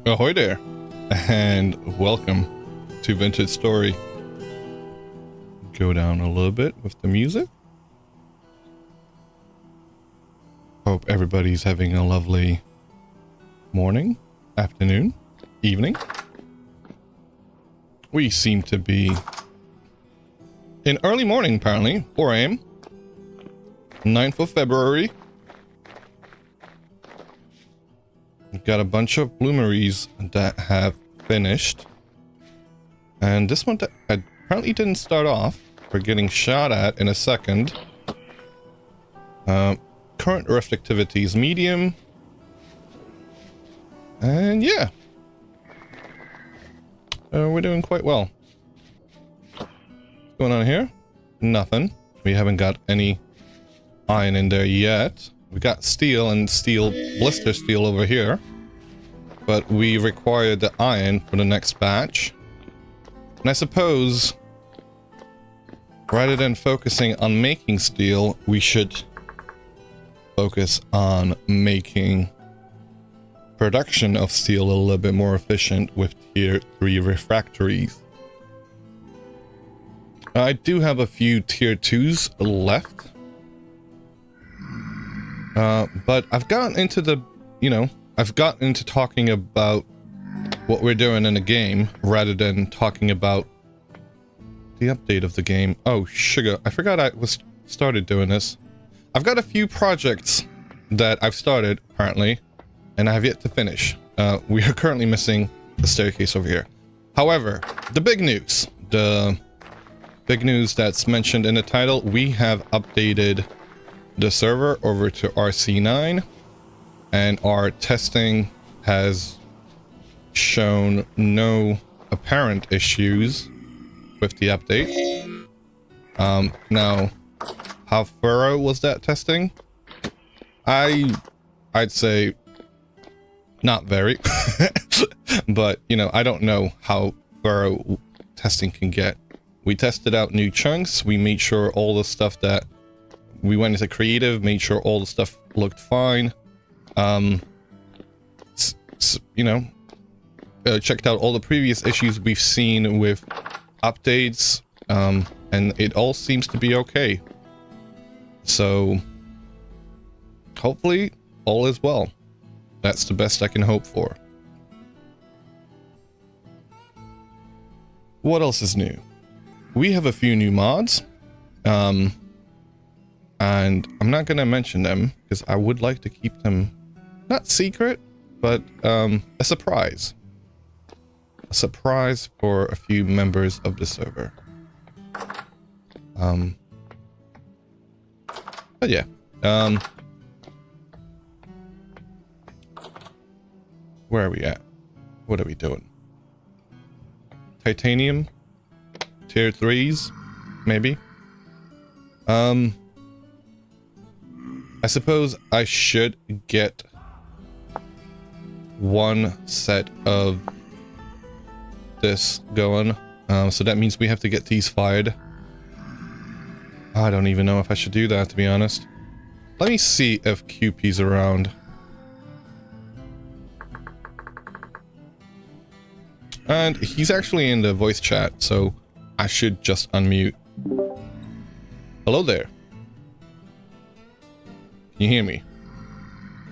Ahoy there, and welcome to Vintage Story. Go down a little bit with the music. Hope everybody's having a lovely morning, afternoon, evening. We seem to be in early morning, apparently, 4 a.m. 9th of February. We've got a bunch of bloomeries that have finished. And this one that apparently didn't start off. We're getting shot at in a second. Current rift activity is medium. And yeah. We're doing quite well. What's going on here? Nothing. We haven't got any iron in there yet. We got steel and steel, blister steel over here. But we require the iron for the next batch. And I suppose, rather than focusing on making steel, we should focus on making production of steel a little bit more efficient with tier 3 refractories. I do have a few tier 2s left. But I've gotten into the, I've gotten into talking about what we're doing in the game rather than talking about the update of the game. Oh, sugar. I forgot I started doing this. I've got a few projects that I've started, apparently, and I have yet to finish. We are currently missing the staircase over here. However, the big news that's mentioned in the title, we have updated the server over to RC9, and our testing has shown no apparent issues with the update. Now, how thorough was that testing? I'd say not very, but I don't know how thorough testing can get. We tested out new chunks. We made sure all the stuff that we went into creative, made sure all the stuff looked fine. Checked out all the previous issues we've seen with updates, and it all seems to be okay. So, hopefully, all is well. That's the best I can hope for. What else is new? We have a few new mods. And I'm not going to mention them because I would like to keep them not secret, but a surprise. A surprise for a few members of the server. But yeah. Where are we at? What are we doing? Titanium? Tier 3s? Maybe? I suppose I should get one set of this going. So that means we have to get these fired. I don't even know if I should do that, to be honest. Let me see if QP's around. And he's actually in the voice chat, so I should just unmute. Hello there. Can you hear me?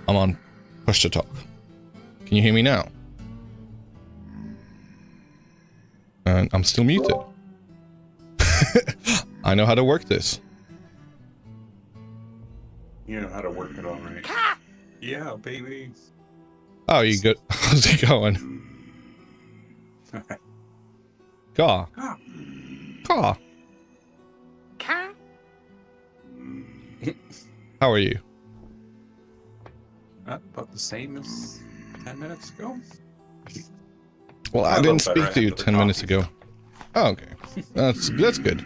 I'm on push to talk. Can you hear me now? And I'm still muted. I know how to work this. You know how to work it all right. Yeah, baby. Oh, you good? How's it going? Caw. Caw. How are you? About the same as 10 minutes ago. Well, I didn't speak to you 10 minutes ago. Oh, okay. That's good.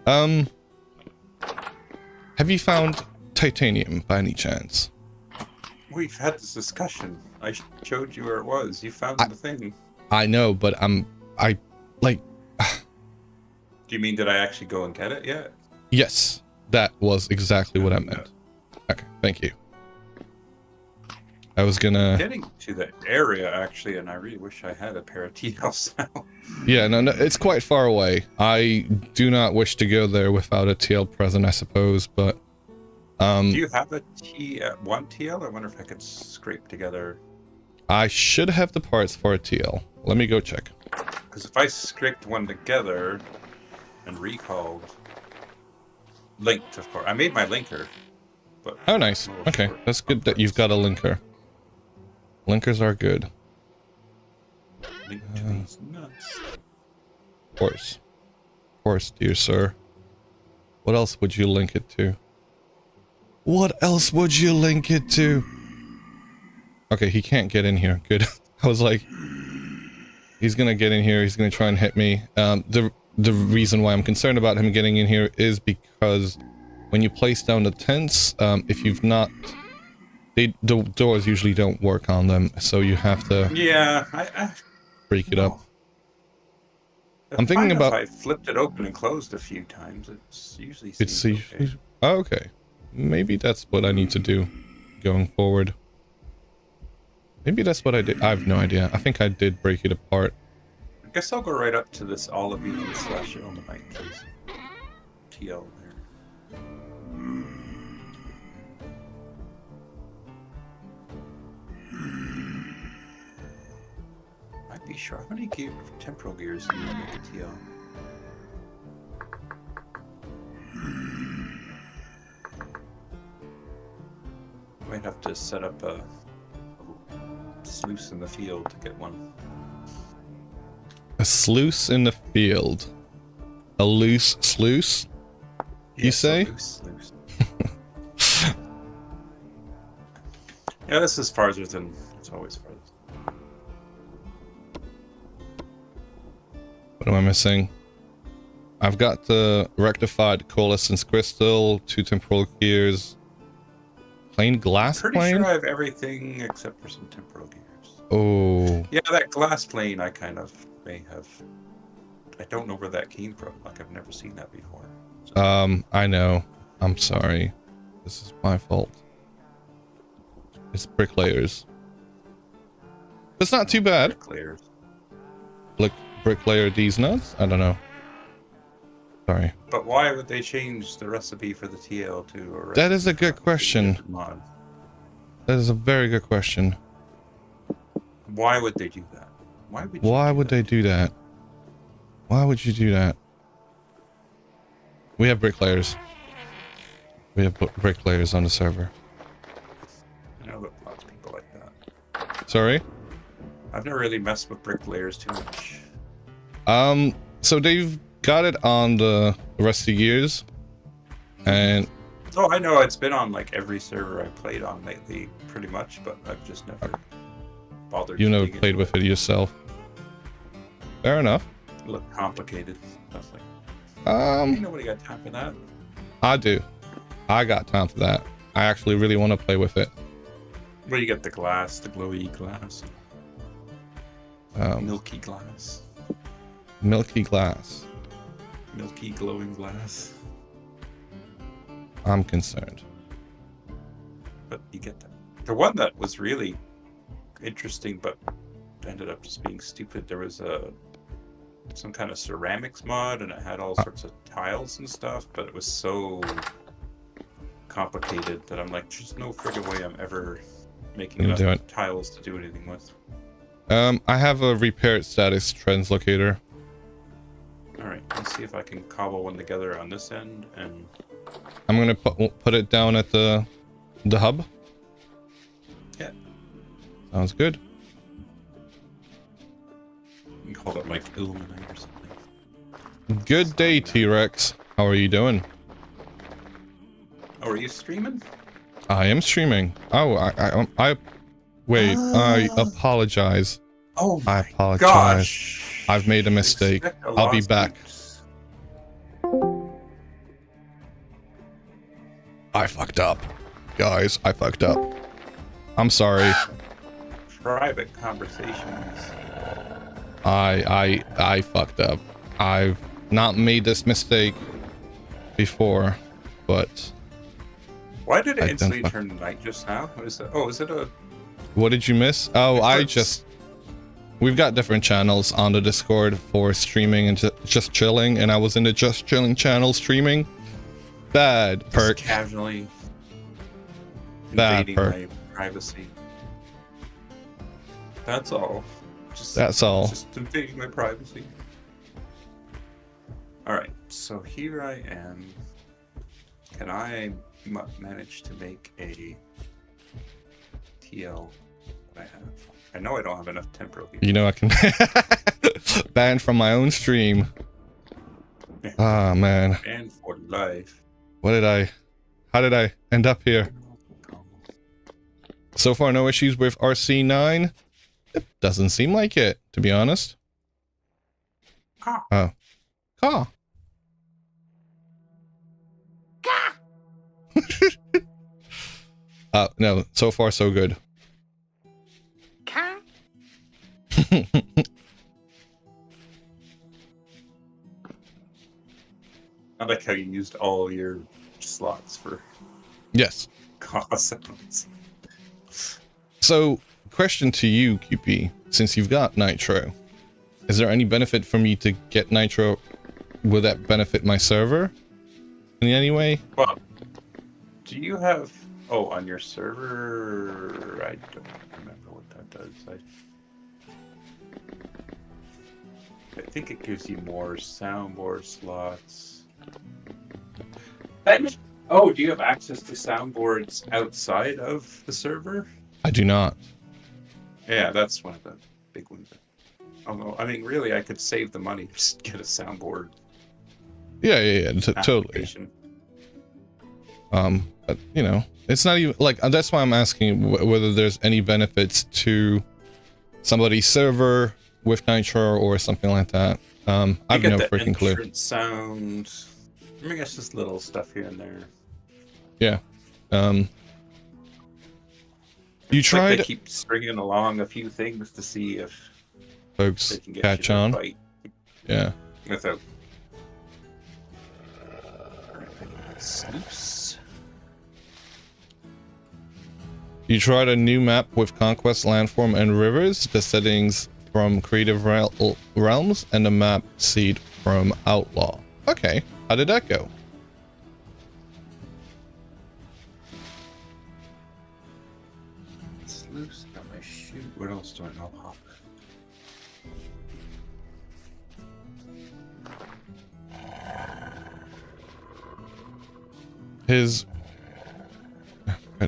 Have you found titanium by any chance? We've had this discussion. I showed you where it was. You found the thing. I know, but do you mean did I actually go and get it yet? Yes, that was exactly what I meant. Okay, thank you. I was gonna... Getting to the area, actually, and I really wish I had a pair of TLs now. Yeah, no, it's quite far away. I do not wish to go there without a TL present, I suppose, but... Do you have a one TL? I wonder if I could scrape together... I should have the parts for a TL. Let me go check. Because if I scraped one together and recalled... Linked, of course. I made my linker, but... Oh, nice. Okay, that's good that you've got a linker. Linkers are good. Link to these nuts. Of course. Of course, dear sir. What else would you link it to? What else would you link it to? Okay, he can't get in here. Good. I was like, he's gonna get in here. He's gonna try and hit me. The reason why I'm concerned about him getting in here is because when you place down the tents, if you've not... the doors usually don't work on them, so you have to... Yeah, I break it up. I'm thinking about... If I flipped it open and closed a few times, it's usually... It's usually... Oh, okay. Maybe that's what I need to do going forward. Maybe that's what I did. I have no idea. I think I did break it apart. I guess I'll go right up to this olivine / ilmenite TL there. Might be sure. How many temporal gears do you make a TL? Might have to set up a sluice in the field to get one. A sluice in the field. A loose sluice? You say? Sluice. Yeah, this is farther than it's always farthest. What am I missing? I've got the rectified coalescence crystal, 2 temporal gears, plain glass Pretty plane? sure I have everything except for some temporal gears. Oh. Yeah, that glass plane I kind of may have. I don't know where that came from. Like, I've never seen that before. So. I know. I'm sorry. This is my fault. It's bricklayers. It's not too bad. Bricklayers. Bricklayer these nuts? I don't know. Sorry. But why would they change the recipe for the TL to a... That is a good question. Mod? That is a very good question. Why would they do that? Why would they do that? Why would you do that? We have bricklayers. We have bricklayers on the server. I know lots of people like that. Sorry? I've never really messed with bricklayers too much. So they've got it on the Rusty Gears. And... Oh, I know. It's been on, like, every server I played on lately, pretty much, but I've just never bothered. You never played with it yourself. Fair enough. It looked complicated. I was like, ain't nobody got time for that. I do. I got time for that. I actually really want to play with it. Well, you get the glass, the glowy glass. Milky glass. Milky glass. Milky glowing glass. I'm concerned. But you get that. The one that was really interesting, but ended up just being stupid, there was some kind of ceramics mod, and it had all sorts of tiles and stuff, but it was so complicated that I'm like, there's no friggin' way I'm ever making enough tiles to do anything with. I have a repaired status translocator. Alright, let's see if I can cobble one together on this end, and... I'm gonna put it down at the hub. Yeah. Sounds good. You can call it like ilmenite or something. Good day, T-Rex. How are you doing? Oh, are you streaming? I am streaming. Oh, I wait. I apologize. Oh my I apologize. gosh. I've made a mistake. I'll be back. I fucked up. Guys, I fucked up. I'm sorry. Private conversations. I fucked up. I've not made this mistake before, but... Why did it instantly turn to night just now? What is it? Oh, is it a What did you miss? Oh, I Perks. just... We've got different channels on the Discord for streaming and just chilling, and I was in the just chilling channel streaming. Bad Just perk. casually Bad invading perk. my privacy. That's all. That's all. Just invading my privacy. Alright, so here I am. Can I manage to make a TL that I have? I know I don't have enough temporal here. You know I can... Banned from my own stream. Ah, man. And for life. What did I... How did I end up here? So far, no issues with RC9? It doesn't seem like it, to be honest. Ah. Oh. Caw. No, so far so good. I like how you used all your slots for Yes. caw sounds. So, question to you, QP, since you've got Nitro, is there any benefit for me to get Nitro? Will that benefit my server in any way? Well, do you have... Oh, on your server... I don't remember what that does. I think it gives you more soundboard slots. Oh, do you have access to soundboards outside of the server? I do not. Yeah, that's one of the big ones. Although, I mean, really, I could save the money, just get a soundboard. Yeah, totally. Application. But, you know, it's not even like that's why I'm asking whether there's any benefits to somebody's server with Nitro or something like that. I've no freaking clue. Sound. I mean, it's just little stuff here and there. Yeah. You It's like tried they keep stringing along a few things to see if folks they can get catch you to on. fight Yeah. without. Sloops. You tried a new map with Conquest, Landform, and Rivers, the settings from Creative Realms, and the map seed from Outlaw. Okay, how did that go? Sloops got my shoe. What else do I know? Hopper.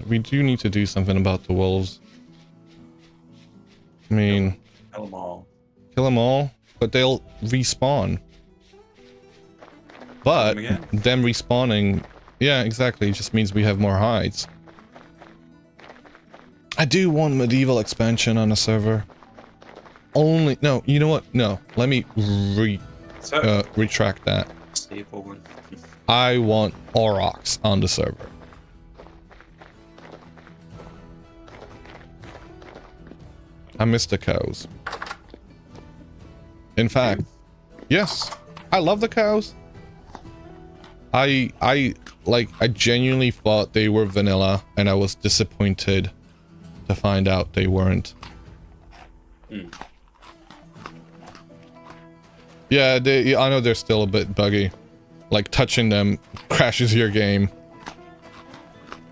We do need to do something about the wolves. I mean... Kill them all. Kill them all, but they'll respawn. But them respawning, yeah, exactly, just means we have more hides. I do want medieval expansion on a server. Only, no, you know what? No, let me retract that. Staple one. I want Aurochs on the server. I miss the cows. In fact, yes, I love the cows. I genuinely thought they were vanilla, and I was disappointed to find out they weren't. Mm. Yeah, I know they're still a bit buggy. Like, touching them crashes your game.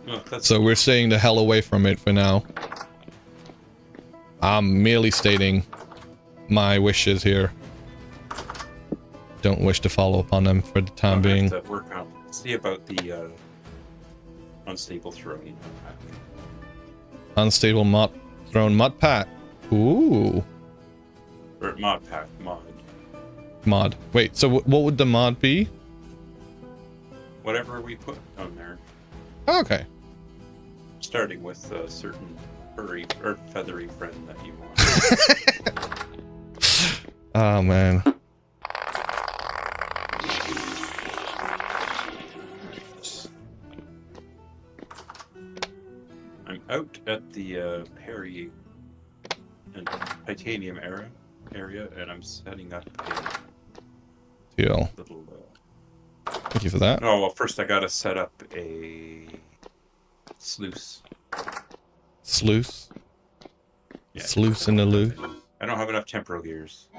Oh, So we're staying the hell away from it for now. I'm merely stating my wishes here. Don't wish to follow up on them for the time being. To work on. See about the unstable throwing. Unstable mod thrown mud pat. Ooh. Or mod pack mod. Mod. Wait, so what would the mod be? Whatever we put on there. Oh, okay. Starting with a certain furry or feathery friend that you want. Oh man. I'm out at the Perry and Titanium area, and I'm setting up a Deal. little. Thank you for that. Oh well, first I gotta set up a sluice. Sluice. Yeah, Sluice in the loose. I don't have enough temporal gears.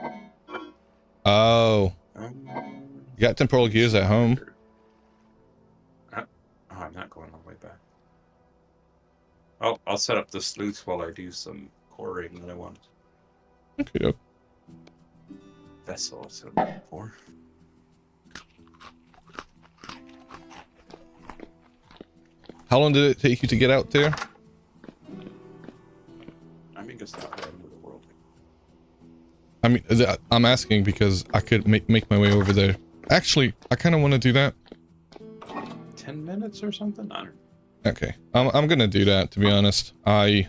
Oh. Um, You got temporal gears at home. Oh, I'm not going all the way back. I'll set up the sluice while I do some coring that I want. Okay. Vessel, that's what I'm looking for. How long did it take you to get out there? I mean, it's not the end of the world. I mean, I'm asking because I could make my way over there. Actually, I kind of want to do that. 10 minutes or something? I don't know. Okay, I'm gonna do that. To be honest, I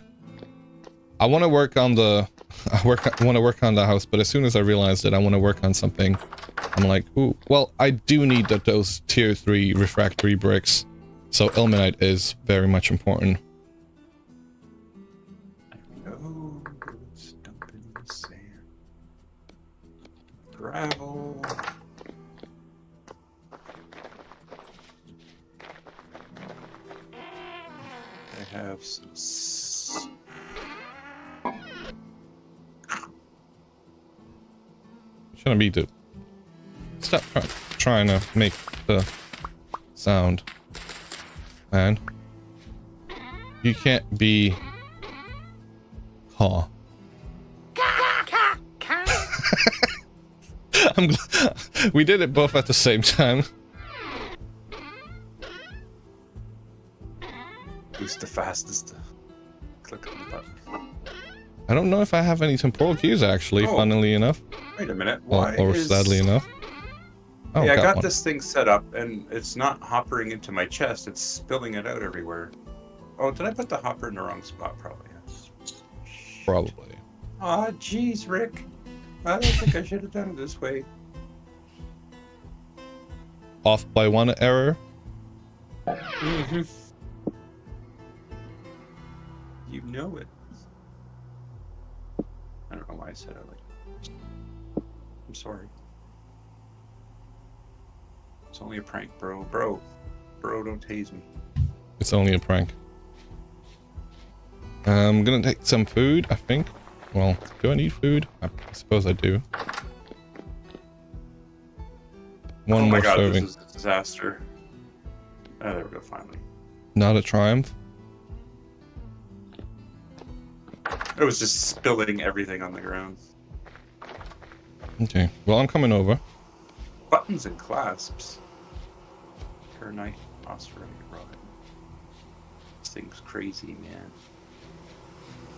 want to work on the want to work on the house, but as soon as I realized that I want to work on something, I'm like, ooh, well, I do need those tier 3 refractory bricks, so ilmenite is very much important. Oh, it's dumping the sand. Gravel. I have some. Shouldn't be to stop trying to make the sound, man. You can't be. Huh. We did it both at the same time. Who's the fastest? Click on the button. I don't know if I have any temporal keys actually, Oh. funnily enough. Wait a minute. Or sadly enough. Oh, yeah, I got one. this thing set up, and it's not hoppering into my chest. It's spilling it out everywhere. Oh, did I put the hopper in the wrong spot? Probably, yes. Probably. Aw, jeez, Rick. I don't think I should have done it this way. Off by one error. Mm-hmm. You know it. I don't know why I said it like that. I'm sorry. It's only a prank, bro. Bro, don't tase me. It's only a prank. I'm gonna take some food, I think. Well, do I need food? I suppose I do. One oh my more god, serving. this is a disaster. Oh, there we go, finally. Not a triumph. It was just spilling everything on the ground. Okay, well, I'm coming over. Buttons and clasps. Kernite, phosphorite, rod. This thing's crazy, man.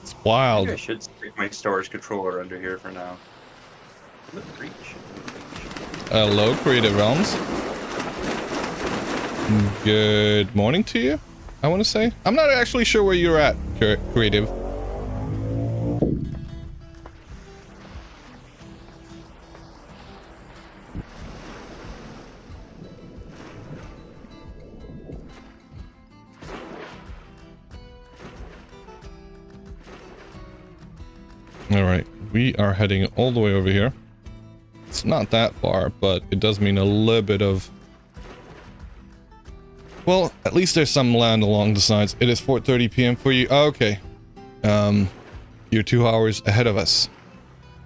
It's wild. Maybe I should stick my storage controller under here for now. Look, reach. Hello, Creative Realms. Good morning to you, I want to say. I'm not actually sure where you're at, Creative. Alright, we are heading all the way over here. It's not that far, but it does mean a little bit of... Well, at least there's some land along the sides. It is 4:30 p.m. for you. Oh, okay. You're 2 hours ahead of us.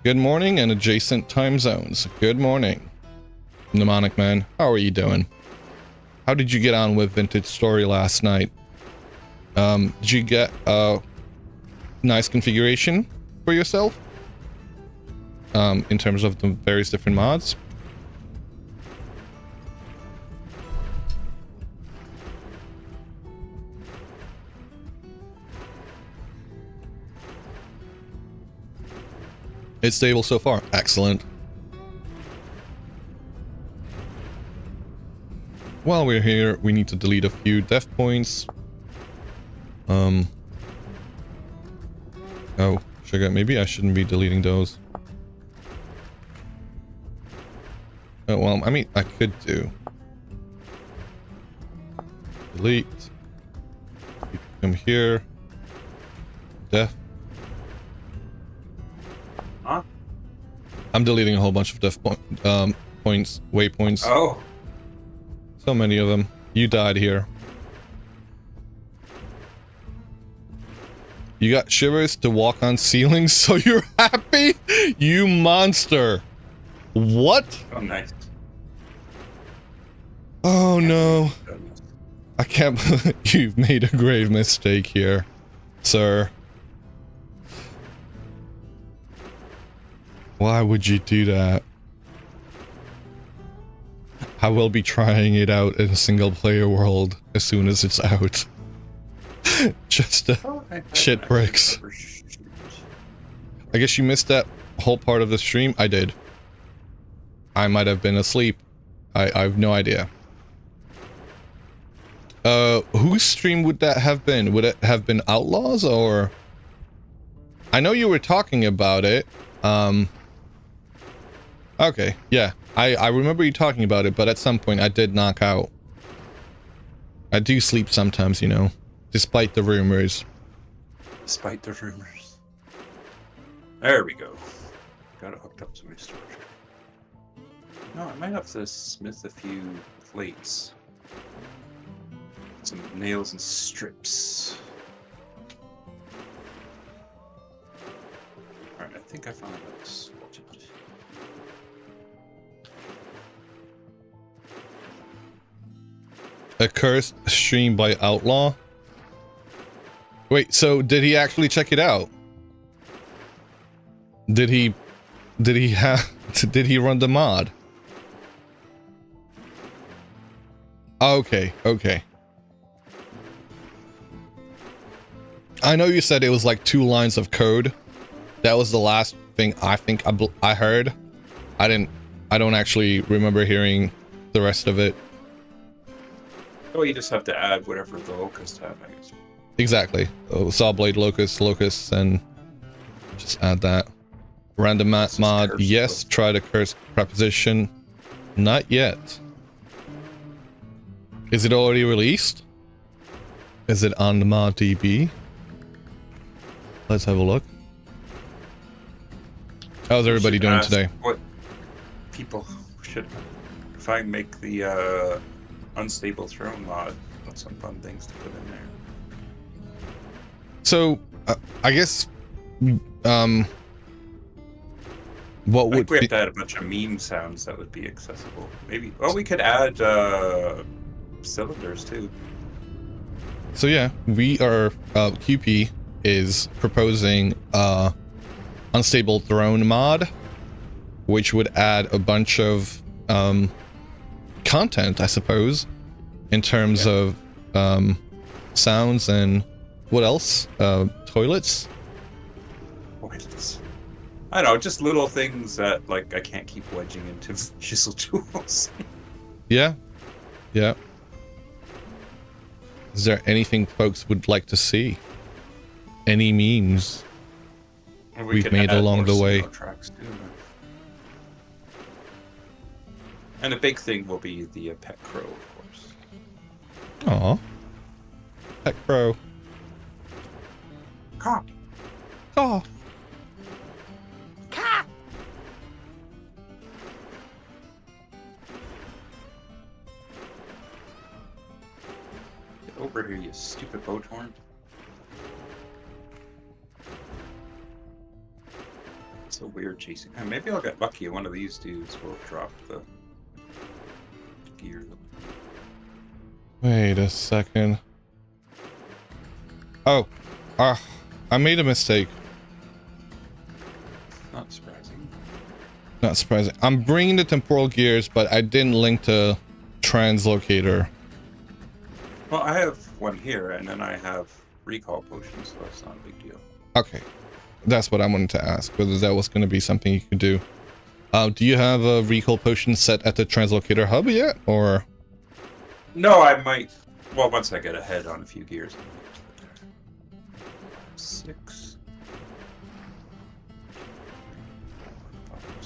Good morning and adjacent time zones. Good morning. Mnemonic Man, how are you doing? How did you get on with Vintage Story last night? Did you get a nice configuration for yourself? In terms of the various different mods? It's stable so far. Excellent. While we're here, we need to delete a few death points. Oh, sugar. Maybe I shouldn't be deleting those. Oh, well, I mean, I could do. Delete. Come here. Death. Huh? I'm deleting a whole bunch of death points, waypoints. Oh. So many of them. You died here. You got shivers to walk on ceilings, so you're happy? You monster. What? Oh, nice. Oh no. I can't believe you've made a grave mistake here, sir. Why would you do that? I will be trying it out in a single player world as soon as it's out. Just shit bricks. I guess you missed that whole part of the stream. I did. I might have been asleep. I have no idea. Whose stream would that have been? Would it have been Outlaws or? I know you were talking about it. Okay, yeah. I remember you talking about it, but at some point I did knock out. I do sleep sometimes, you know, despite the rumors. Despite the rumors. There we go. Got it hooked up to my storage. No, I might have to smith a few plates. Some nails and strips. Alright, I think I found this. A cursed stream by Outlaw? Wait, so did he actually check it out? Did he run the mod? Okay, okay. I know you said it was like 2 lines of code. That was the last thing I think I heard. I don't actually remember hearing the rest of it. Oh, you just have to add whatever the locust have, I guess. Exactly. Saw blade locusts, and just add that. Random mod, yes. Try the curse preposition. Not yet. Is it already released? Is it on the mod DB? Let's have a look. How's everybody doing today? What people should, if I make the unstable throne mod, that's some fun things to put in there. So, I guess, what would we have to add a bunch of meme sounds that would be accessible. Maybe. Well, we could add cylinders too. So yeah, we are QP is proposing unstable throne mod, which would add a bunch of content, I suppose, in terms of sounds and what else? Toilets? Toilets. I don't know, just little things that like I can't keep wedging into chisel tools. Yeah. Yeah. Is there anything folks would like to see? Any memes we've made along the way? Tracks too, and a big thing will be the pet crow, of course. Aw. Pet crow. Caw. Caw. Caw. Get over here, you stupid boat horn. So weird chasing. Maybe I'll get lucky and one of these dudes will drop the gear. Wait a second. Oh. I made a mistake. Not surprising. Not surprising. I'm bringing the temporal gears, but I didn't link to translocator. Well, I have one here, and then I have recall potions, so that's not a big deal. Okay. That's what I wanted to ask, whether that was going to be something you could do. Do you have a recall potion set at the translocator hub yet, or? No, I might. Well, once I get ahead on a few gears. 6.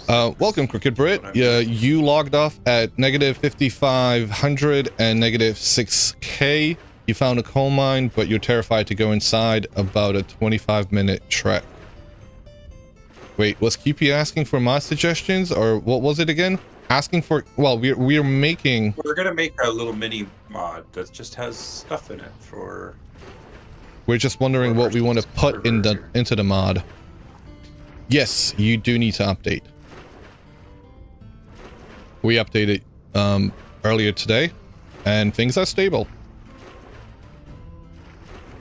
Welcome, Crooked Brit. Yeah, you logged off at -5500 and -6k. You found a coal mine, but you're terrified to go inside. About a 25-minute trek. Wait, was QP asking for mod suggestions, or what was it again? Asking for, well, we're making... We're gonna make a little mini mod that just has stuff in it for... We're just wondering what we want to put in the into the mod. Yes, you do need to update. We updated earlier today, and things are stable.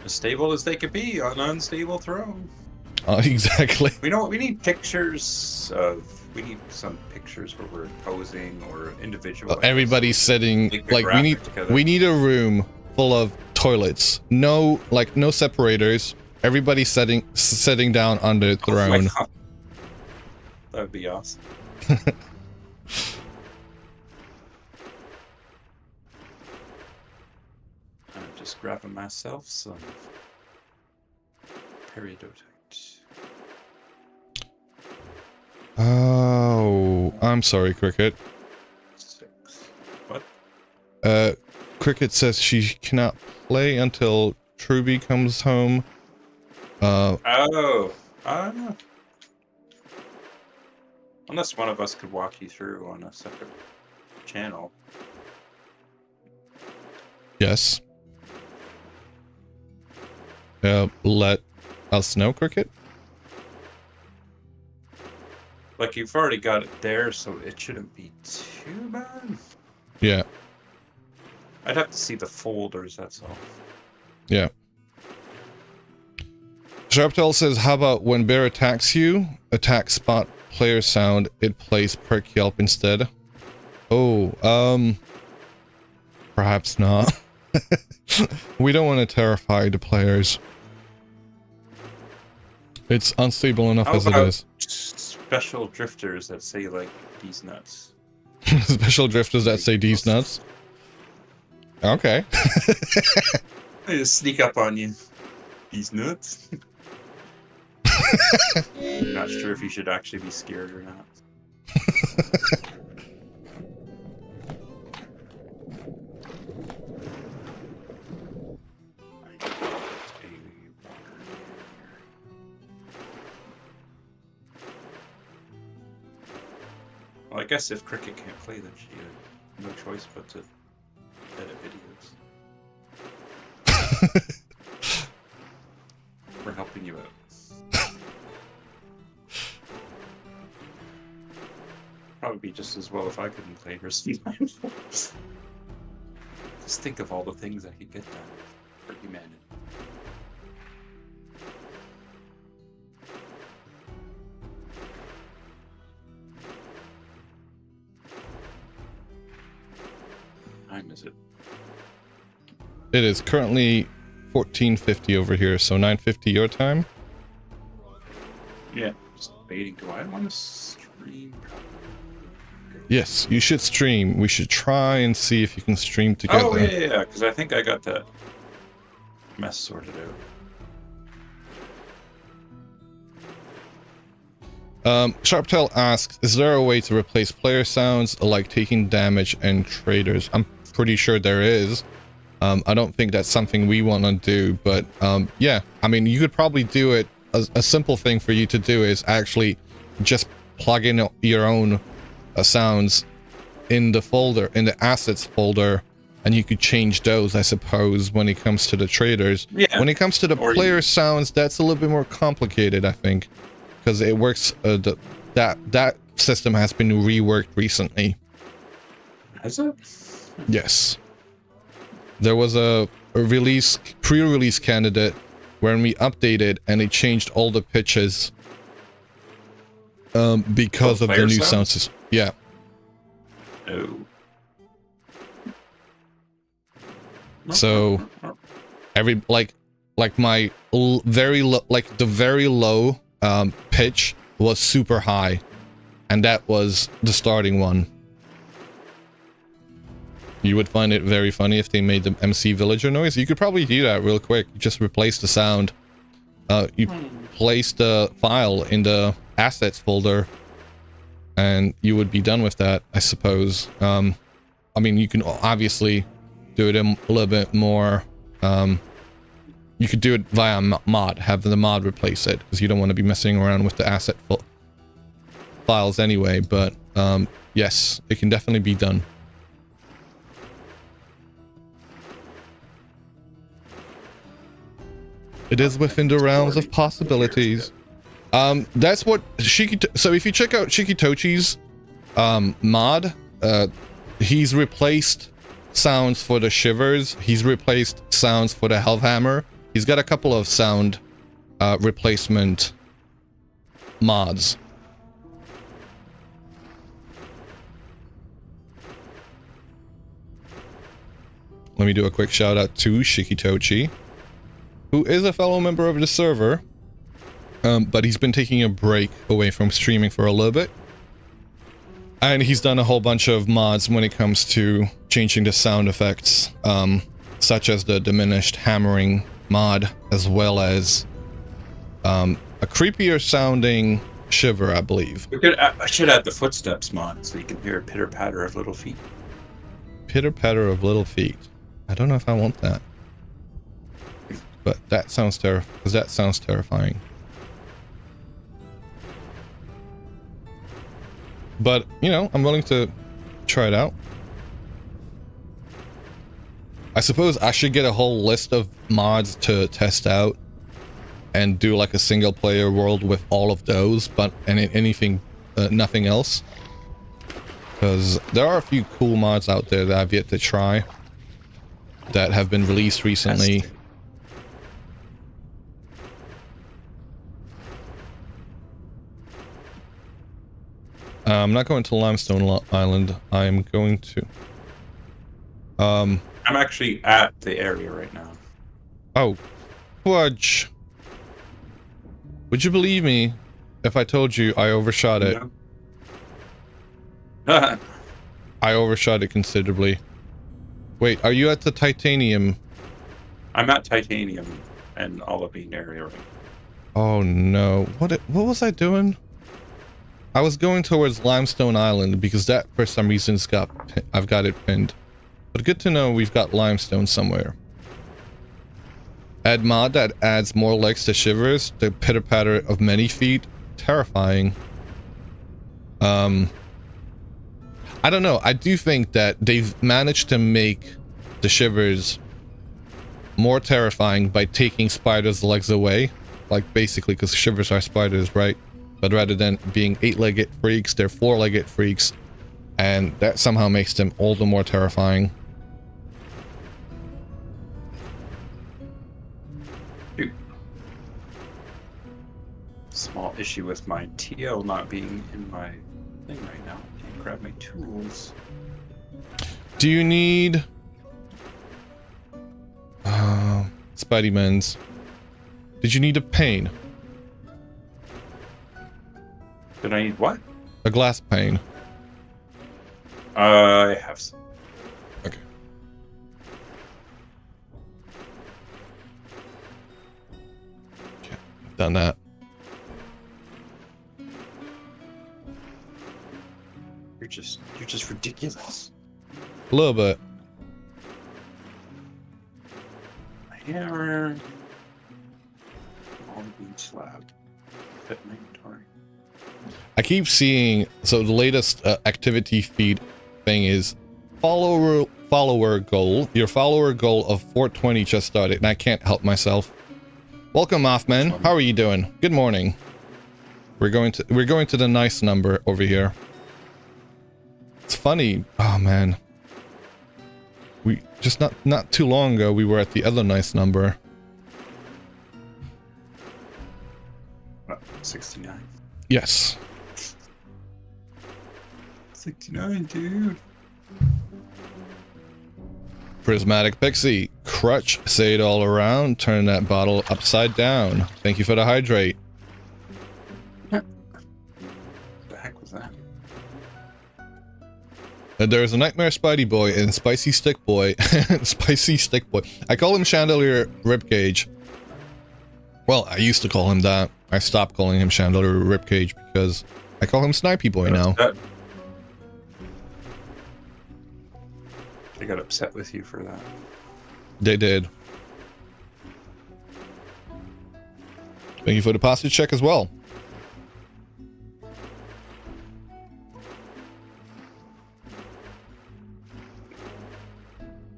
As stable as they could be on an unstable throne. Exactly. We know we need pictures of. We need some pictures where we're posing or individual. Everybody's sitting like we need a room full of toilets. No separators. Everybody sitting down on the throne. Oh, that would be awesome. I'm just grabbing myself some periodotite. Oh, I'm sorry, Cricket. 6. What? Cricket says she cannot play until Truby comes home. Unless one of us could walk you through on a separate channel. Yes. Let us know, Cricket. Like, you've already got it there, so it shouldn't be too bad. Yeah. I'd have to see the folders, that's all. Yeah. Sharptail says, how about when bear attacks you, attack spot player sound, it plays perk yelp instead? Oh, perhaps not. We don't want to terrify the players. It's unstable enough as it is. Special drifters that say, like, these nuts. Special drifters that say these nuts? Okay. They just sneak up on you. These nuts? I'm not sure if you should actually be scared or not. Well, I guess if Cricket can't play, then she had no choice but to edit videos. We're helping you out. Probably be just as well if I couldn't play Recife. Just think of all the things I could get done for humanity. Time is it? It is currently 14:50 over here, so 9:50 your time. Yeah, just debating. Do I want to stream? Yes, you should stream. We should try and see if you can stream together. Oh yeah, because I think I got that mess sorted out. Sharptail asks, is there a way to replace player sounds like taking damage and traders? I'm pretty sure there is. I don't think that's something we want to do, but yeah, I mean, you could probably do it. A simple thing for you to do is actually just plug in your own sounds in the folder, in the assets folder, and you could change those, I suppose, when it comes to the traders. Yeah. When it comes to the player sounds, that's a little bit more complicated, I think, because it works. That system has been reworked recently. Has it? Yes. There was a pre-release candidate when we updated, and it changed all the pitches because of the new sound system. Yeah. Oh. So every like my very low, like the very low pitch was super high, and that was the starting one. You would find it very funny if they made the MC villager noise. You could probably do that real quick. You just replace the sound. You place the file in the assets folder, and you would be done with that, I suppose. I mean, you can obviously do it a little bit more. You could do it via mod, have the mod replace it, because you don't want to be messing around with the asset files anyway. But yes, it can definitely be done. It is within the realms of possibilities. That's what so if you check out Shikitochi's mod, he's replaced sounds for the shivers, he's replaced sounds for the hellhammer. He's got a couple of sound replacement mods. Let me do a quick shout out to Shikitochi, who is a fellow member of the server, but he's been taking a break away from streaming for a little bit. And he's done a whole bunch of mods when it comes to changing the sound effects, such as the diminished hammering mod, as well as a creepier sounding shiver, I believe. I should add the footsteps mod so you can hear a pitter patter of little feet. Pitter patter of little feet. I don't know if I want that. But that sounds terrifying. But, you know, I'm willing to try it out. I suppose I should get a whole list of mods to test out and do like a single player world with all of those, but anything, nothing else. Because there are a few cool mods out there that I've yet to try that have been released recently. I'm not going to Limestone Island. I'm going to... I'm actually at the area right now. Oh. Fudge. Would you believe me if I told you I overshot it? No. I overshot it considerably. Wait, are you at the Titanium? I'm at Titanium and Olivine area right now. Oh no. What was I doing? I was going towards Limestone Island because that for some reason I've got it pinned. But good to know we've got limestone somewhere. Add mod that adds more legs to shivers, the pitter patter of many feet. Terrifying. I don't know. I do think that they've managed to make the shivers more terrifying by taking spiders' legs away. Like basically, because shivers are spiders, right? But rather than being 8-legged freaks, they're 4-legged freaks. And that somehow makes them all the more terrifying. Small issue with my TL not being in my thing right now. Can't grab my tools. Do you need... Spidey-Mans. Did you need a pane? Did I need what? A glass pane. I have some. Okay. Okay, I've done that. You're just ridiculous. A little bit. My hammer. All the bean slab. Fit my inventory. I keep seeing, so the latest activity feed thing is follower goal. Your follower goal of 420 just started, and I can't help myself. Welcome, Mothman. How are you doing? Good morning. We're going to the nice number over here. It's funny. Oh man. We just not too long ago we were at the other nice number. 69. Yes. 69, dude. Prismatic Pixie, crutch, say it all around, turn that bottle upside down. Thank you for the hydrate. What the heck was that? There's a Nightmare Spidey Boy and Spicy Stick Boy. Spicy Stick Boy. I call him Chandelier Ribcage. Well, I used to call him that. I stopped calling him Chandelier Ribcage because I call him Snipey Boy now. They got upset with you for that. They did. Thank you for the postage check as well.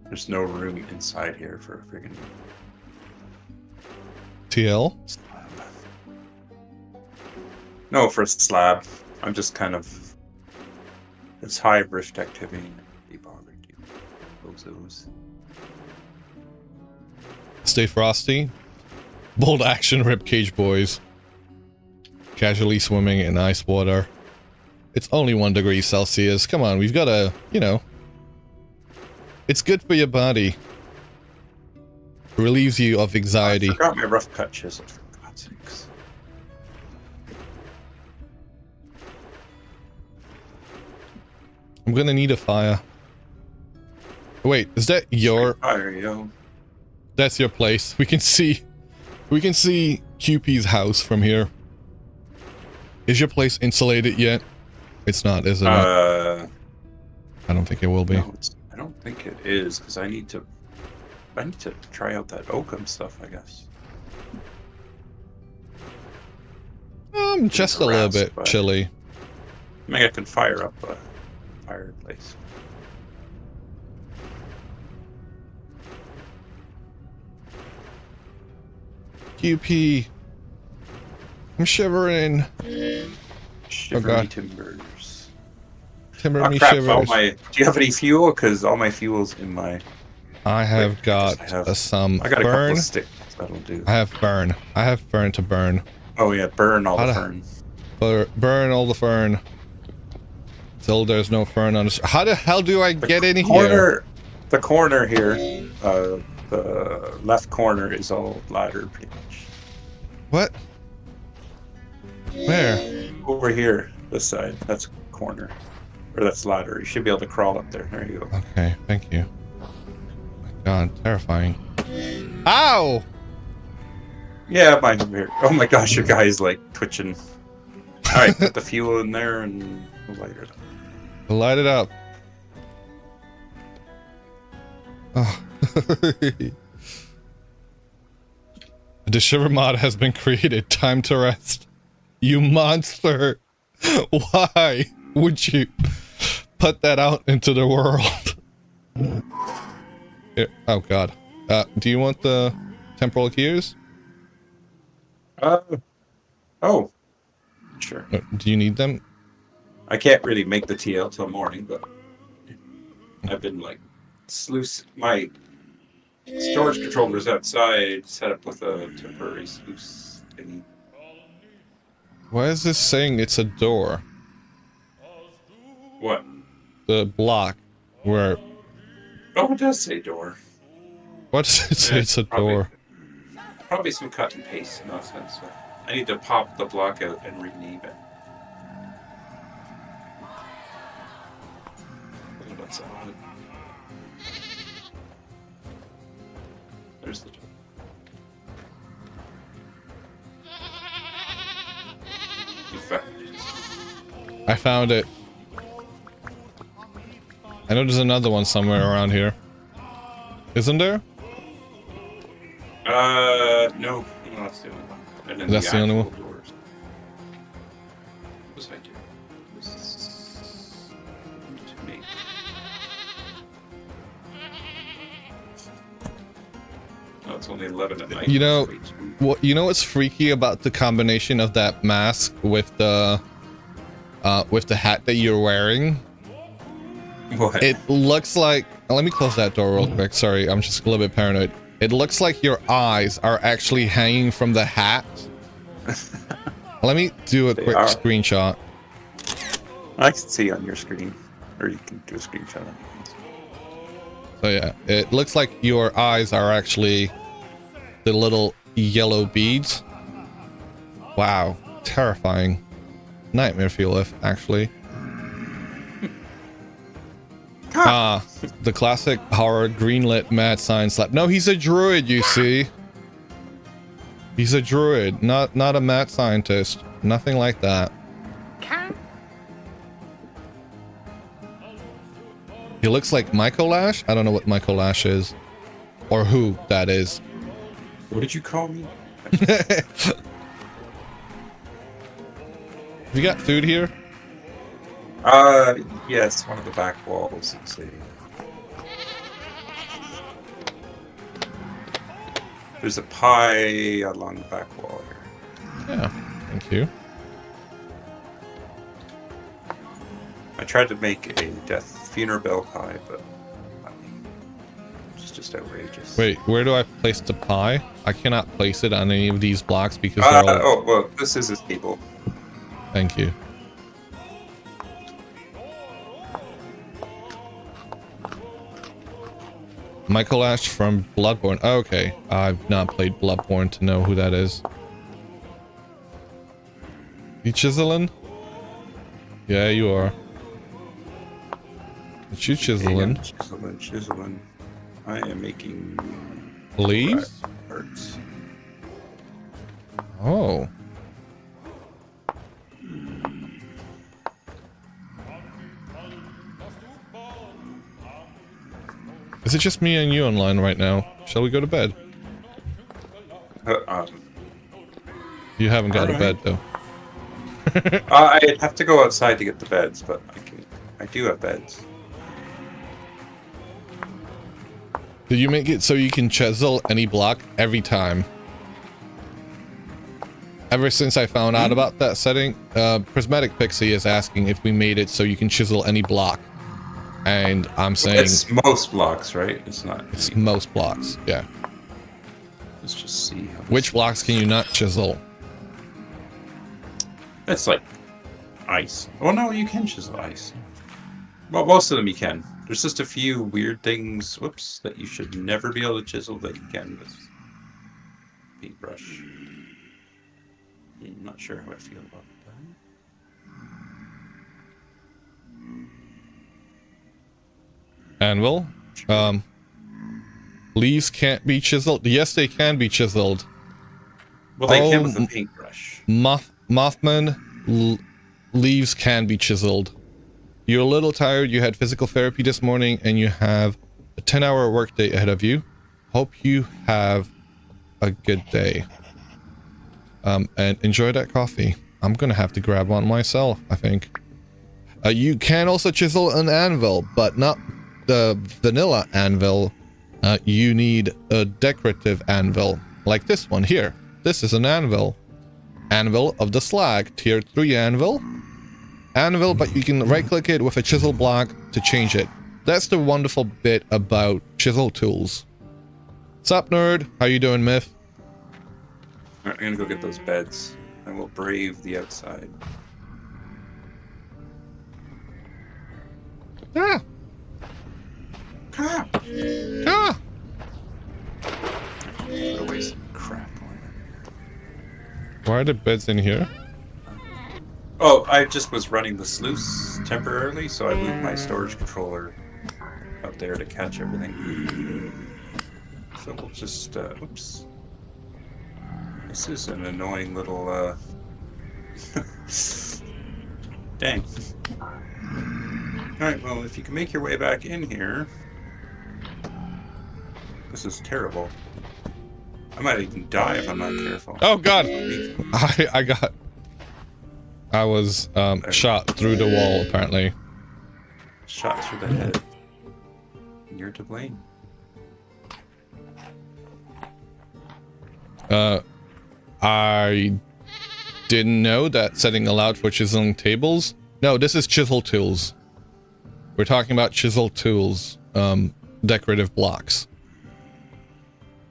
There's no room inside here for a friggin' TL? Slab. No, for a slab. I'm just kind of... It's high rift activity. Be bothered, you bozos. Stay frosty. Bold action, ribcage boys. Casually swimming in ice water. It's only 1 degree Celsius. Come on, we've got to, you know. It's good for your body. Relieves you of anxiety. I forgot my rough cut chisel, for God's sakes. I'm gonna need a fire. Wait, is that your... Fire, yo. That's your place. We can see QP's house from here. Is your place insulated yet? It's not, is it? I don't think it will be. No, I don't think it is, because I need to try out that oakum stuff, I guess. Just a little bit chilly. I mean, I can fire up a fireplace. QP. I'm shivering. Shivery timbers. Timber Oh me crap, shivers. do you have any fuel? Because all my fuel's in my... I have Wait, got some I got a couple burn. of sticks, that'll do. I have burn. I have fern to burn. Oh yeah, burn all the How fern. Burn all the fern. Till there's no fern on the... How the hell do I get in corner, here? The corner here, the left corner is all ladder pretty much. What? Where? Over here, this side, that's corner. Or that's ladder. You should be able to crawl up there. There you go. Okay, thank you. My God, terrifying. Ow! Yeah, mine over here. Oh my gosh, your guy's like twitching. Alright, put the fuel in there and we'll light it up. Light it up. Oh. The shiver mod has been created. Time to rest. You monster. Why would you put that out into the world? Here. Oh God. Do you want the temporal gears? Oh. Sure. Do you need them? I can't really make the TL till morning, but I've been like sluice my storage controllers outside set up with a temporary sluice thingy. Why is this saying it's a door? What? The block where... Oh, it does say door. What does it say? It's a door. Probably some cut and paste nonsense. So I need to pop the block out and rename it. Oh, that's odd. There's the door. You found it. I found it. I know there's another one somewhere around here. Isn't there? No, that's the only one. And then That's the only one? Doors. What was I doing? This to make. Oh, it's only 11 at night. You know, you know what's freaky about the combination of that mask with the hat that you're wearing? What? It looks like... Let me close that door real quick. Sorry, I'm just a little bit paranoid. It looks like your eyes are actually hanging from the hat. Let me do a quick screenshot. I can see on your screen. Or you can do a screenshot on yours. So yeah, it looks like your eyes are actually the little yellow beads. Wow, terrifying. Nightmare fuel, if actually. The classic horror greenlit mad science lab. No, he's a druid, you see. He's a druid, not a mad scientist. Nothing like that. He looks like Michael Lash. I don't know what Michael Lash is. Or who that is. What did you call me? Have you got food here? Yes, one of the back walls. Let's see. There's a pie along the back wall here. Yeah, thank you. I tried to make a death funeral bell pie, but it's just outrageous. Wait, where do I place the pie? I cannot place it on any of these blocks because they're all... Oh, well, this is a table. Thank you. Michael Ash from Bloodborne. Oh, okay, I've not played Bloodborne to know who that is. You chiseling? Yeah, you are. What you chiseling? Chiseling. I am making leaves? Parts. Oh. Is it just me and you online right now? Shall we go to bed? You haven't got to bed though. I'd have to go outside to get the beds, but I do have beds. Did you make it so you can chisel any block every time? Ever since I found out about that setting, Prismatic Pixie is asking if we made it so you can chisel any block. And I'm saying... It's most blocks, right? It's not... It's most blocks, yeah. Let's just see how... Which blocks can you not chisel? It's like ice. Oh no, you can chisel ice. Well, most of them you can. There's just a few weird things, whoops, that you should never be able to chisel that you can with paintbrush. I'm not sure how I feel about that. Anvil. Leaves can't be chiseled. Yes, they can be chiseled. Well, they can with a paintbrush. Mothman, leaves can be chiseled. You're a little tired. You had physical therapy this morning, and you have a 10-hour workday ahead of you. Hope you have a good day. And enjoy that coffee. I'm gonna have to grab one myself, I think. You can also chisel an anvil, but not the vanilla anvil. You need a decorative anvil, like this one here. This is an anvil. Anvil of the Slag, tier 3 anvil. Anvil, but you can right-click it with a chisel block to change it. That's the wonderful bit about chisel tools. Sup, nerd? How you doing, Myth? Alright, I'm gonna go get those beds, and we'll brave the outside. Ah! Ah! Ah! Put away some crap going on here. Why are the beds in here? Oh, I just was running the sluice temporarily, so I moved my storage controller up there to catch everything. So we'll just, oops. This is an annoying little, dang. Alright, well, if you can make your way back in here... This is terrible. I might even die if I'm not careful. Oh god! I was shot through the wall, apparently. Shot through the head. You're to blame. I didn't know that setting allowed for chiseling tables. No, this is chisel tools. We're talking about chisel tools, decorative blocks.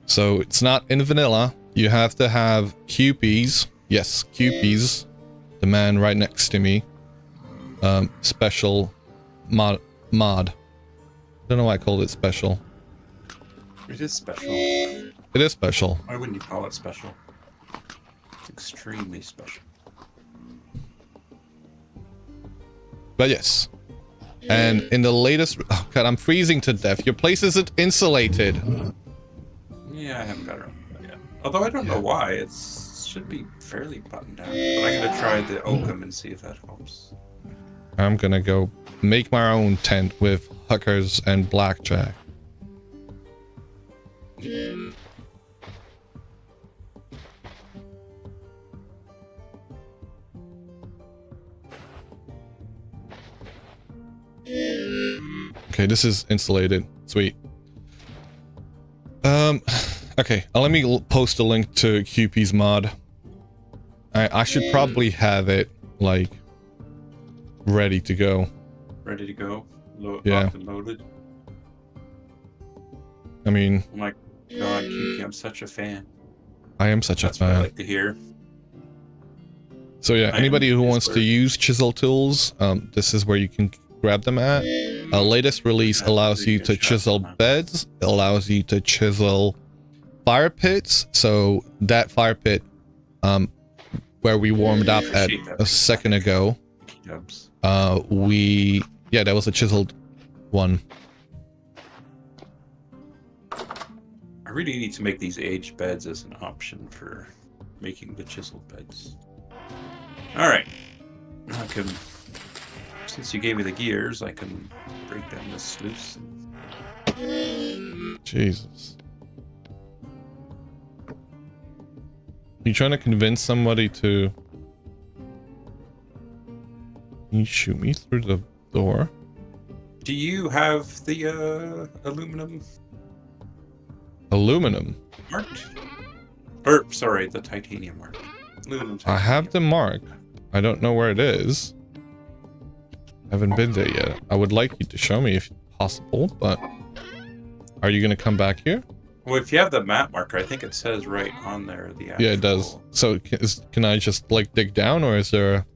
So it's not in vanilla. You have to have QPs. Yes, QPs. The man right next to me. Special mod. Don't know why I called it special. It is special. It is special. Why wouldn't you call it special? It's extremely special. But yes. And in the latest... Oh god, I'm freezing to death. Your place isn't insulated. Yeah, I haven't got around to that yet. Although I don't know why. It should be fairly buttoned down. But I'm going to try the oakum and see if that helps. I'm going to go make my own tent with hookers and blackjack. Okay, this is insulated. Sweet. Okay, let me post a link to QP's mod. I should probably have it, like, ready to go. Ready to go? Yeah. Locked and loaded? I mean... Oh my god, QP, I'm such a fan. I am such That's a fan. what I like to hear. So yeah, anybody who wants to use chisel tools, this is where you can grab them at. Latest release allows you to chisel beds, it allows you to chisel fire pits. So that fire pit, where we warmed up at a second ago, yeah, that was a chiseled one. I really need to make these aged beds as an option for making the chiseled beds. Alright. I can, since you gave me the gears, I can break down this sluice. Jesus. You trying to convince somebody to... Can you shoot me through the door? Do you have the aluminum? Aluminum? Marked? Or, sorry, the titanium mark. Aluminum titanium. I have the mark. I don't know where it is. Haven't been there yet. I would like you to show me if possible, but... Are you gonna come back here? Well, if you have the map marker, I think it says right on there the actual... Yeah, it does. So, can I just, like, dig down, or is there a...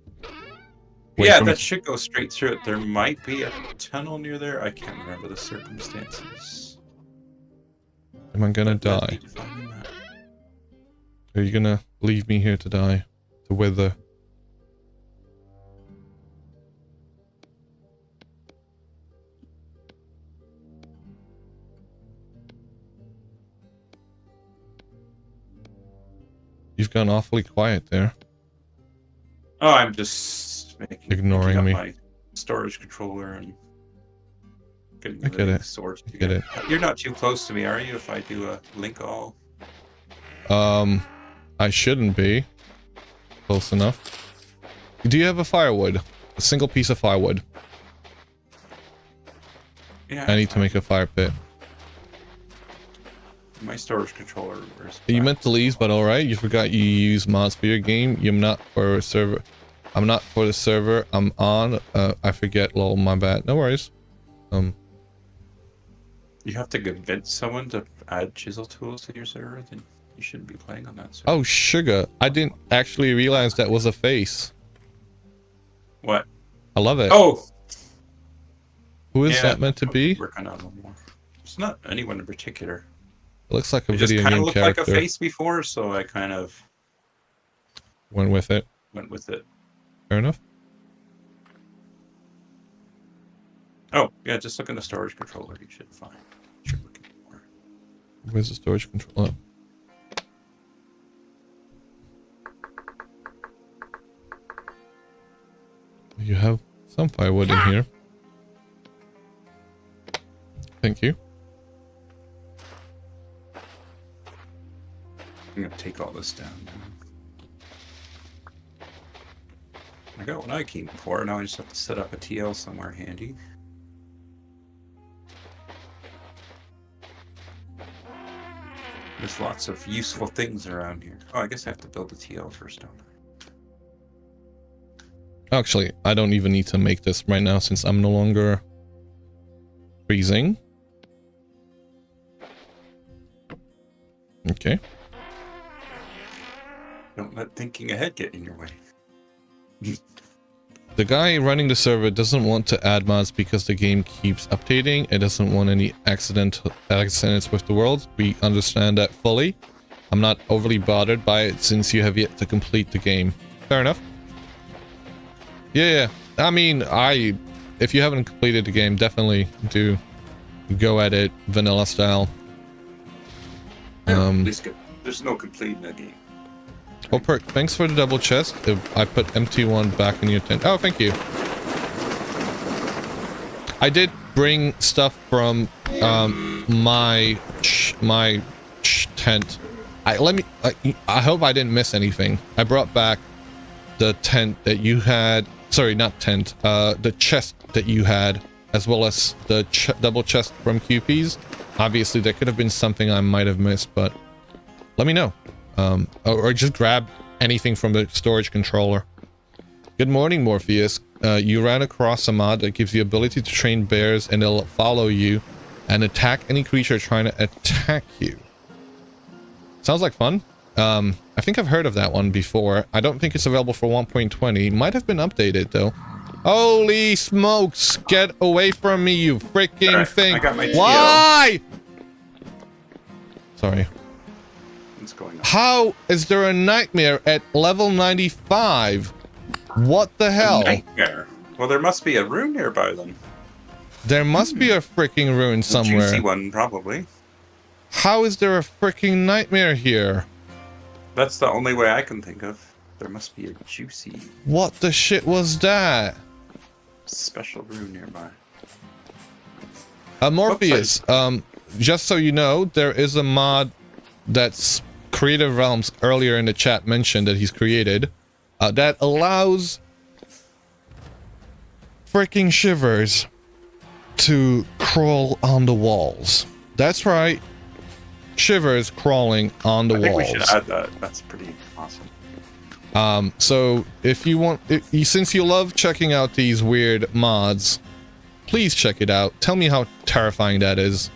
Yeah, that should go straight through it. There might be a tunnel near there. I can't remember the circumstances. Am I gonna die? Are you gonna leave me here to die? To wither? You've gone awfully quiet there. Oh, I'm just ignoring me. My storage controller and getting I get it. Storage I get it. You're not too close to me, are you? If I do a link all. I shouldn't be. Close enough. Do you have a firewood? A single piece of firewood. Yeah. I need to make a fire pit. My storage controller. You meant to leave, but alright. You forgot you use mods for your game. You're not for a server. I'm not for the server. I'm on. I forget. Lol, my bad. No worries. You have to convince someone to add chisel tools to your server, then you shouldn't be playing on that server. Oh, sugar. I didn't actually realize that was a face. What? I love it. Oh! Who is that meant to be? Working on one more. It's not anyone in particular. It looks like a it video just game looked character. Like a face before, so I kind of went with it. Fair enough. Oh, yeah, just look in the storage controller. You should find. Should look at more. Where's the storage controller? You have some firewood in here. Thank you. I'm gonna take all this down now. I got what I came for, now I just have to set up a TL somewhere handy. There's lots of useful things around here. Oh, I guess I have to build a TL first, don't I? Actually, I don't even need to make this right now since I'm no longer freezing. Okay. Don't let thinking ahead get in your way. The guy running the server doesn't want to add mods because the game keeps updating. It doesn't want any accidents with the world. We understand that fully. I'm not overly bothered by it since you have yet to complete the game. Fair enough. Yeah. I mean, if you haven't completed the game, definitely do go at it vanilla style. At least there's no completing the game. Oh, Perk, thanks for the double chest. I put empty one back in your tent. Oh, thank you. I did bring stuff from my tent. I hope I didn't miss anything. I brought back the tent that you had. Sorry, not tent. The chest that you had, as well as the double chest from QP's. Obviously, there could have been something I might have missed, but let me know. Or just grab anything from the storage controller. Good morning, Morpheus. You ran across a mod that gives you the ability to train bears and they'll follow you and attack any creature trying to attack you. Sounds like fun. I think I've heard of that one before. I don't think it's available for 1.20. Might have been updated though. Holy smokes! Get away from me, you freaking thing! I got my Why? Sorry. What's going on? How is there a nightmare at level 95? What the hell? Nightmare. Well, there must be a rune nearby then. There must be a freaking rune somewhere. A juicy one, probably. How is there a freaking nightmare here? That's the only way I can think of. There must be a juicy... What the shit was that? Special rune nearby. Morpheus, just so you know, there is a mod that's Creative Realms earlier in the chat mentioned that he's created that allows freaking shivers to crawl on the walls. That's right. Shivers crawling on the walls. I think we should add that. That's pretty awesome. So if you want, since you love checking out these weird mods, please check it out. Tell me how terrifying that is.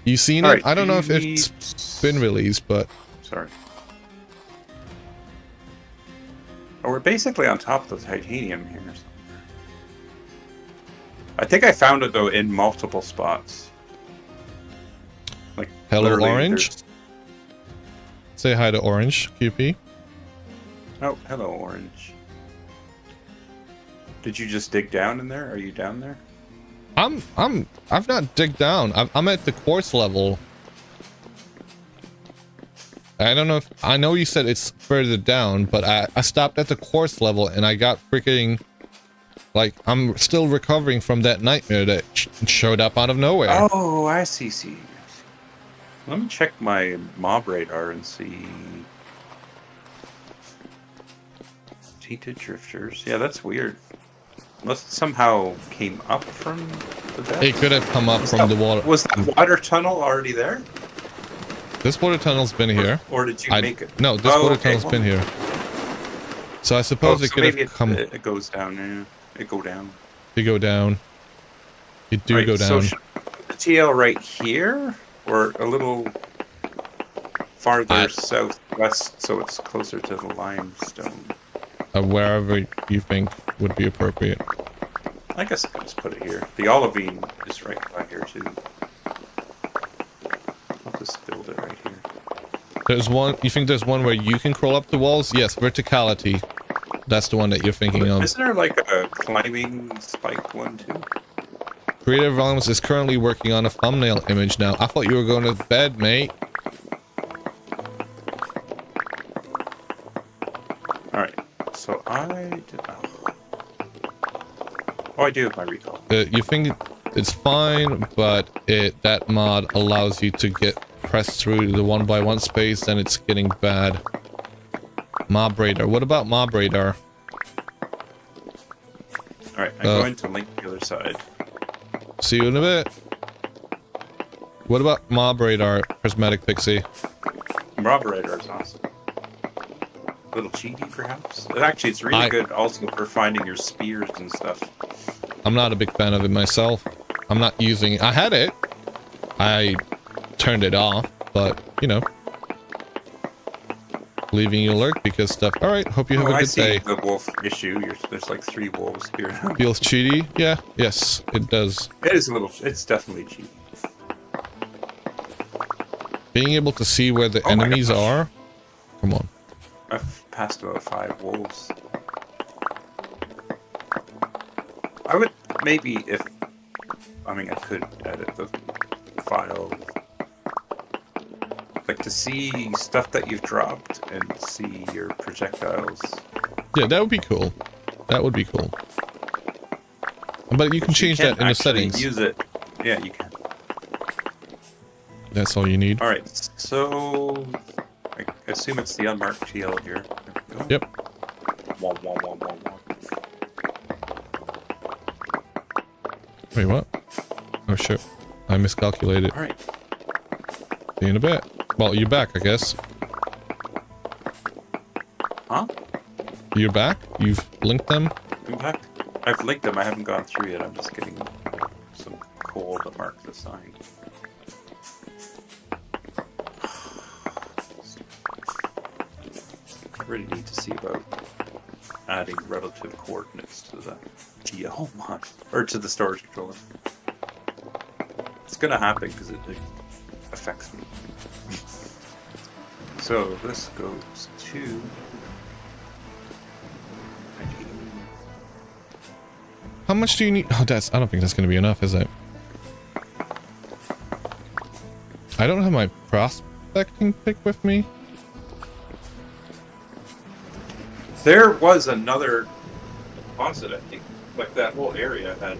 You seen it? Right, I don't know if it's been released, but... Sorry. Oh, we're basically on top of the titanium here. I think I found it, though, in multiple spots. Like, hello, Orange. Say hi to Orange, QP. Oh, hello, Orange. Did you just dig down in there? Are you down there? I've not digged down. I'm at the quartz level. I don't know if... I know you said it's further down, but I stopped at the quartz level and I got freaking... Like, I'm still recovering from that nightmare that showed up out of nowhere. Oh, I see. Let me check my mob radar and see... Tainted drifters. Yeah, that's weird. Unless it somehow came up from the depths. It could have come up from the water. Was the water tunnel already there? This water tunnel's been here. Or did you make it? No, this water tunnel's been here. So I suppose it could have come... It goes down, yeah. It go down. You go down. You do go down. So the TL right here? Or a little farther southwest so it's closer to the limestone? Wherever you think would be appropriate. I guess I can just put it here. The olivine is right by here too. I'll just build it right here. There's one... You think there's one where you can crawl up the walls? Yes, verticality. That's the one that you're thinking of. Isn't there like a climbing spike one too? Creative Realms is currently working on a thumbnail image now. I thought you were going to bed, mate. Alright, so I did... Oh, I do have my recall. You think it's fine, but that mod allows you to get pressed through the 1x1 space, then it's getting bad. Mob radar. What about mob radar? Alright, I'm going to link the other side. See you in a bit. What about mob radar, Prismatic Pixie? Mob radar is awesome. A little cheaty, perhaps? Actually, it's really good also for finding your spears and stuff. I'm not a big fan of it myself. I'm not using it. I had it. I turned it off, but, you know. Leaving you alert because stuff. Alright, hope you have a good day. The wolf issue. There's like 3 wolves here. Feels cheaty? Yeah, yes, it does. It is a little... It's definitely cheaty. Being able to see where the enemies are? Come on. I've passed about 5 wolves. I would maybe if... I mean, I could edit the file... Like to see stuff that you've dropped and see your projectiles. Yeah, that would be cool. That would be cool. But you can change that in the settings. Use it. Yeah, you can. That's all you need. Alright, so... I assume it's the unmarked TL here. Yep. Wah, wah, wah, wah, wah. Wait, what? Oh shit. I miscalculated. Alright. See you in a bit. Well, you're back, I guess. Huh? You're back? You've linked them? I'm back. I've linked them. I haven't gone through yet. I'm just getting some coal to mark the sign. I really need to see about adding relative coordinates to the GL mod, or to the storage controller. It's gonna happen because it affects me. So this goes to... How much do you need? Oh, I don't think that's going to be enough, is it? I don't have my prospecting pick with me. There was another deposit, I think. Like that whole area had...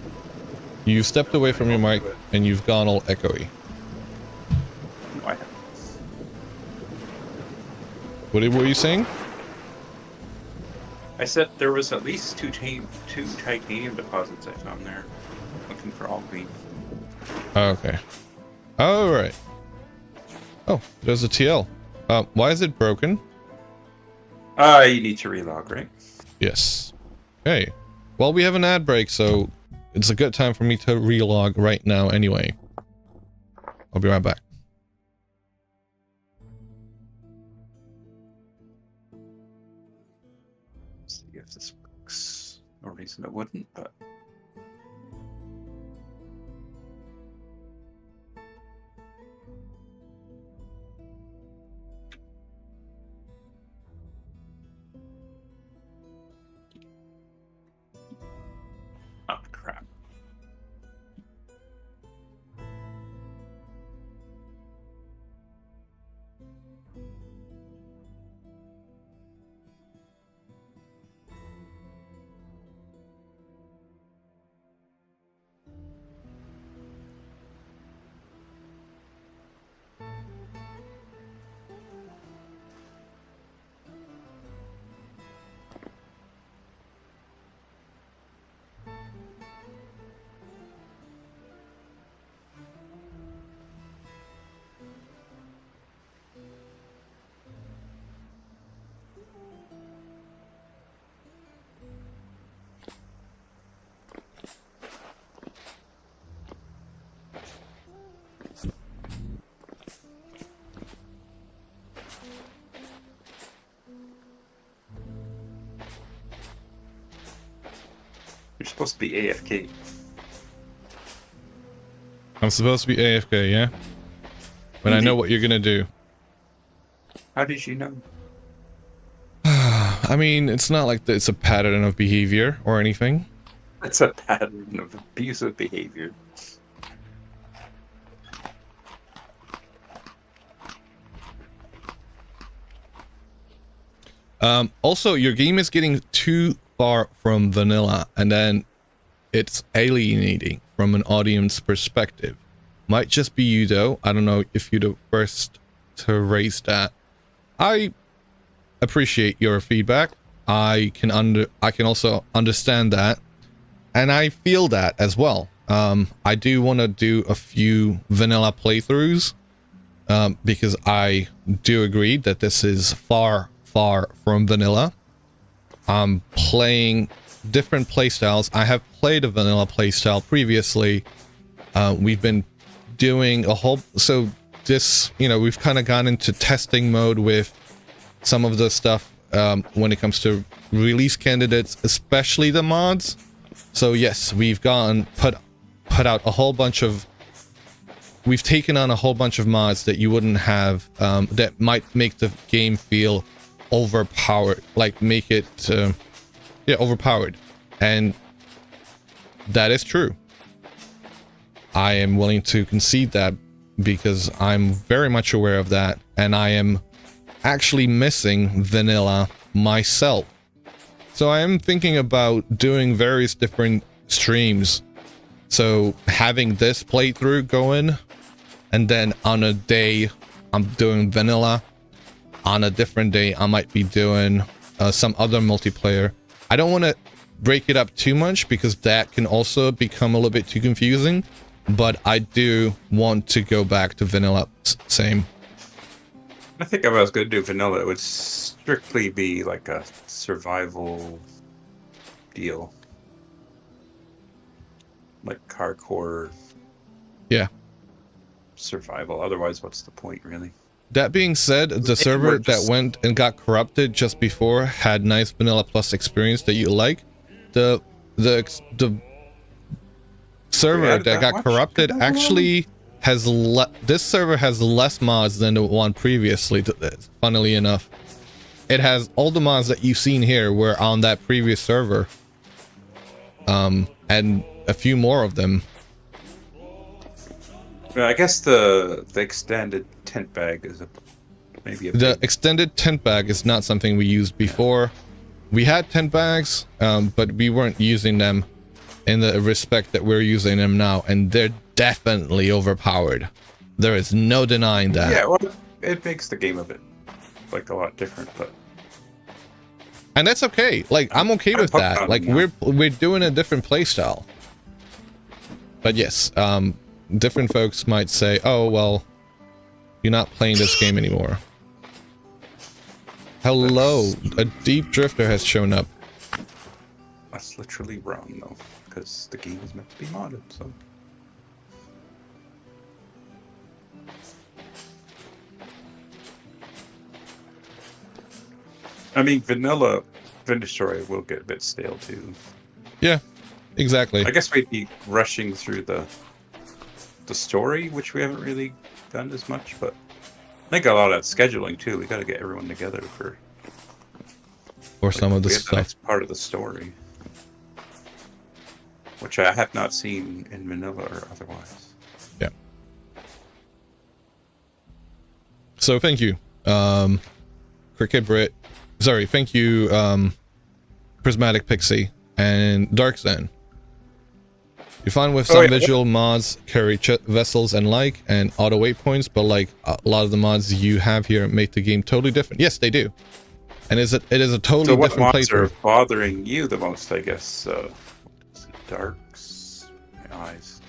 You stepped away from your mic and you've gone all echoey. No, I haven't. What were you saying? I said there was at least two titanium deposits I found there. Looking for all green. Okay. All right. Oh, there's a TL. Why is it broken? You need to relog, right? Yes. Okay. Well, we have an ad break, so it's a good time for me to relog right now anyway. I'll be right back. See if this works. No reason it wouldn't, but... Oh, crap. You're supposed to be AFK. I'm supposed to be AFK, yeah? But I know what you're gonna do. How did you know? I mean, it's not like it's a pattern of behavior or anything. It's a pattern of abusive behavior. Also, your game is getting too far from vanilla, and then it's alienating from an audience perspective. Might just be you though. I don't know if you're the first to raise that. I appreciate your feedback. I can also understand that, and I feel that as well. I do want to do a few vanilla playthroughs because I do agree that this is far from vanilla. I'm playing different playstyles. I have played a vanilla playstyle previously. We've been doing a whole... So this, we've kind of gone into testing mode with some of the stuff when it comes to release candidates, especially the mods. So yes, we've put out a whole bunch of... We've taken on a whole bunch of mods that you wouldn't have, that might make the game feel overpowered, like make it overpowered, and that is true. I am willing to concede that because I'm very much aware of that, and I am actually missing vanilla myself. So I am thinking about doing various different streams, so having this playthrough going, and then on a day I'm doing vanilla. On a different day, I might be doing some other multiplayer. I don't want to break it up too much because that can also become a little bit too confusing. But I do want to go back to vanilla. Same. I think if I was going to do vanilla, it would strictly be like a survival deal. Like hardcore. Yeah. Survival. Otherwise, what's the point, really? That being said, the server that went and got corrupted just before had nice vanilla plus experience that you like. The server that got corrupted actually has this server has less mods than the one previously. Funnily enough, it has all the mods that you've seen here were on that previous server, and a few more of them. I guess the extended tent bag is the extended tent bag is not something we used before. We had tent bags, but we weren't using them in the respect that we're using them now, and they're definitely overpowered. There is no denying that. Yeah, well, it makes the game a bit like a lot different, but and that's okay. Like I'm okay with that. Like we're doing a different playstyle. But yes, different folks might say, "Oh well, you're not playing this game anymore." Hello, a deep drifter has shown up. That's literally wrong, though, because the game is meant to be modded, so... I mean, vanilla Destroy will get a bit stale, too. Yeah, exactly. I guess we'd be rushing through the story, which we haven't really done as much, but... I think a lot of that scheduling too. We got to get everyone together for some of the stuff. The next part of the story, which I have not seen in Manila or otherwise. Yeah. So thank you, Cricket Brit. Sorry, thank you, Prismatic Pixie and Dark Zen. You're fine with some visual mods, carry vessels and like, and auto waypoints, but like a lot of the mods you have here make the game totally different. Yes, they do. And it is a totally different playthrough. So what mods are bothering you the most, I guess? Darks... My eyes.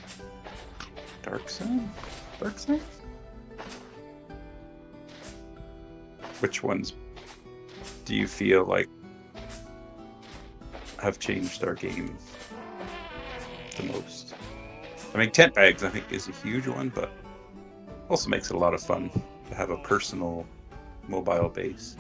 Dark Zone? Dark Zone? Which ones do you feel like have changed our game the most? I mean, tent bags I think is a huge one, but also makes it a lot of fun to have a personal mobile base.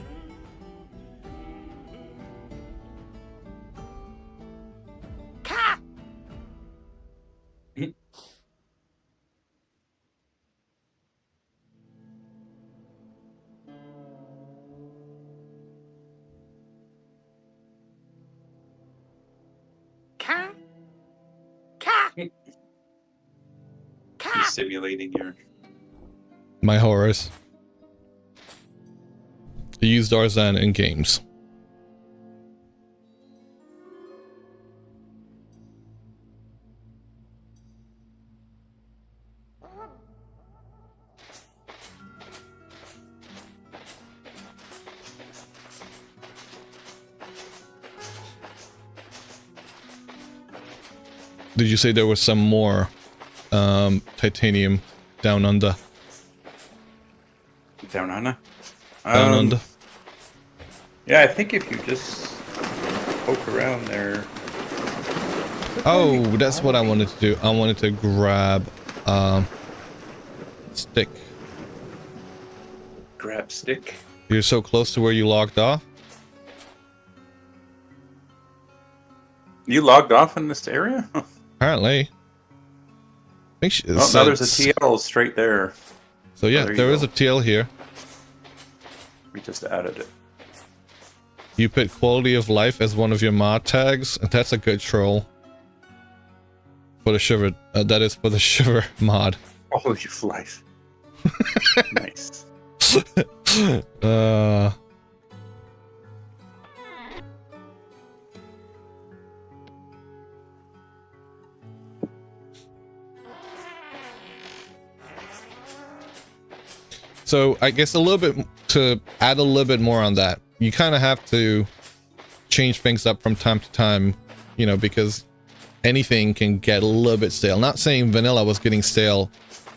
Simulating my horrors. I used Arzan in games. Did you say there was some more titanium down under? Down under? Down under? Yeah, I think if you just poke around there... Oh, that's what I wanted to do. I wanted to grab stick. Grab stick? You're so close to where you logged off? You logged off in this area? Apparently. I think now there's a TL straight there. So yeah, there is a TL here. We just added it. You put quality of life as one of your mod tags. That's a good troll. For the shiver, that is for the shiver mod. Quality of life. Nice. So I guess a little bit to add a little bit more on that. You kind of have to change things up from time to time, you know, because anything can get a little bit stale. Not saying vanilla was getting stale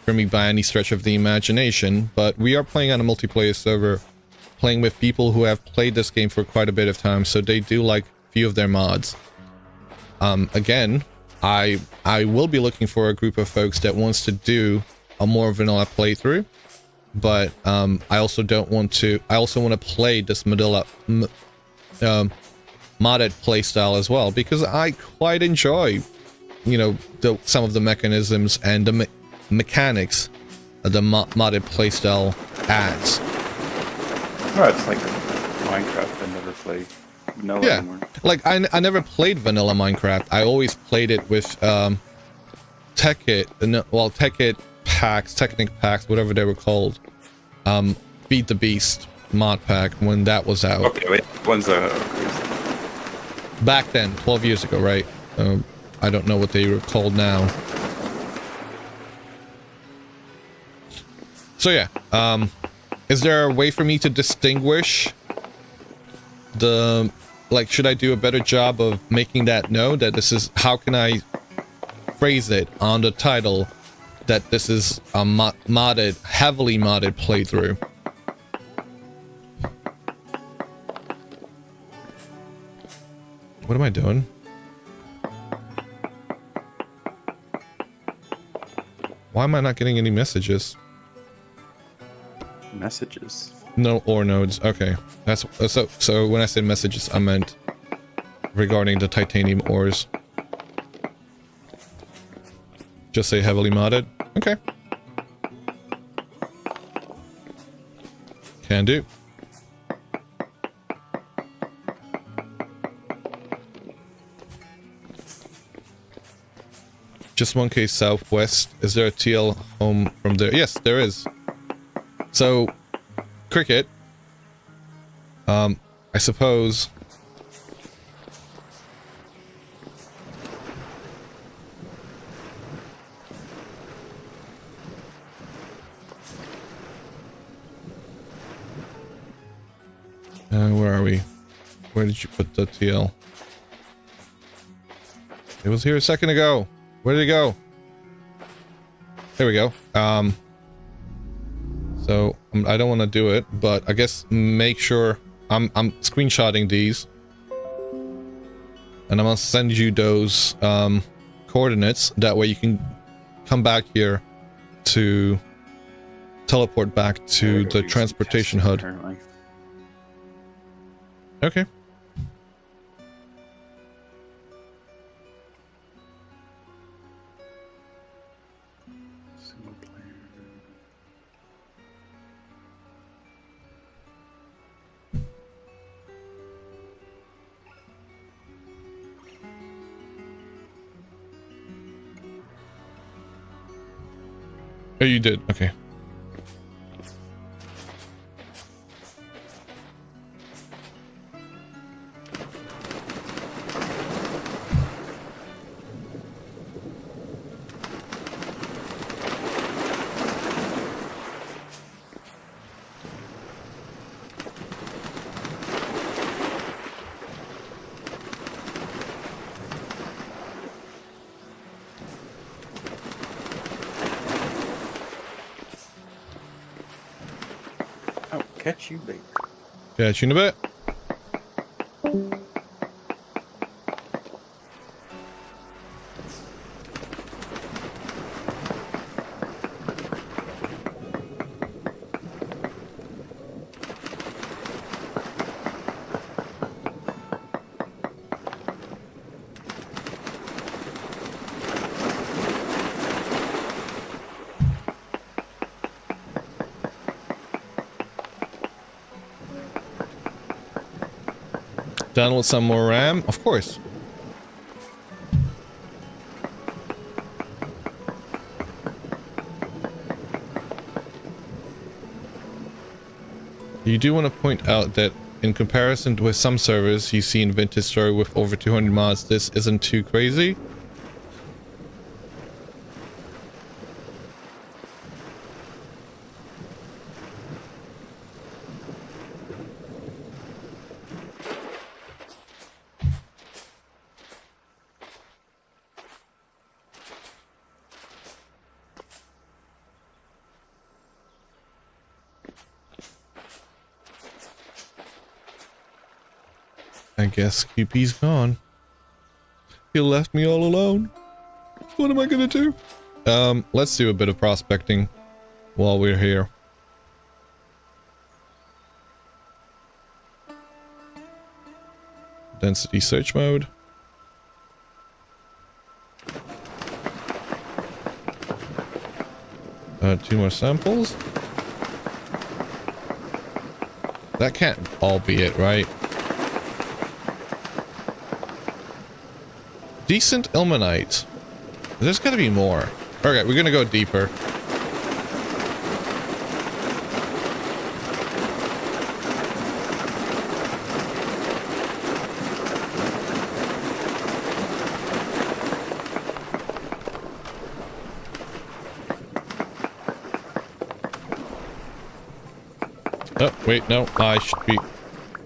for me by any stretch of the imagination, but we are playing on a multiplayer server, playing with people who have played this game for quite a bit of time, so they do like a few of their mods. Again, I will be looking for a group of folks that wants to do a more vanilla playthrough, but I also want to play this modded playstyle as well, because I quite enjoy, you know, some of the mechanisms and the mechanics the modded playstyle adds. Oh, it's like Minecraft. I never played vanilla anymore. Like I never played vanilla Minecraft. I always played it with Techit packs, Technic packs, whatever they were called. Beat the Beast mod pack when that was out. Okay, wait. One's back then, 12 years ago, right? I don't know what they were called now. So yeah, is there a way for me to distinguish the, like, should I do a better job of making that know that this is, how can I phrase it on the title that this is a heavily modded playthrough? What am I doing? Why am I not getting any messages? Messages? No ore nodes. Okay. That's so when I said messages, I meant regarding the titanium ores. Just say heavily modded. Okay. Can do. Just 1K southwest. Is there a TL home from there? Yes, there is. So, cricket. I suppose. Where are we? Where did you put the TL? It was here a second ago. Where did it go? There we go. So I don't want to do it, but I guess make sure I'm screenshotting these, and I'm gonna send you those coordinates. That way you can come back here to teleport back to the transportation HUD. Apparently. Okay. Single player. Oh, you did. Okay. Catch you later. Catch you in a bit. Download some more RAM? Of course. You do want to point out that in comparison with some servers you see in Vintage Story with over 200 mods, this isn't too crazy. I guess QP's gone. He left me all alone. What am I gonna do? Let's do a bit of prospecting while we're here. Density search mode. Two more samples. That can't all be it, right? Decent ilmenite. There's gotta be more. Okay, we're gonna go deeper. Oh, wait, no, I should be...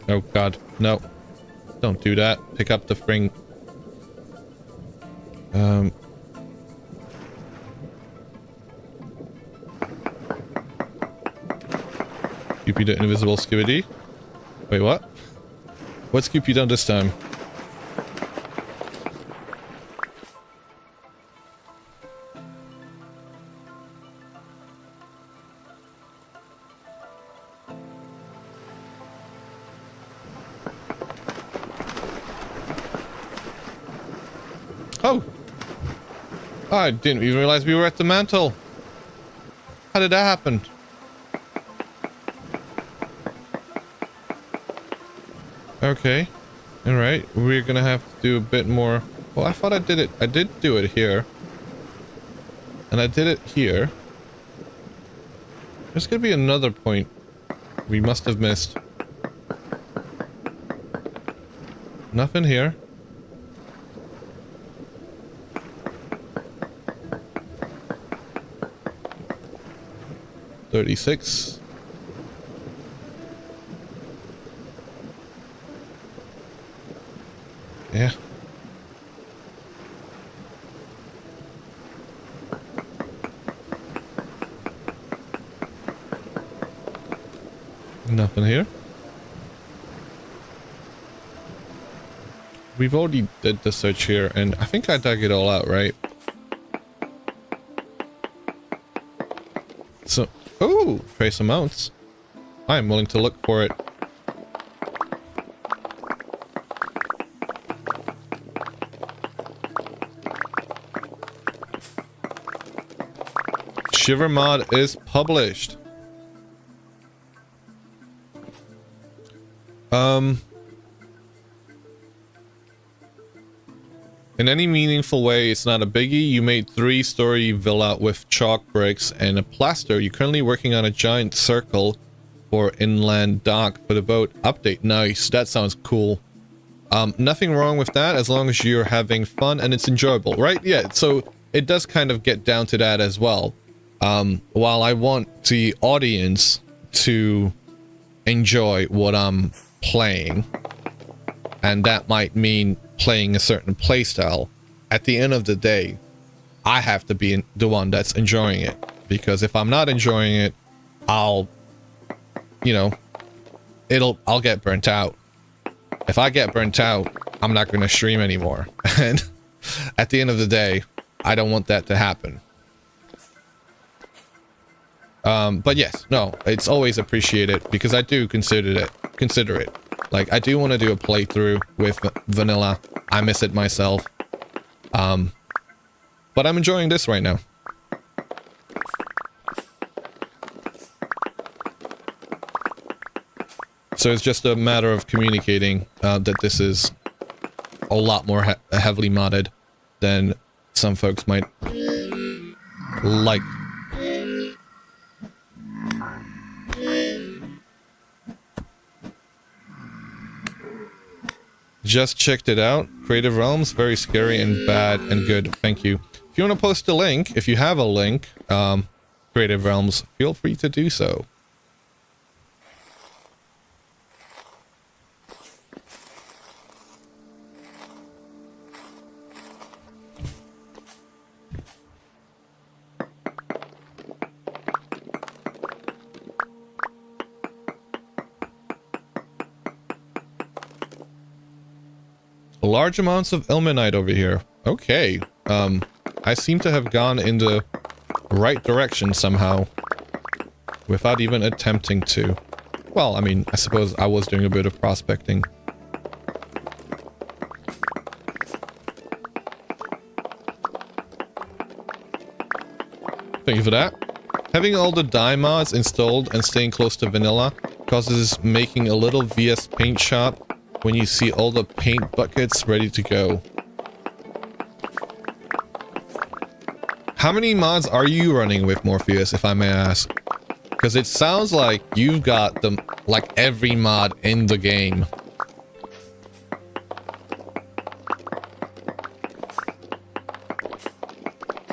Oh, God, no. Don't do that. Pick up the fring... QP the invisible skibidi. Wait, what? What's QP done this time? Oh! I didn't even realize we were at the mantle. How did that happen? Okay. Alright. We're gonna have to do a bit more. Well, I thought I did it. I did do it here. And I did it here. There's gonna be another point we must have missed. Nothing here. $36. Yeah. Nothing here. We've already did the search here, and I think I dug it all out, right? So, oh, trace amounts. I'm willing to look for it. Shiver mod is published. In any meaningful way, it's not a biggie. You made 3-story villa with chalk bricks and a plaster. You're currently working on a giant circle for inland dock for the boat. Update. Nice. That sounds cool. Nothing wrong with that as long as you're having fun and it's enjoyable, right? Yeah, so it does kind of get down to that as well. While I want the audience to enjoy what I'm playing, and that might mean playing a certain playstyle, at the end of the day, I have to be the one that's enjoying it. Because if I'm not enjoying it, I'll get burnt out. If I get burnt out, I'm not going to stream anymore. And at the end of the day, I don't want that to happen. But yes, no, it's always appreciated because I do consider it. Like, I do want to do a playthrough with vanilla. I miss it myself. But I'm enjoying this right now. So it's just a matter of communicating that this is a lot more heavily modded than some folks might like. Just checked it out. Creative Realms, very scary and bad and good. Thank you. If you want to post a link, if you have a link, Creative Realms, feel free to do so. Large amounts of ilmenite over here. Okay. I seem to have gone in the right direction somehow. Without even attempting to. Well, I mean, I suppose I was doing a bit of prospecting. Thank you for that. Having all the dye mods installed and staying close to vanilla causes making a little VS paint shop when you see all the paint buckets ready to go. How many mods are you running with, Morpheus, if I may ask? Because it sounds like you've got them, like every mod in the game.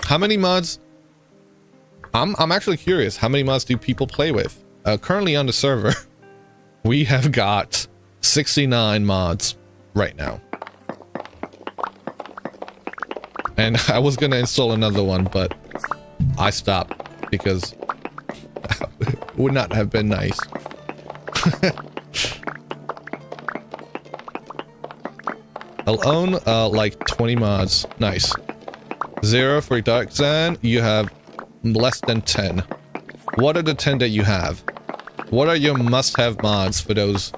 How many mods? I'm actually curious. How many mods do people play with? Currently on the server, we have got 69 mods right now. And I was gonna install another one, but I stopped because it would not have been nice. I'll own like 20 mods. Nice. 0 for Dark Zan. You have less than 10. What are the 10 that you have? What are your must-have mods for those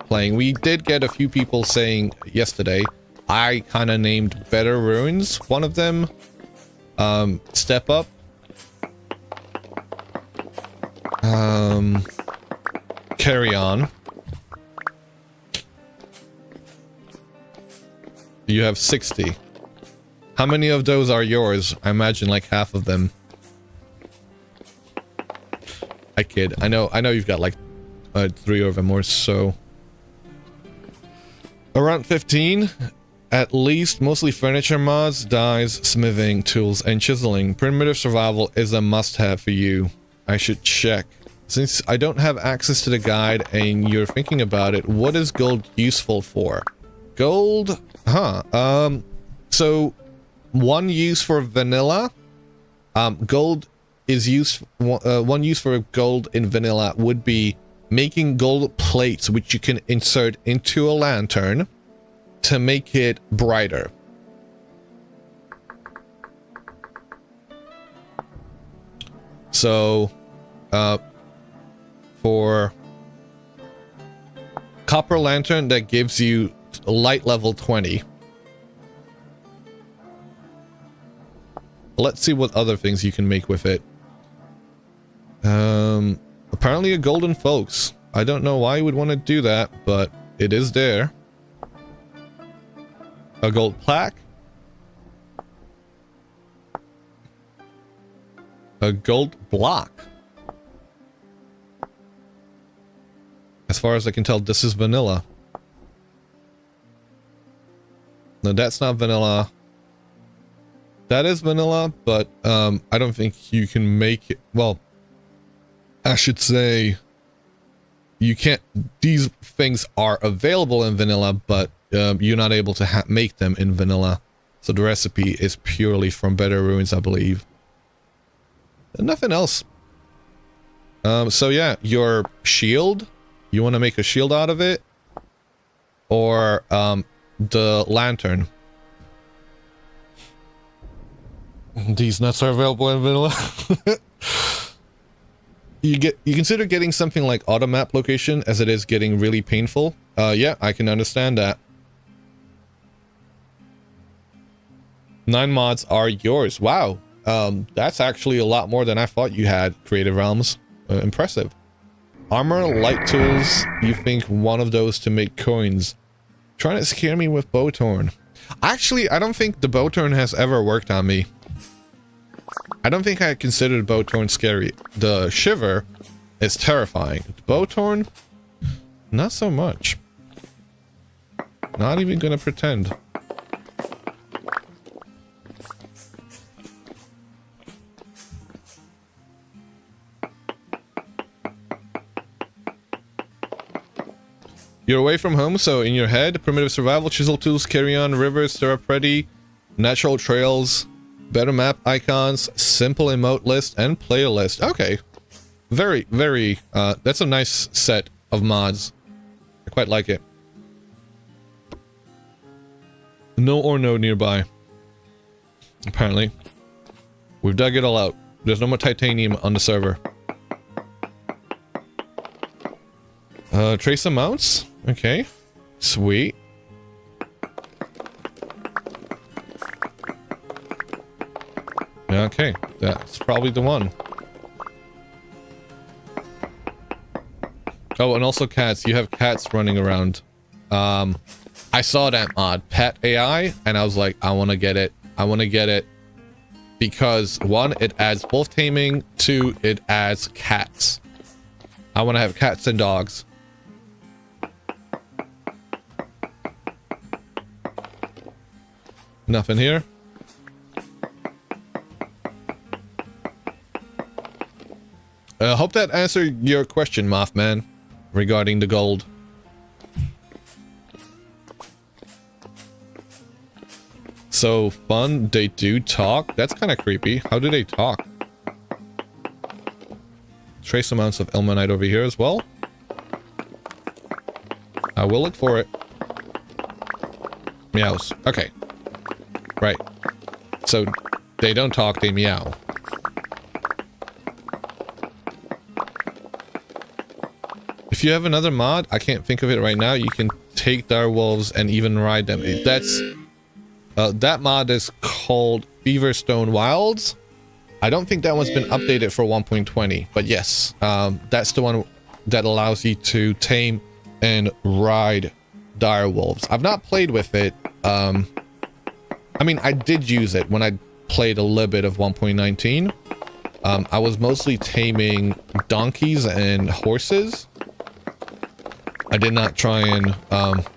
playing? We did get a few people saying yesterday. I kind of named Better Ruins. One of them, Step Up. Carry On. You have 60. How many of those are yours? I imagine like half of them. I kid. I know you've got like 3 of them or so. Around 15. At least, mostly furniture mods, dyes, smithing, tools, and chiseling. Primitive survival is a must-have for you. I should check. Since I don't have access to the guide and you're thinking about it, what is gold useful for? Gold? Huh. So, one use for vanilla. Gold is used... one use for gold in vanilla would be making gold plates, which you can insert into a lantern to make it brighter. So, for copper lantern, that gives you light level 20. Let's see what other things you can make with it. Apparently a golden folks. I don't know why you would want to do that, but it is there. A gold plaque. A gold block. As far as I can tell, this is vanilla. No, that's not vanilla. That is vanilla, but I don't think you can make it. Well, I should say you can't. These things are available in vanilla, but you're not able to make them in vanilla. So the recipe is purely from Better Ruins, I believe. And nothing else. So yeah, your shield. You want to make a shield out of it? Or the lantern. These nuts are available in vanilla. You consider getting something like auto map location, as it is getting really painful. Yeah, I can understand that. 9 mods are yours. Wow. That's actually a lot more than I thought you had, Creative Realms. Impressive. Armor, light tools. You think one of those to make coins. Trying to scare me with Bowtorn. Actually, I don't think the Bowtorn has ever worked on me. I don't think I considered Bowtorn scary. The Shiver is terrifying. The Bowtorn, not so much. Not even gonna pretend. You're away from home, so in your head, primitive survival, chisel tools, carry on, rivers, therapy, natural trails, better map icons, simple emote list, and player list. Okay. Very, very, that's a nice set of mods. I quite like it. No ore node nearby. Apparently. We've dug it all out. There's no more titanium on the server. Trace amounts? Okay. Sweet. Okay, that's probably the one. Oh, and also cats. You have cats running around. I saw that mod, Pet AI, and I was like, I want to get it. I want to get it. Because, one, it adds wolf taming. Two, it adds cats. I want to have cats and dogs. Nothing here. Hope that answered your question, Mothman, regarding the gold. So fun, they do talk? That's kind of creepy. How do they talk? Trace amounts of ilmenite over here as well. I will look for it. Meows. Okay. Right. So they don't talk, they meow. If you have another mod, I can't think of it right now, you can take direwolves and even ride them. That's that mod is called Beaverstone Wilds. I don't think that one's been updated for 1.20, but yes, that's the one that allows you to tame and ride direwolves. I've not played with it. I mean, I did use it when I played a little bit of 1.19. I was mostly taming donkeys and horses. I did not try and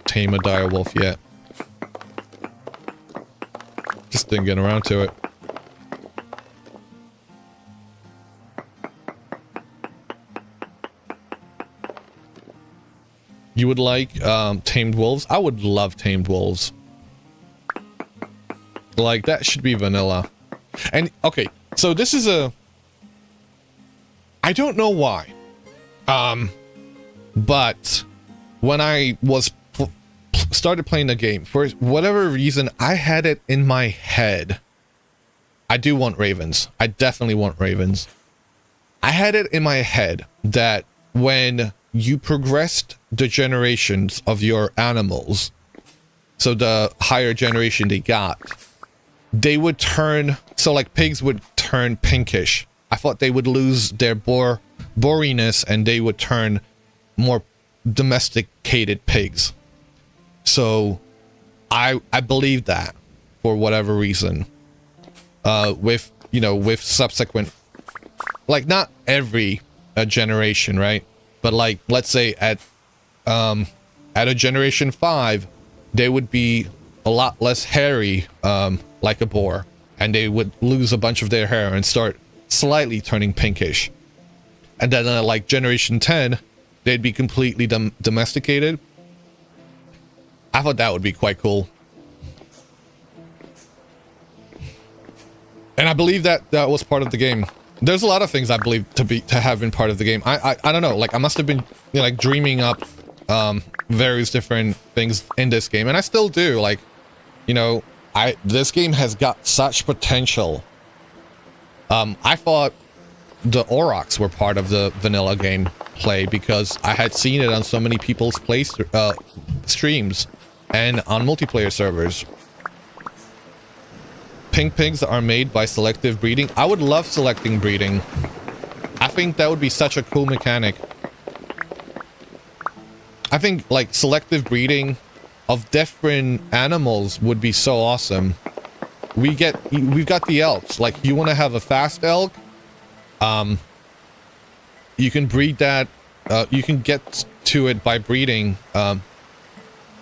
tame a direwolf yet. Just didn't get around to it. You would like tamed wolves? I would love tamed wolves. Like, that should be vanilla. And, okay, so this is a... I don't know why. But when I was started playing the game, for whatever reason, I had it in my head. I do want ravens. I definitely want ravens. I had it in my head that when you progressed the generations of your animals, so the higher generation they got, they would turn, so like pigs would turn pinkish. I thought they would lose their boriness and they would turn more domesticated pigs. So I believe that for whatever reason. With, you know, with subsequent, like, not every generation, right? But like, let's say at a generation 5, they would be a lot less hairy, like a boar, and they would lose a bunch of their hair and start slightly turning pinkish. And then like generation 10, they'd be completely domesticated. I thought that would be quite cool. And I believe that that was part of the game. There's a lot of things I believe to have been part of the game. I don't know, like I must have been, you know, like dreaming up various different things in this game, and I still do. Like, you know, this game has got such potential. I thought the aurochs were part of the vanilla gameplay because I had seen it on so many people's streams and on multiplayer servers. Pink pigs are made by selective breeding. I would love selecting breeding. I think that would be such a cool mechanic. I think like selective breeding of different animals would be so awesome. We've got the elks. Like, you want to have a fast elk, you can breed that. You can get to it by breeding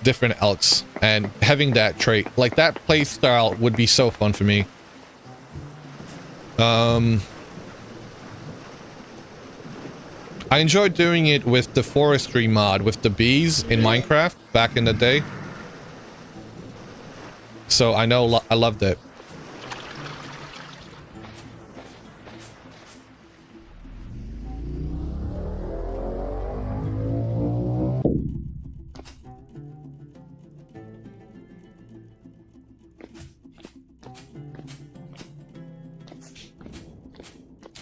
different elks and having that trait. Like, that play style would be so fun for me. I enjoyed doing it with the forestry mod with the bees in Minecraft back in the day. So I know I loved it.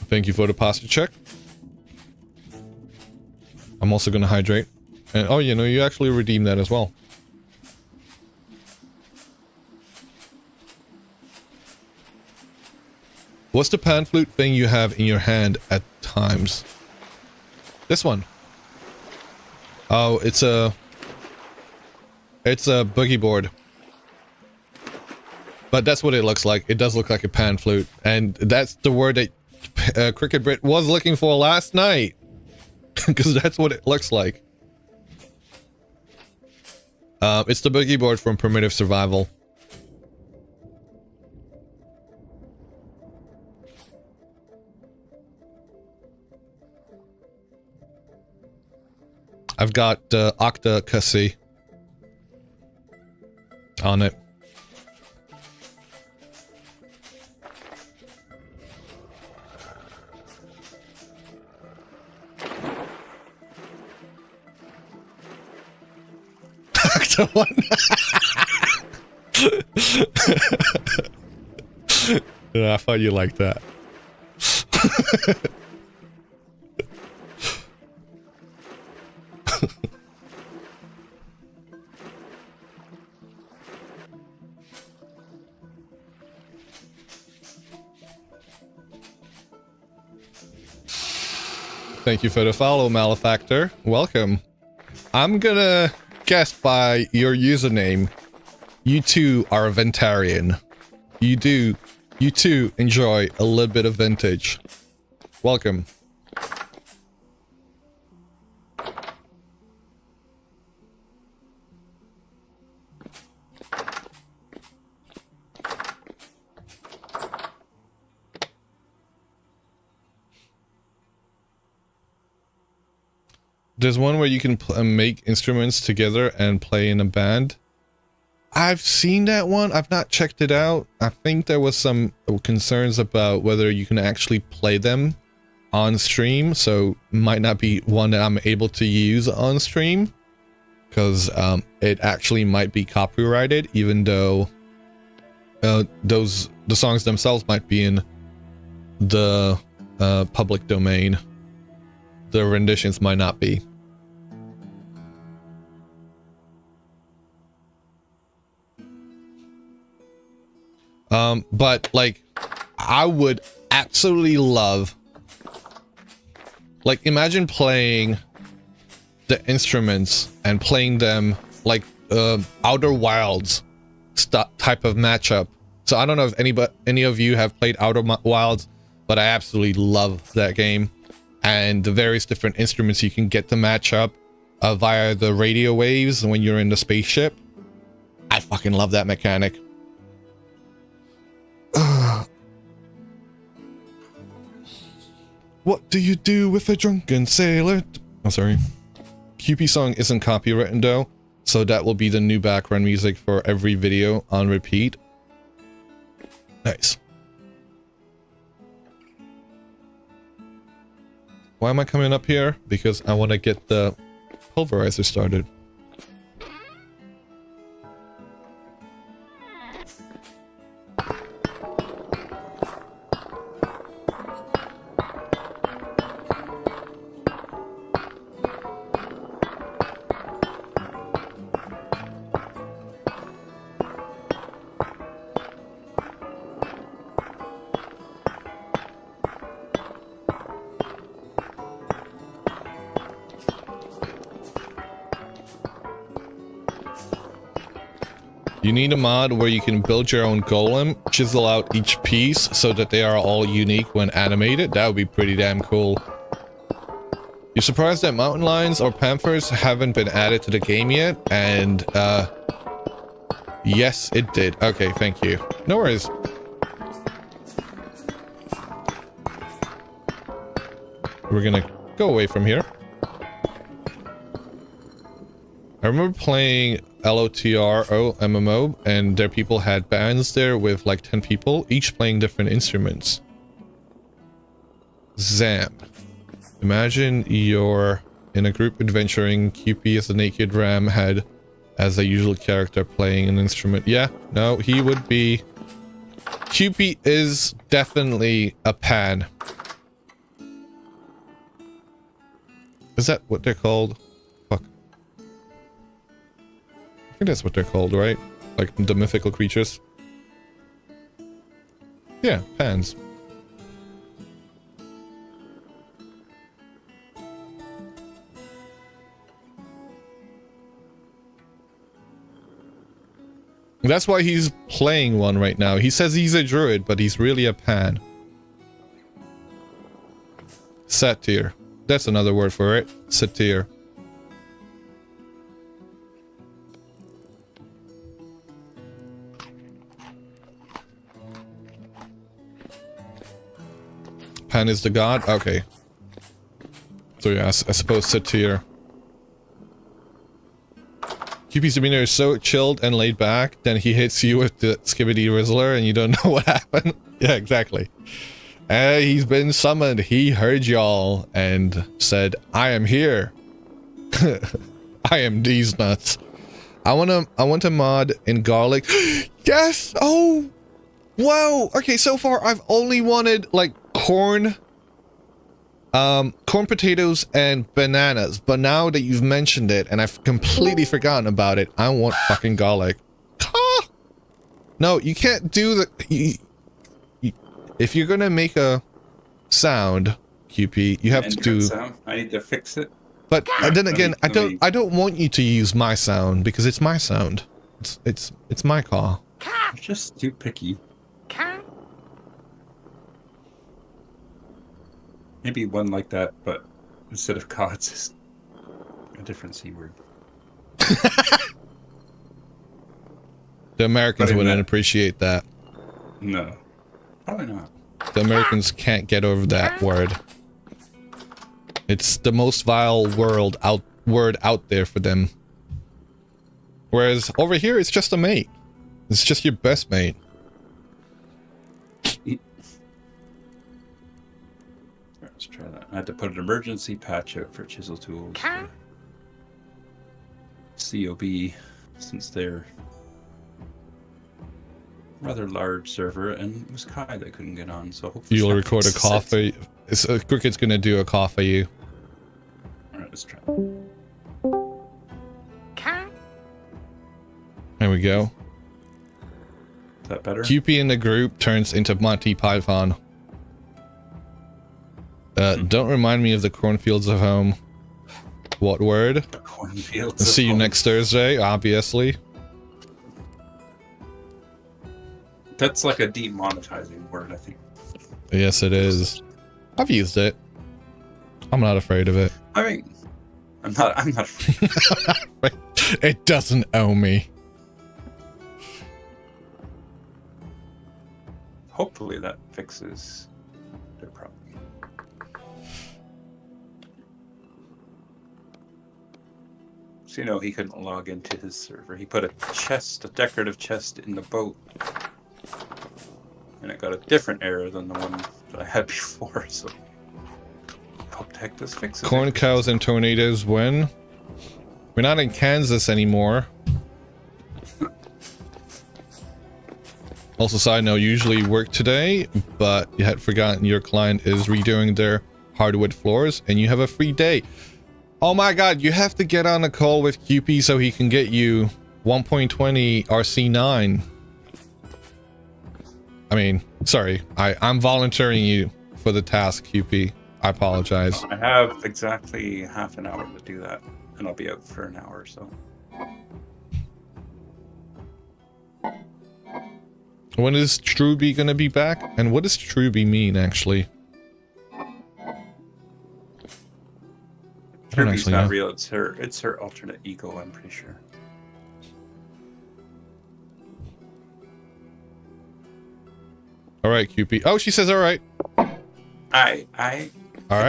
Thank you for the posture check. I'm also gonna hydrate. And oh, you know, you actually redeemed that as well. What's the pan flute thing you have in your hand at times? This one. Oh, it's a boogie board. But that's what it looks like. It does look like a pan flute. And that's the word that Cricket Brit was looking for last night. Because that's what it looks like. It's the boogie board from Primitive Survival. I've got Octa Cassie on it. Octa one. Yeah, I thought you liked that. Thank you for the follow, Malefactor. Welcome. I'm gonna guess by your username, you too are a Ventarian. You too enjoy a little bit of vintage. Welcome. There's one where you can make instruments together and play in a band. I've seen that one. I've not checked it out. I think there was some concerns about whether you can actually play them on stream, so might not be one that I'm able to use on stream, because it actually might be copyrighted, even though the songs themselves might be in the public domain. The renditions might not be. But like, I would absolutely love, like, imagine playing the instruments and playing them like Outer Wilds type of matchup. So I don't know if any of you have played Outer Wilds, but I absolutely love that game. And the various different instruments you can get to match up via the radio waves when you're in the spaceship. I fucking love that mechanic. What do you do with a drunken sailor? I'm sorry. QP song isn't copywritten though, so that will be the new background music for every video on repeat. Nice. Why am I coming up here? Because I want to get the pulverizer started. You need a mod where you can build your own golem, chisel out each piece so that they are all unique when animated. That would be pretty damn cool. You're surprised that mountain lions or panthers haven't been added to the game yet? And, yes, it did. Okay, thank you. No worries. We're gonna go away from here. I remember playing LOTRO MMO, and their people had bands there with like 10 people, each playing different instruments. Zam. Imagine you're in a group adventuring, QP as the naked ram head as a usual character playing an instrument. Yeah, no, he would be... QP is definitely a pan. Is that what they're called? Fuck. I think that's what they're called, right? Like the mythical creatures. Yeah, pans. That's why he's playing one right now. He says he's a druid, but he's really a pan. Satyr. That's another word for it. Satyr. Pan is the god? Okay. So yeah, I suppose Satyr. QP's demeanor is so chilled and laid back, then he hits you with the Skibidi Rizzler and you don't know what happened. Yeah, exactly. He's been summoned. He heard y'all and said, I am here. I am these nuts. I want a mod in garlic. Yes! Oh! Wow! Okay, so far I've only wanted, like, corn, potatoes, and bananas. But now that you've mentioned it, and I've completely forgotten about it, I want fucking garlic. Ah! No, you can't do the... if you're gonna make a sound, QP, you have to do... Sound. I need to fix it. But then again, I don't want you to use my sound, because it's my sound. It's my call. I'm just too picky. Maybe one like that, but instead of cods, it's a different C word. The Americans wouldn't appreciate that. No, probably not. The Americans can't get over that word. It's the most vile word out there for them. Whereas over here, it's just a mate. It's just your best mate. Let's try that. I had to put an emergency patch out for chisel tools. COB, since they're rather large server, and it was Kai that couldn't get on, so hopefully you'll record a coffee. Cricket's gonna do a call for you. Alright, let's try. There we go. Is that better? QP in the group turns into Monty Python. Don't remind me of the cornfields of home. What word? The cornfields. See you next Thursday, obviously. That's like a demonetizing word, I think. Yes, it is. I've used it. I'm not afraid of it. I mean, I'm not afraid. It doesn't owe me. Hopefully that fixes their problem. So, you know, he couldn't log into his server. He put a decorative chest in the boat. And it got a different error than the one that I had before, so... Hope the heck this fixes it. Corn cows and tornadoes win. We're not in Kansas anymore. Also, side note, usually work today, but you had forgotten your client is redoing their hardwood floors, and you have a free day. Oh my god, you have to get on a call with QP so he can get you 1.20-rc9. I mean, sorry, I'm volunteering you for the task, QP. I apologize. I have exactly half an hour to do that, and I'll be out for an hour or so. When is Truby gonna be back? And what does Truby mean, actually? Truby's not real. It's her alternate ego, I'm pretty sure. All right, QP. Oh, she says all right. All right. All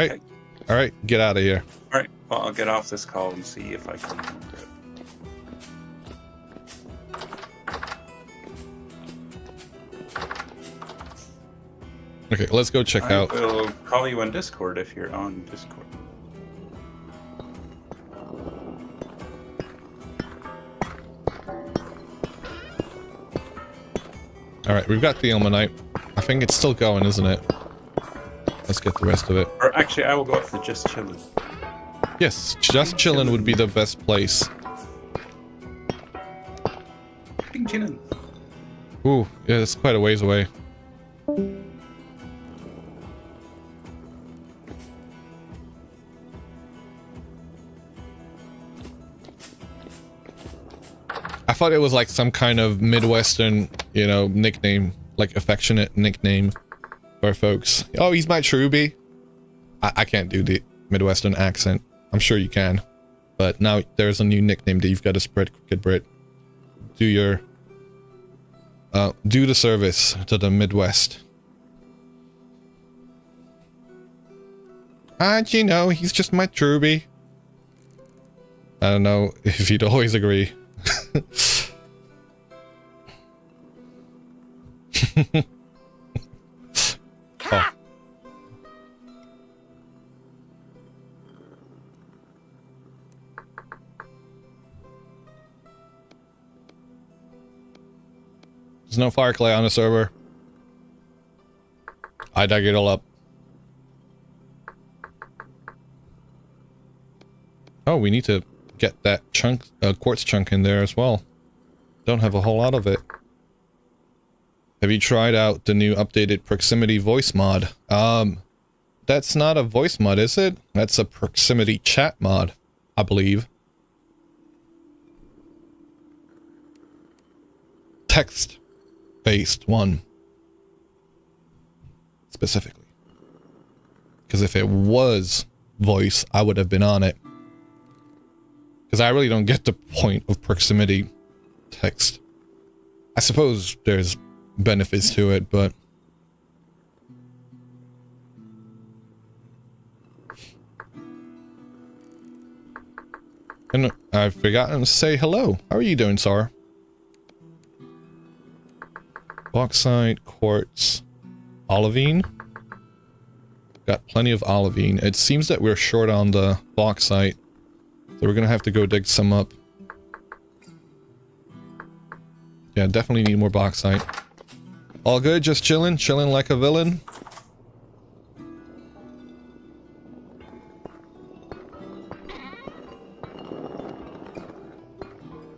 right, get out of here. All right. Well, I'll get off this call and see if I can remember it. Okay, let's go check out. I will call you on Discord if you're on Discord. All right, we've got the Ilmenite. I think it's still going, isn't it? Let's get the rest of it. Or actually, I will go up for just chilling. Yes, just chillin' would be the best place. Bing chillin'. Ooh, yeah, it's quite a ways away. I thought it was like some kind of Midwestern, you know, nickname, like affectionate nickname for folks. Oh, he's my Truby. I can't do the Midwestern accent. I'm sure you can. But now there's a new nickname that you've got to spread, Cricket Brit. Do your... do the service to the Midwest. And you know, he's just my Truby. I don't know if you'd always agree. Oh. There's no fire clay on the server. I dug it all up. Oh, we need to get that chunk, quartz chunk in there as well. Don't have a whole lot of it. Have you tried out the new updated proximity voice mod? That's not a voice mod, is it? That's a proximity chat mod, I believe. Text-based one. Specifically. Because if it was voice, I would have been on it. Because I really don't get the point of proximity text. I suppose there's benefits to it, but... And I've forgotten to say hello. How are you doing, Sar? Bauxite, quartz, olivine. Got plenty of olivine. It seems that we're short on the bauxite. So we're gonna have to go dig some up. Yeah, definitely need more bauxite. All good, just chilling like a villain.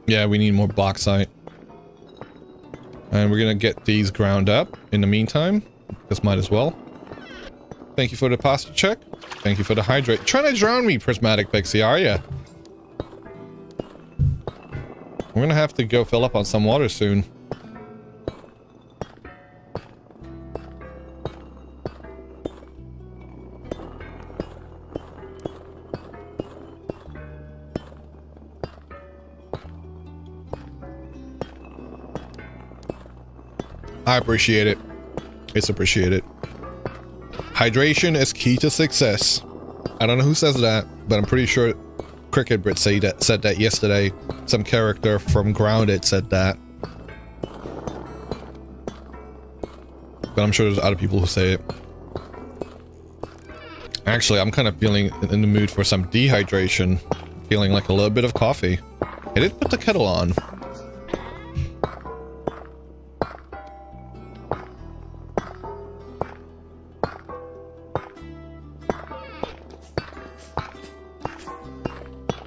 Yeah, we need more bauxite. And we're gonna get these ground up in the meantime. Just might as well. Thank you for the pasta check. Thank you for the hydrate. Trying to drown me, Prismatic Pixie, are ya? We're gonna have to go fill up on some water soon. I appreciate it. It's appreciated. Hydration is key to success. I don't know who says that, but I'm pretty sure Cricket Brit said that yesterday. Some character from Grounded said that. But I'm sure there's other people who say it. Actually, I'm kind of feeling in the mood for some dehydration. Feeling like a little bit of coffee. I did put the kettle on.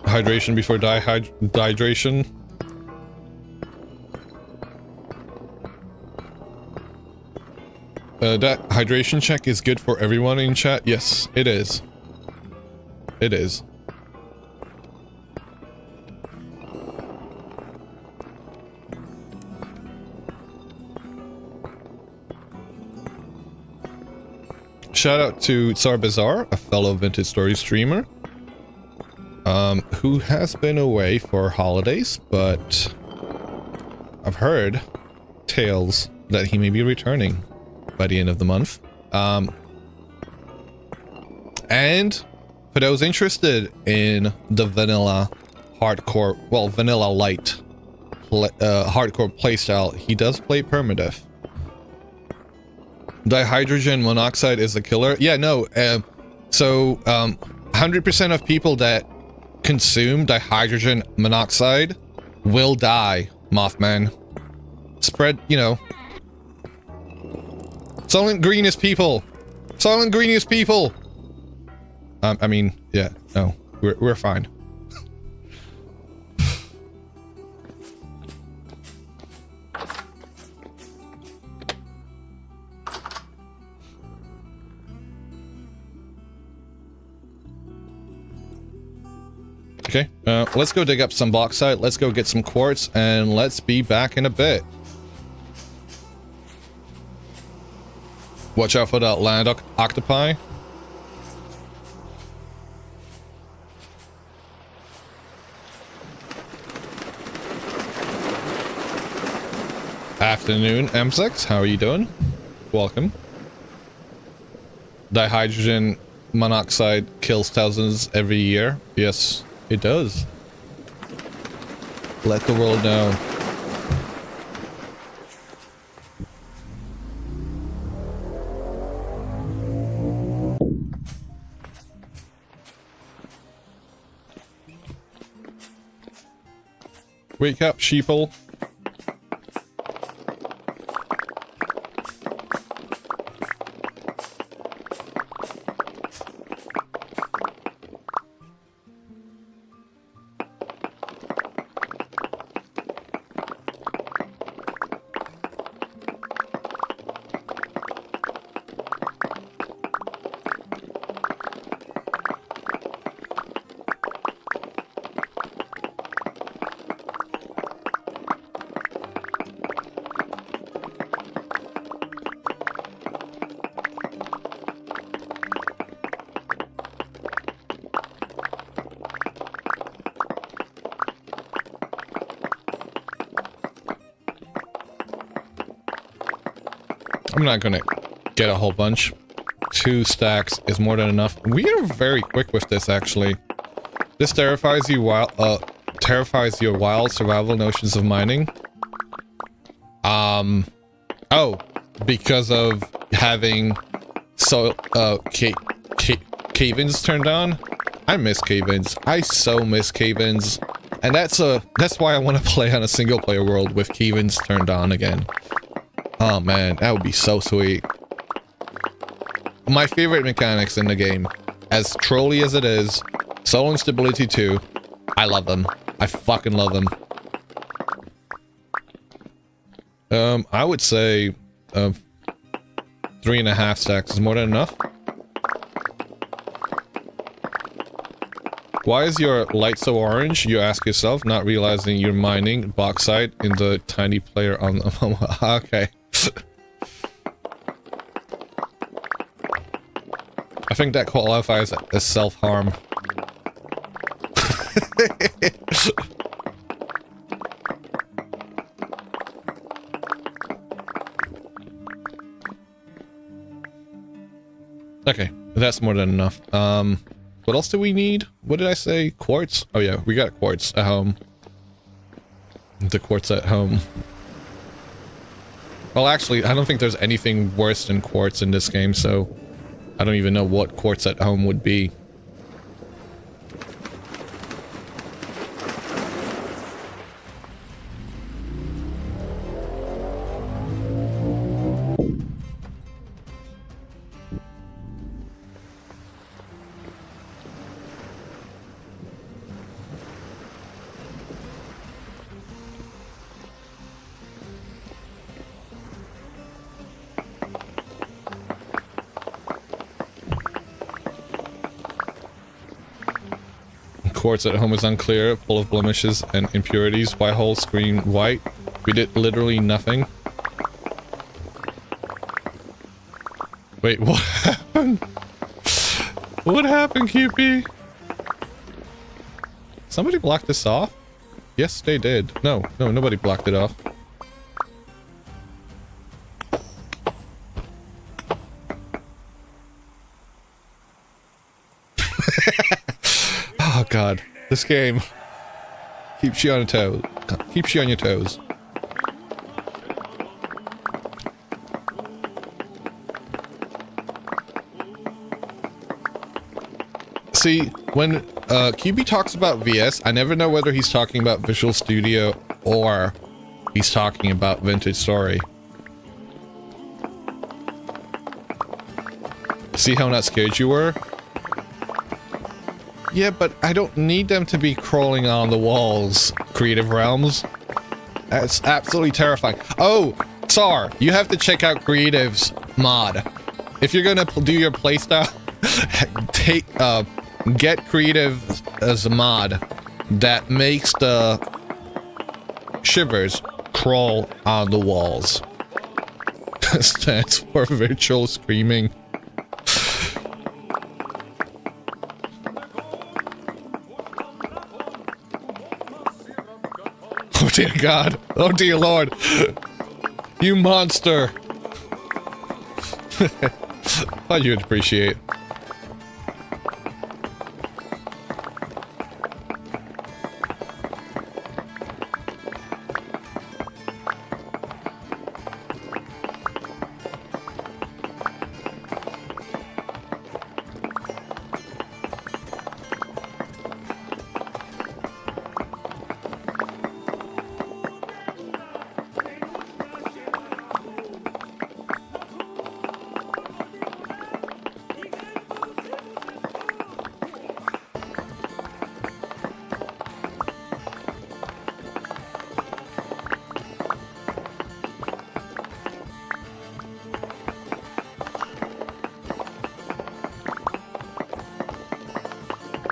Hydration before dehydration. That hydration check is good for everyone in chat. Yes, it is. It is. Shout out to Tsar Bazaar, a fellow vintage story streamer. Who has been away for holidays, but I've heard tales that he may be returning by the end of the month. And for those interested in the vanilla hardcore, well, vanilla light hardcore playstyle, he does play permadeath. Dihydrogen monoxide is the killer. Yeah, no, so 100% of people that consume dihydrogen monoxide will die, Mothman. Spread, you know. Silent Green is people. Silent Green is people. I mean, yeah, no. We're fine. Okay, let's go dig up some bauxite, let's go get some quartz, and let's be back in a bit. Watch out for that land octopi. Afternoon, M6, how are you doing? Welcome. Dihydrogen monoxide kills thousands every year. Yes, it does. Let the world know. Wake up, sheeple. I'm not gonna get a whole bunch. 2 stacks is more than enough. We are very quick with this, actually. This terrifies you terrifies your wild survival notions of mining. Oh, because of having cave-ins turned on. I miss cave-ins. I so miss cave-ins. And that's why I want to play on a single player world with cave-ins turned on again. Oh man, that would be so sweet. My favorite mechanics in the game, as trolly as it is, solo instability too, I love them. I fucking love them. I would say 3.5 stacks is more than enough. Why is your light so orange? You ask yourself, not realizing you're mining bauxite in the tiny player on the... Okay. I think that qualifies as self-harm. Okay, that's more than enough. What else do we need? What did I say? Quartz? Oh yeah, we got quartz at home. The quartz at home. Well, actually, I don't think there's anything worse than quartz in this game, so I don't even know what quartz at home would be. Quartz at home is unclear, full of blemishes and impurities. Why whole screen white? We did literally nothing. Wait, what happened? What happened, QP? Somebody blocked this off? Yes, they did. No, nobody blocked it off. Oh god, this game keeps you on your toes. Keeps you on your toes. See, when QB talks about VS, I never know whether he's talking about Visual Studio or he's talking about Vintage Story. See how not scared you were? Yeah, but I don't need them to be crawling on the walls, Creative Realms. That's absolutely terrifying. Oh, Tsar, you have to check out Creative's mod. If you're gonna do your playstyle, get Creative as a mod that makes the shivers crawl on the walls. Stands for virtual screaming. Oh dear God. Oh dear Lord. You monster. Thought you'd appreciate.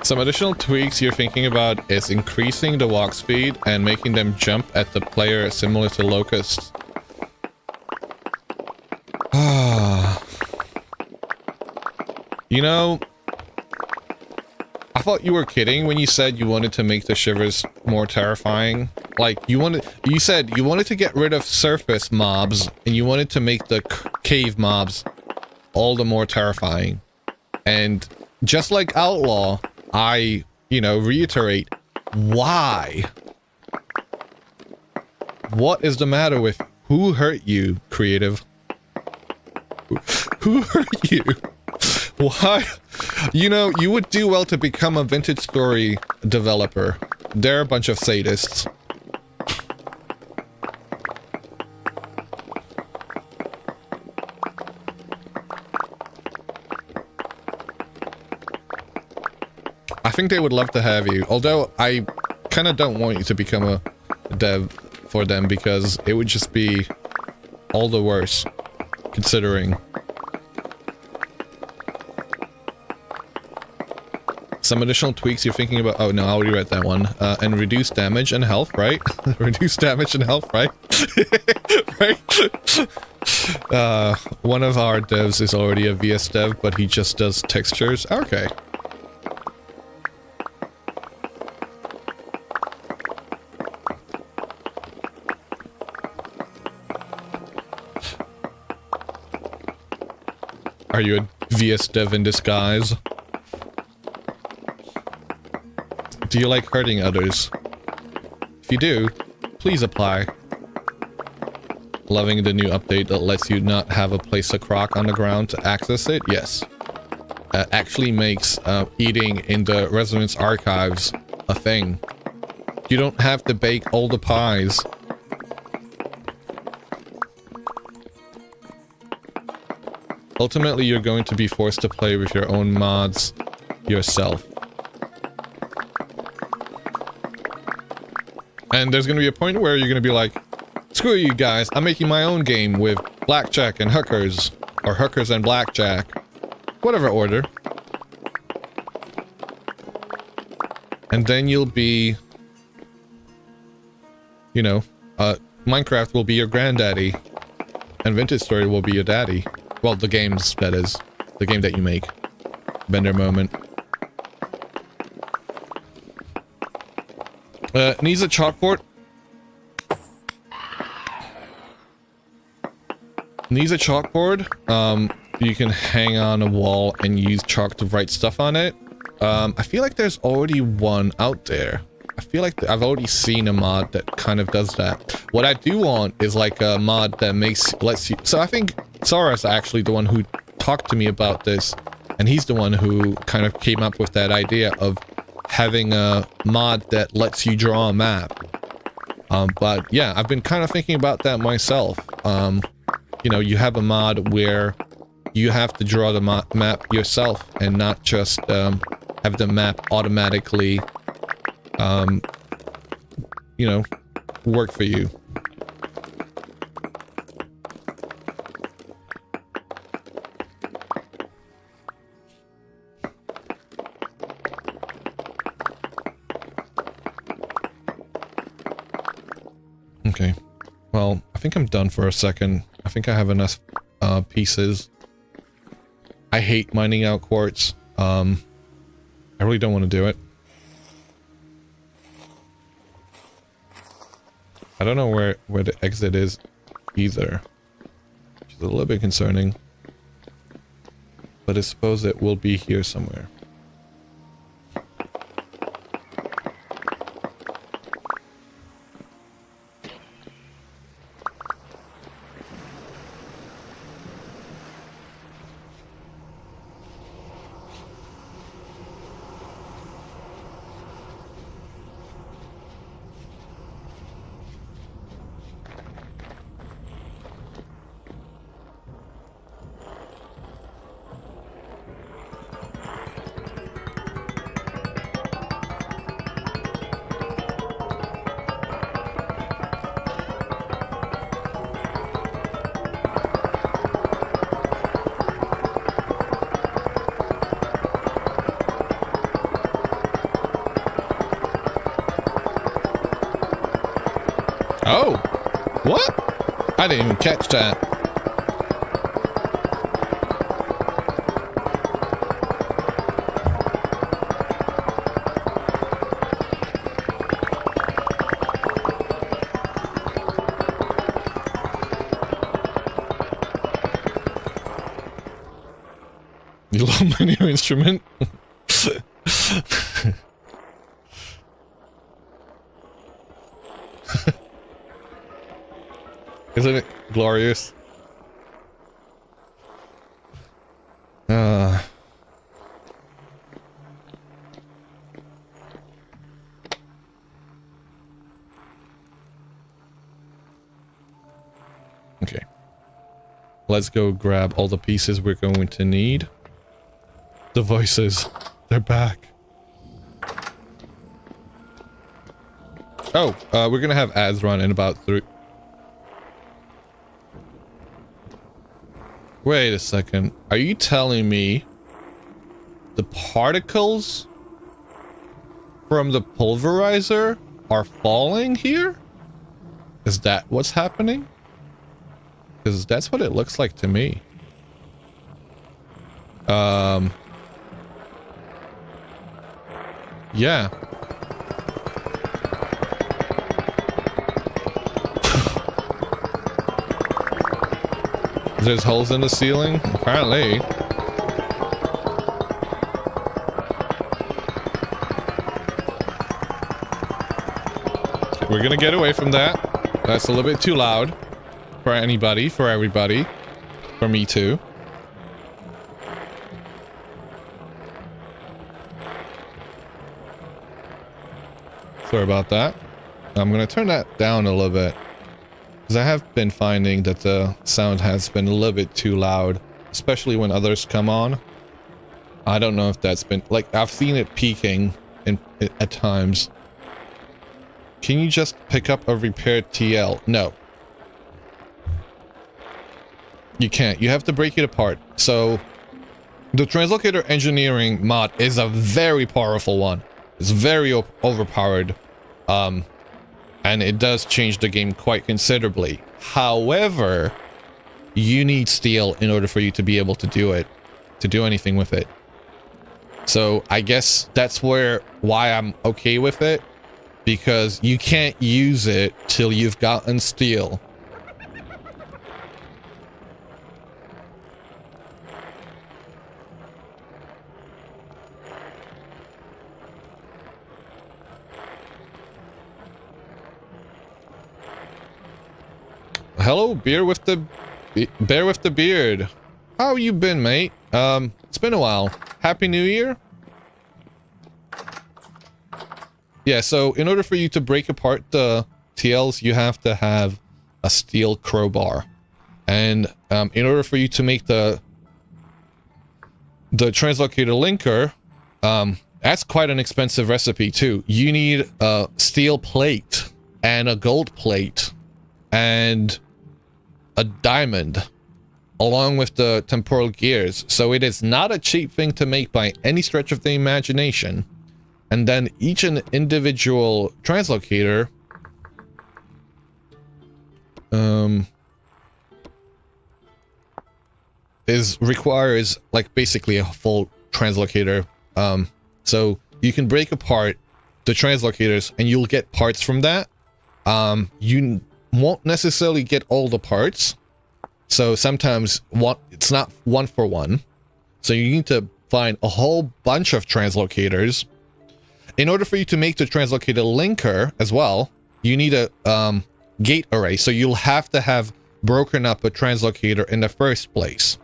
Some additional tweaks you're thinking about is increasing the walk speed and making them jump at the player similar to locusts. You know, I thought you were kidding when you said you wanted to make the shivers more terrifying. Like, you said you wanted to get rid of surface mobs and you wanted to make the cave mobs all the more terrifying. And just like Outlaw, I, reiterate, why? What is the matter with who hurt you, Creative? Who hurt you? Why? You would do well to become a Vintage Story developer. They're a bunch of sadists. I think they would love to have you, although I kind of don't want you to become a dev for them because it would just be all the worse, considering. Some additional tweaks you're thinking about. Oh no, I already read that one. And reduce damage and health, right? Reduce damage and health, right? Right? One of our devs is already a VS dev, but he just does textures. Okay. Are you a VS dev in disguise? Do you like hurting others? If you do, please apply. Loving the new update that lets you not have a place a crock on the ground to access it? Yes. Actually makes eating in the Resonance archives a thing. You don't have to bake all the pies. Ultimately, you're going to be forced to play with your own mods yourself. And there's going to be a point where you're going to be like, screw you guys, I'm making my own game with blackjack and hookers. Or hookers and blackjack. Whatever order. And then you'll be... Minecraft will be your granddaddy. And Vintage Story will be your daddy. Well, the games, that is. The game that you make. Bender moment. Needs a chalkboard. Needs a chalkboard. You can hang on a wall and use chalk to write stuff on it. I feel like there's already one out there. I feel like I've already seen a mod that kind of does that. What I do want is like a mod that lets you... So I think Sarah's actually the one who talked to me about this, and he's the one who kind of came up with that idea of having a mod that lets you draw a map. But yeah, I've been kind of thinking about that myself. You have a mod where you have to draw the map yourself and not just have the map automatically, you know, work for you. Okay. Well, I think I'm done for a second. I think I have enough pieces. I hate mining out quartz. I really don't want to do it. I don't know where the exit is either, which is a little bit concerning. But I suppose it will be here somewhere. Oh! What? I didn't even catch that. You love my new instrument? Isn't it glorious? Okay. Let's go grab all the pieces we're going to need. The voices. They're back. Oh, we're gonna have ads run in about 3... Wait a second. Are you telling me the particles from the pulverizer are falling here? Is that what's happening? Because that's what it looks like to me. Yeah. There's holes in the ceiling? Apparently. We're gonna get away from that. That's a little bit too loud. For anybody, for everybody. For me too. Sorry about that. I'm gonna turn that down a little bit. Because I have been finding that the sound has been a little bit too loud. Especially when others come on. I don't know if that's been... Like, I've seen it peaking at times. Can you just pick up a repaired TL? No. You can't. You have to break it apart. So, the translocator engineering mod is a very powerful one. It's very overpowered. And it does change the game quite considerably. However, you need steel in order for you to be able to do it. To do anything with it. So, I guess that's why I'm okay with it. Because you can't use it till you've gotten steel. Hello, bear with the beard. How you been, mate? It's been a while. Happy New Year. Yeah, so in order for you to break apart the TLs, you have to have a steel crowbar. And in order for you to make the translocator linker, That's quite an expensive recipe too. You need a steel plate and a gold plate and a diamond along with the temporal gears. So it is not a cheap thing to make by any stretch of the imagination. And then each and individual translocator requires like basically a full translocator. So you can break apart the translocators and you'll get parts from that. You won't necessarily get all the parts. So sometimes it's not one for one. So you need to find a whole bunch of translocators. In order for you to make the translocator linker as well, you need a gate array. So you'll have to have broken up a translocator in the first place.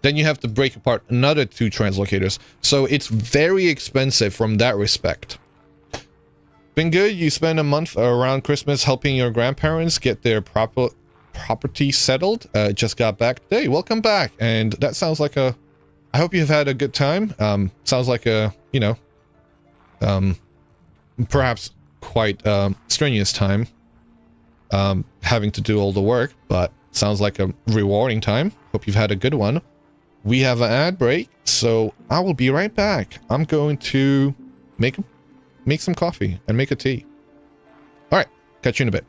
Then you have to break apart another 2 translocators. So it's very expensive from that respect. Been good. You spend a month around Christmas helping your grandparents get their property settled. Just got back today. Welcome back. And that sounds like I hope you've had a good time. Sounds like a, you know, perhaps quite strenuous time having to do all the work, but sounds like a rewarding time. Hope you've had a good one. We have an ad break, so I will be right back. I'm going to make some coffee and make a tea. All right, catch you in a bit.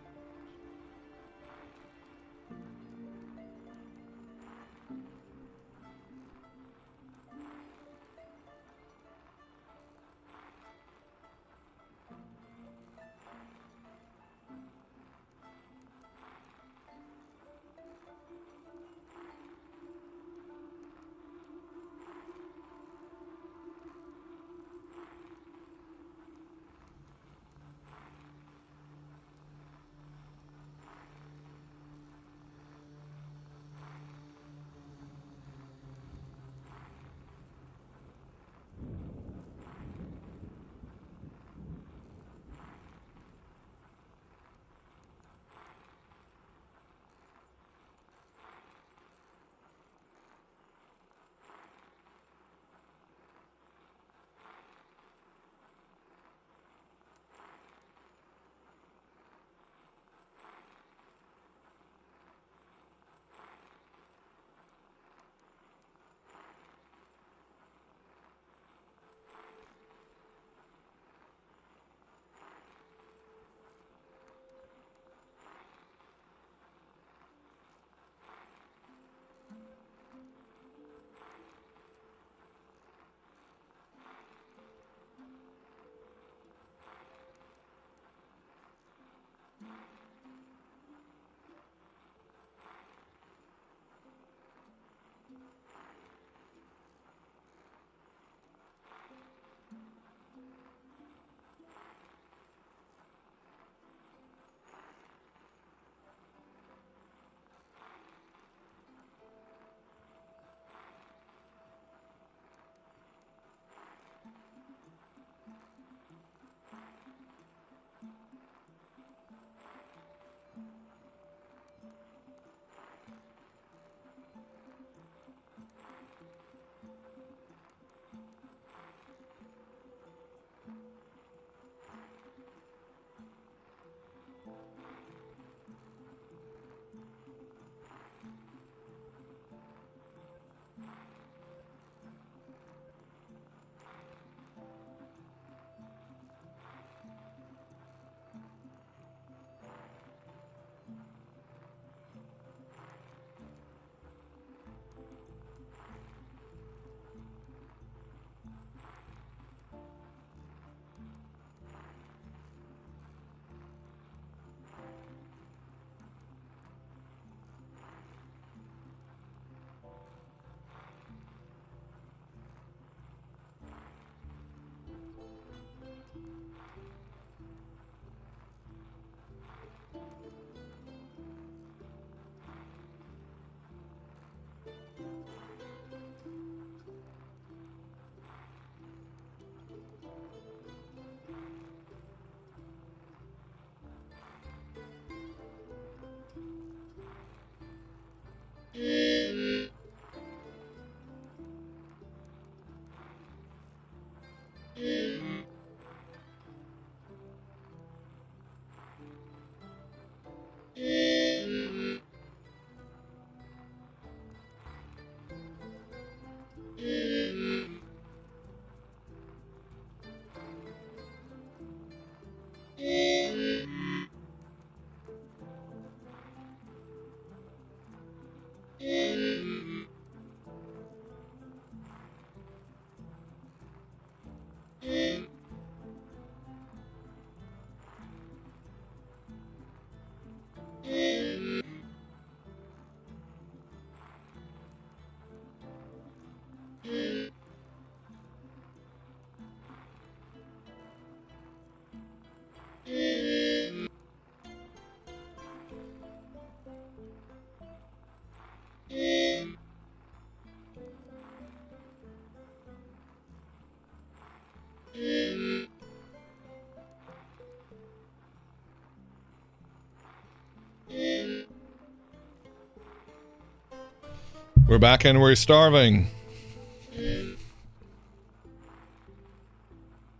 We're back and we're starving.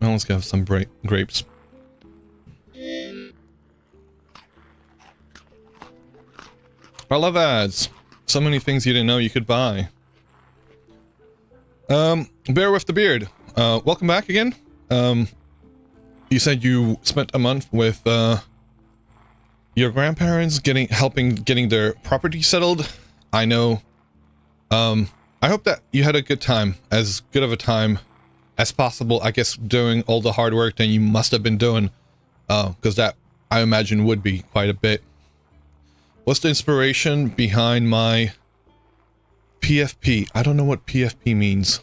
Now let's have some grapes. I love ads. So many things you didn't know you could buy. Bear with the beard. Welcome back again. You said you spent a month with your grandparents helping getting their property settled. I know. I hope that you had a good time, as good of a time as possible. I guess doing all the hard work that you must have been doing, because that I imagine would be quite a bit. What's the inspiration behind my PFP? I don't know what PFP means.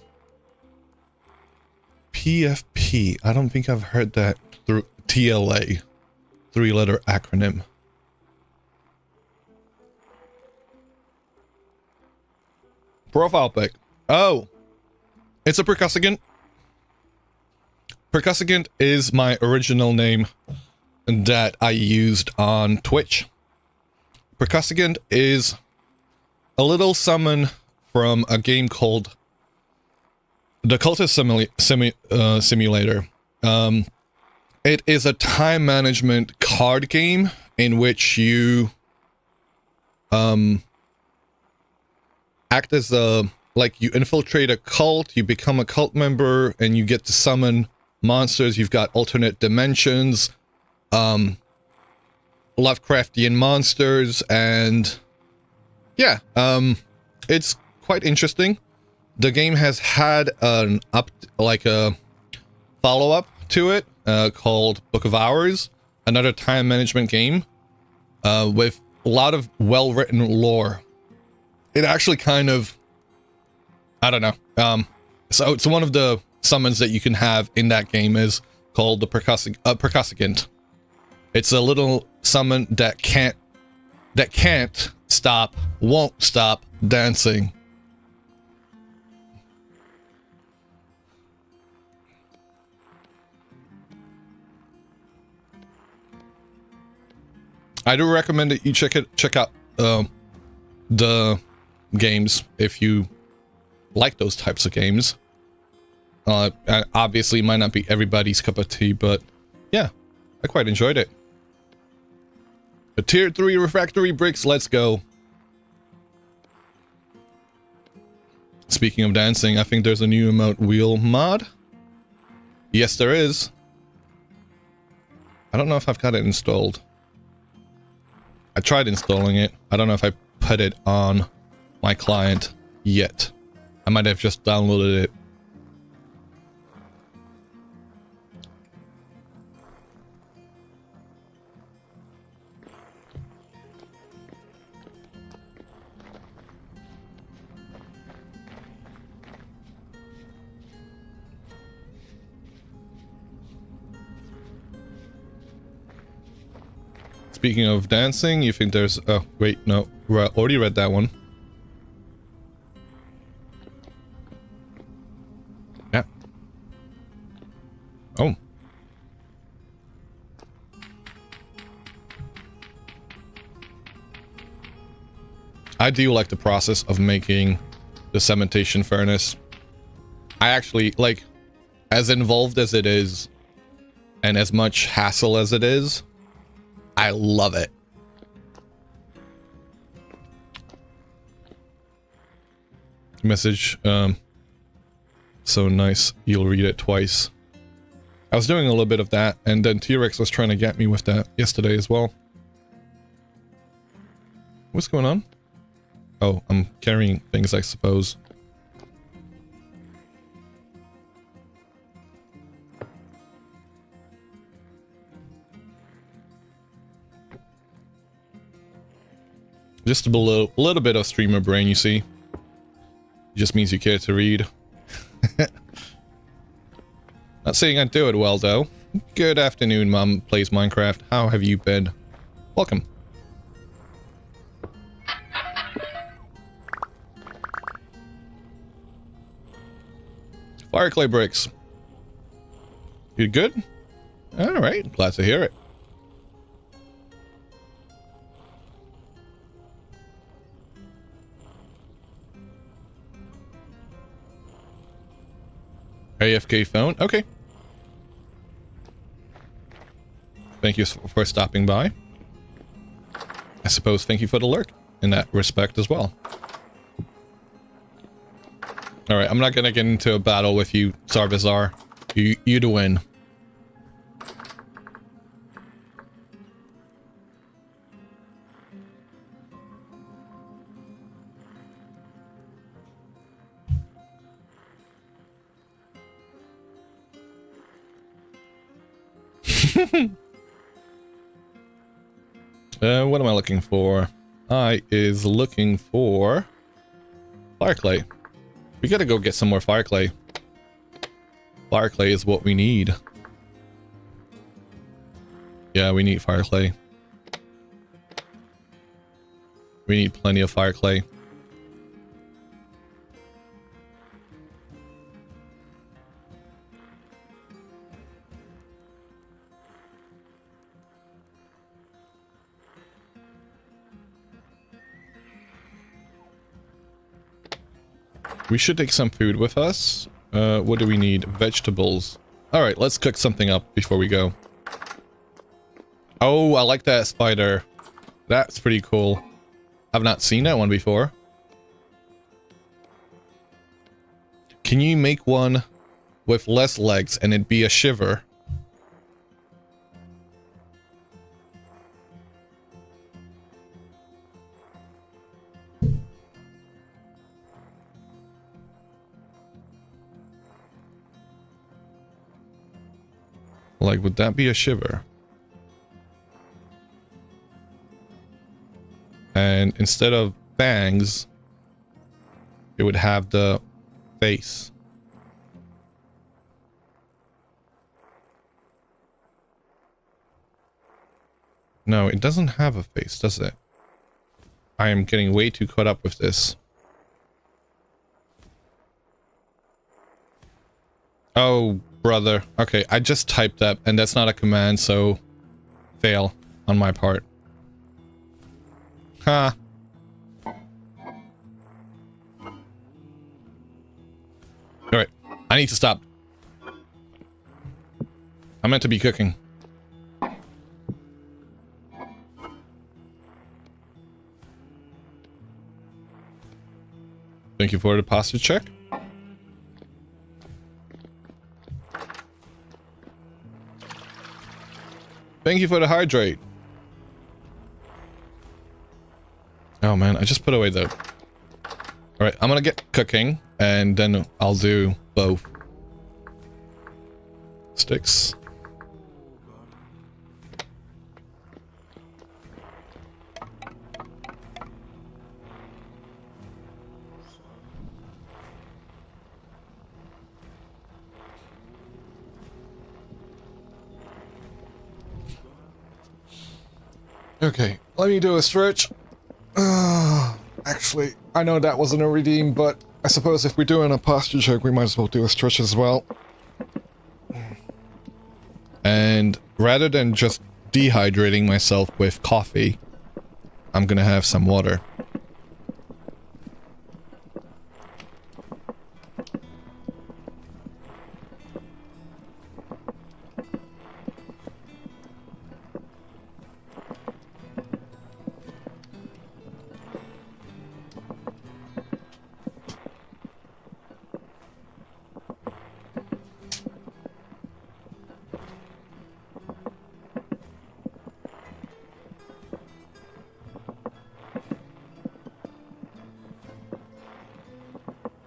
PFP. I don't think I've heard that through TLA. 3-letter acronym. Profile pic. Oh. It's a percussivant. Percussivant is my original name that I used on Twitch. Percussivant is a little summon from a game called The Cultist Simulator. It is a time management card game in which you act as you infiltrate a cult, you become a cult member, and you get to summon monsters. You've got alternate dimensions, Lovecraftian monsters, and yeah, it's quite interesting. The game has had a follow-up to it called Book of Hours, another time management game with a lot of well-written lore. It actually kind of, I don't know. So it's one of the summons that you can have in that game is called the percussivant. It's a little summon that won't stop dancing. I do recommend that you check out the games if you like those types of games. Obviously, it might not be everybody's cup of tea, but yeah, I quite enjoyed it. The tier 3 refractory bricks, let's go. Speaking of dancing, I think there's a new emote wheel mod. Yes, there is. I don't know if I've got it installed. I tried installing it. I don't know if I put it on my client yet. I might have just downloaded it. Speaking of dancing, you think there's... Oh, wait, no. I already read that one. Yeah. Oh. I do like the process of making the cementation furnace. I actually, like, as involved as it is, and as much hassle as it is, I love it. Message, so nice, you'll read it twice. I was doing a little bit of that, and then T-Rex was trying to get me with that yesterday as well. What's going on? Oh, I'm carrying things, I suppose. Just a little bit of streamer brain, you see. Just means you care to read. Not saying I do it well, though. Good afternoon, Mom Plays Minecraft. How have you been? Welcome. Fire clay bricks. You good? Alright, glad to hear it. AFK phone. Okay. Thank you for stopping by. I suppose thank you for the lurk in that respect as well. Alright, I'm not gonna get into a battle with you, Sarvazar. You to win. What am I looking for? I is looking for fire clay. We gotta go get some more fire clay. Fire clay is what we need. Yeah, we need fire clay. We need plenty of fire clay. We should take some food with us. What do we need? Vegetables. Alright, let's cook something up before we go. Oh, I like that spider. That's pretty cool. I've not seen that one before. Can you make one with less legs and it'd be a shiver? Like, would that be a shiver? And instead of fangs, it would have the face. No, it doesn't have a face, does it? I am getting way too caught up with this. Oh, brother. Okay, I just typed that, and that's not a command, so fail on my part. Ha. Alright, I need to stop. I meant to be cooking. Thank you for the posture check. Thank you for the hydrate. Oh man, I just put away the... Alright, I'm gonna get cooking, and then I'll do both. Sticks. Okay, let me do a stretch. Actually, I know that wasn't a redeem, but I suppose if we're doing a posture check, we might as well do a stretch as well. And rather than just dehydrating myself with coffee, I'm gonna have some water.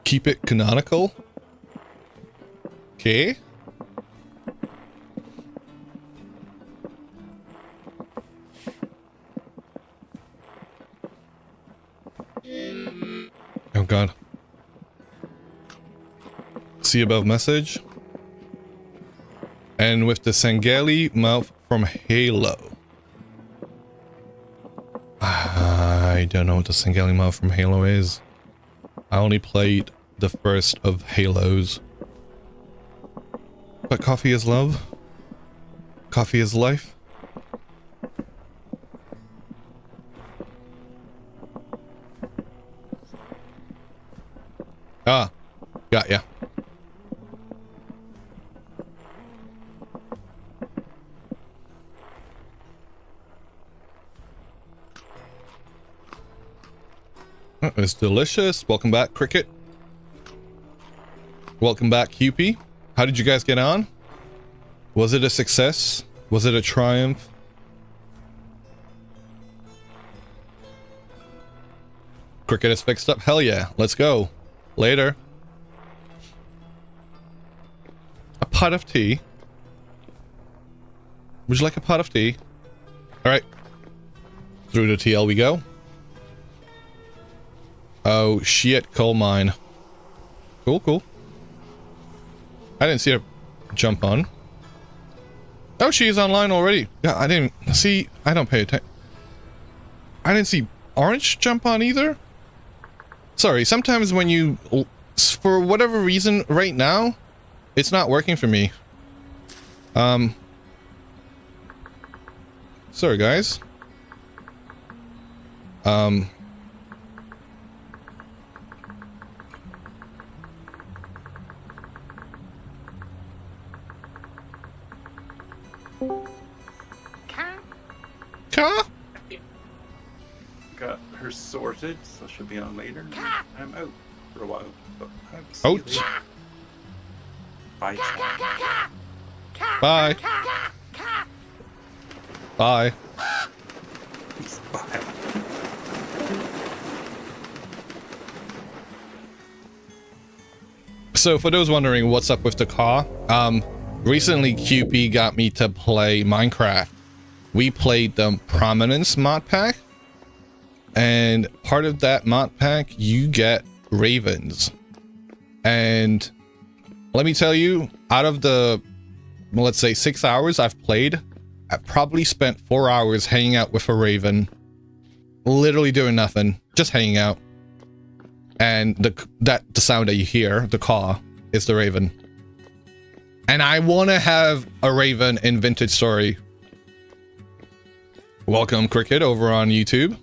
Keep it canonical? Okay. Oh god. See above message. And with the Sangeli mouth from Halo. I don't know what the Sangeli mouth from Halo is. I only played the first of Halos. But coffee is love. Coffee is life. Ah, got ya. It's delicious. Welcome back, Cricket. Welcome back, QP. How did you guys get on? Was it a success? Was it a triumph? Cricket is fixed up. Hell yeah. Let's go. Later. A pot of tea. Would you like a pot of tea? Alright. Through the TL we go. Oh shit, coal mine. Cool, cool. I didn't see her jump on. Oh, she is online already. Yeah, I didn't see. I don't pay attention. I didn't see Orange jump on either. Sorry, sometimes when you, for whatever reason, right now, it's not working for me. Sorry, guys. Car? Got her sorted, so she'll be on later. I'm out for a while. But Ouch. Bye. Bye. Bye. Bye. So for those wondering what's up with the car, recently QP got me to play Minecraft. We played the Prominence mod pack, and part of that mod pack you get ravens. And let me tell you, out of the, well, let's say 6 hours I've played, I probably spent 4 hours hanging out with a raven, literally doing nothing, just hanging out. And the sound that you hear, the caw, is the raven. And I want to have a raven in Vintage Story. Welcome, Cricket, over on YouTube.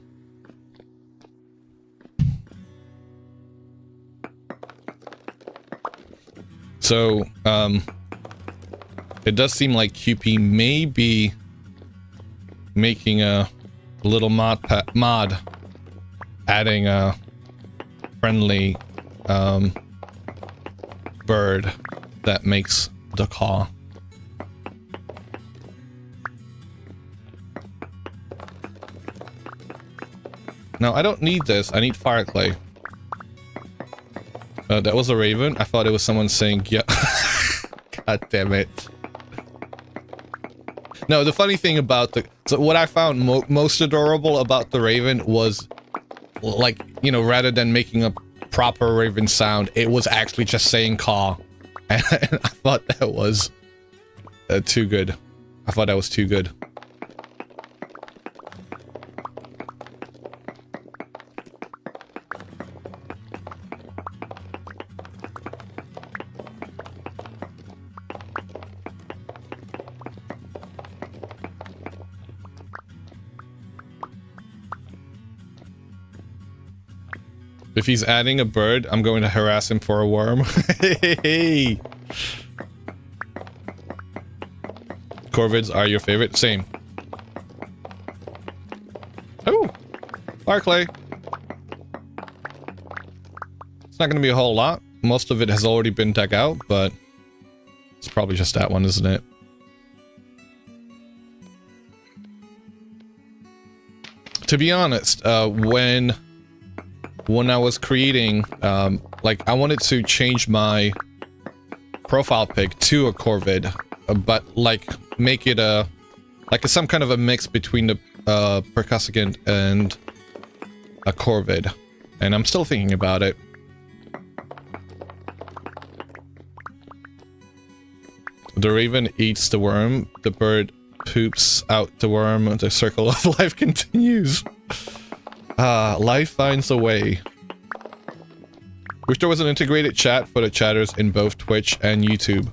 So, it does seem like QP may be making a little mod, adding a friendly bird that makes the caw. No, I don't need this. I need fire clay. That was a raven. I thought it was someone saying, yeah. God damn it. No, the funny thing about so what I found most adorable about the raven was, like, you know, rather than making a proper raven sound, it was actually just saying caw. And I thought that was too good. I thought that was too good. If he's adding a bird, I'm going to harass him for a worm. Hey! Corvids are your favorite? Same. Oh! Fire clay. It's not going to be a whole lot. Most of it has already been dug out, but it's probably just that one, isn't it? To be honest, when I was creating, like, I wanted to change my profile pic to a corvid, but like make it some kind of a mix between the percussicant and a corvid, and I'm still thinking about it. The raven eats the worm, the bird poops out the worm, the circle of life continues. Life finds a way. Wish there was an integrated chat for the chatters in both Twitch and YouTube.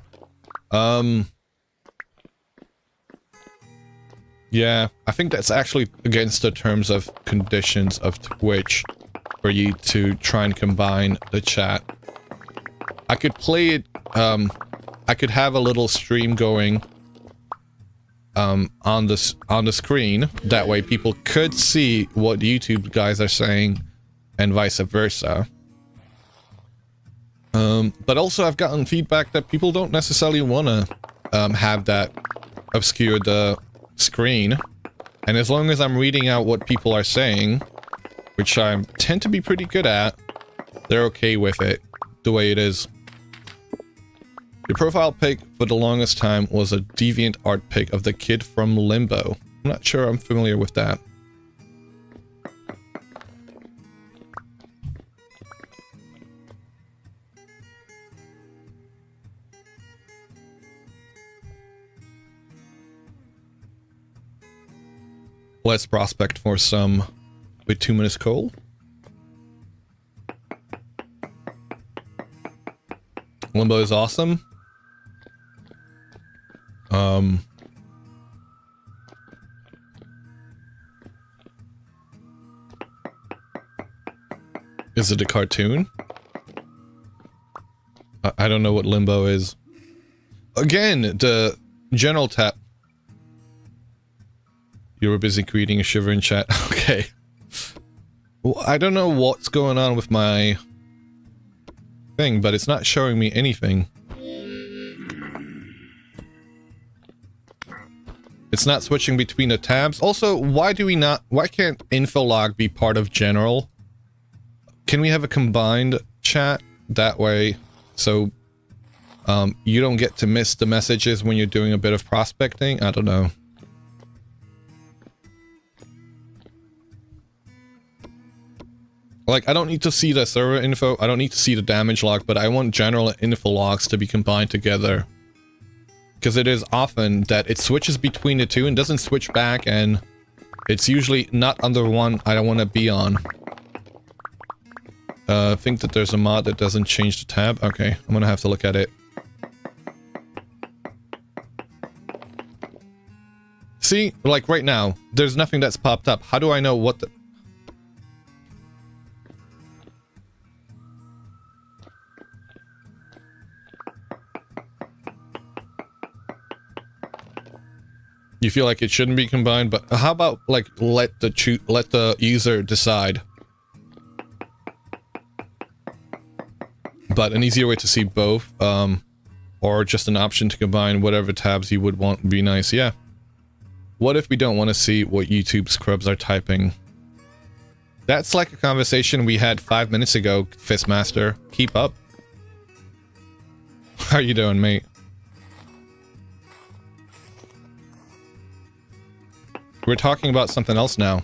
Yeah, I think that's actually against the terms of conditions of Twitch for you to try and combine the chat. I could play it, I could have a little stream going on the screen. That way people could see what YouTube guys are saying and vice versa. But also I've gotten feedback that people don't necessarily want to have that obscure the screen. And as long as I'm reading out what people are saying, which I tend to be pretty good at, they're okay with it the way it is. The profile pic for the longest time was a deviant art pic of the kid from Limbo. I'm not sure I'm familiar with that. Let's prospect for some bituminous coal. Limbo is awesome. Is it a cartoon? I don't know what Limbo is. Again, the general tab. You were busy creating a shiver in chat. Okay. Well, I don't know what's going on with my thing, but it's not showing me anything. It's not switching between the tabs. Also, why can't info log be part of general? Can we have a combined chat that way so you don't get to miss the messages when you're doing a bit of prospecting? I don't know. Like, I don't need to see the server info, I don't need to see the damage log, but I want general info logs to be combined together. Because it is often that it switches between the two and doesn't switch back, and it's usually not under one I don't want to be on. I think that there's a mod that doesn't change the tab. Okay, I'm gonna have to look at it. See, like right now, there's nothing that's popped up. How do I know what the... You feel like it shouldn't be combined, but how about like let the user decide? But an easier way to see both, or just an option to combine whatever tabs you would want would be nice. Yeah. What if we don't want to see what YouTube scrubs are typing? That's like a conversation we had 5 minutes ago, Fistmaster. Keep up. How you doing, mate? We're talking about something else now.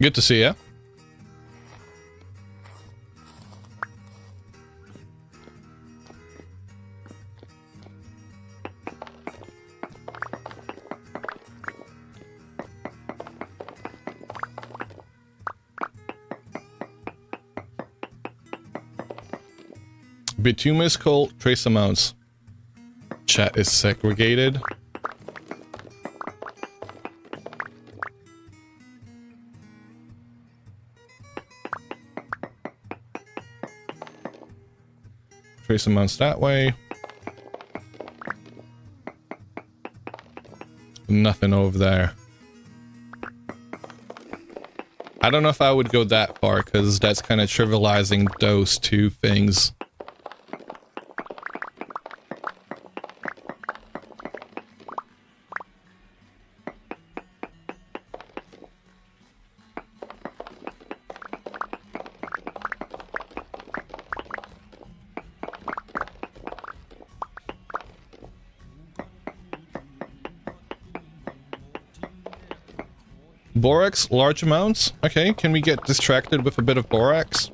Good to see you. Bituminous coal, trace amounts. Chat is segregated. Trace amounts that way. Nothing over there. I don't know if I would go that far, because that's kind of trivializing those two things. Borax, large amounts? Okay, can we get distracted with a bit of borax?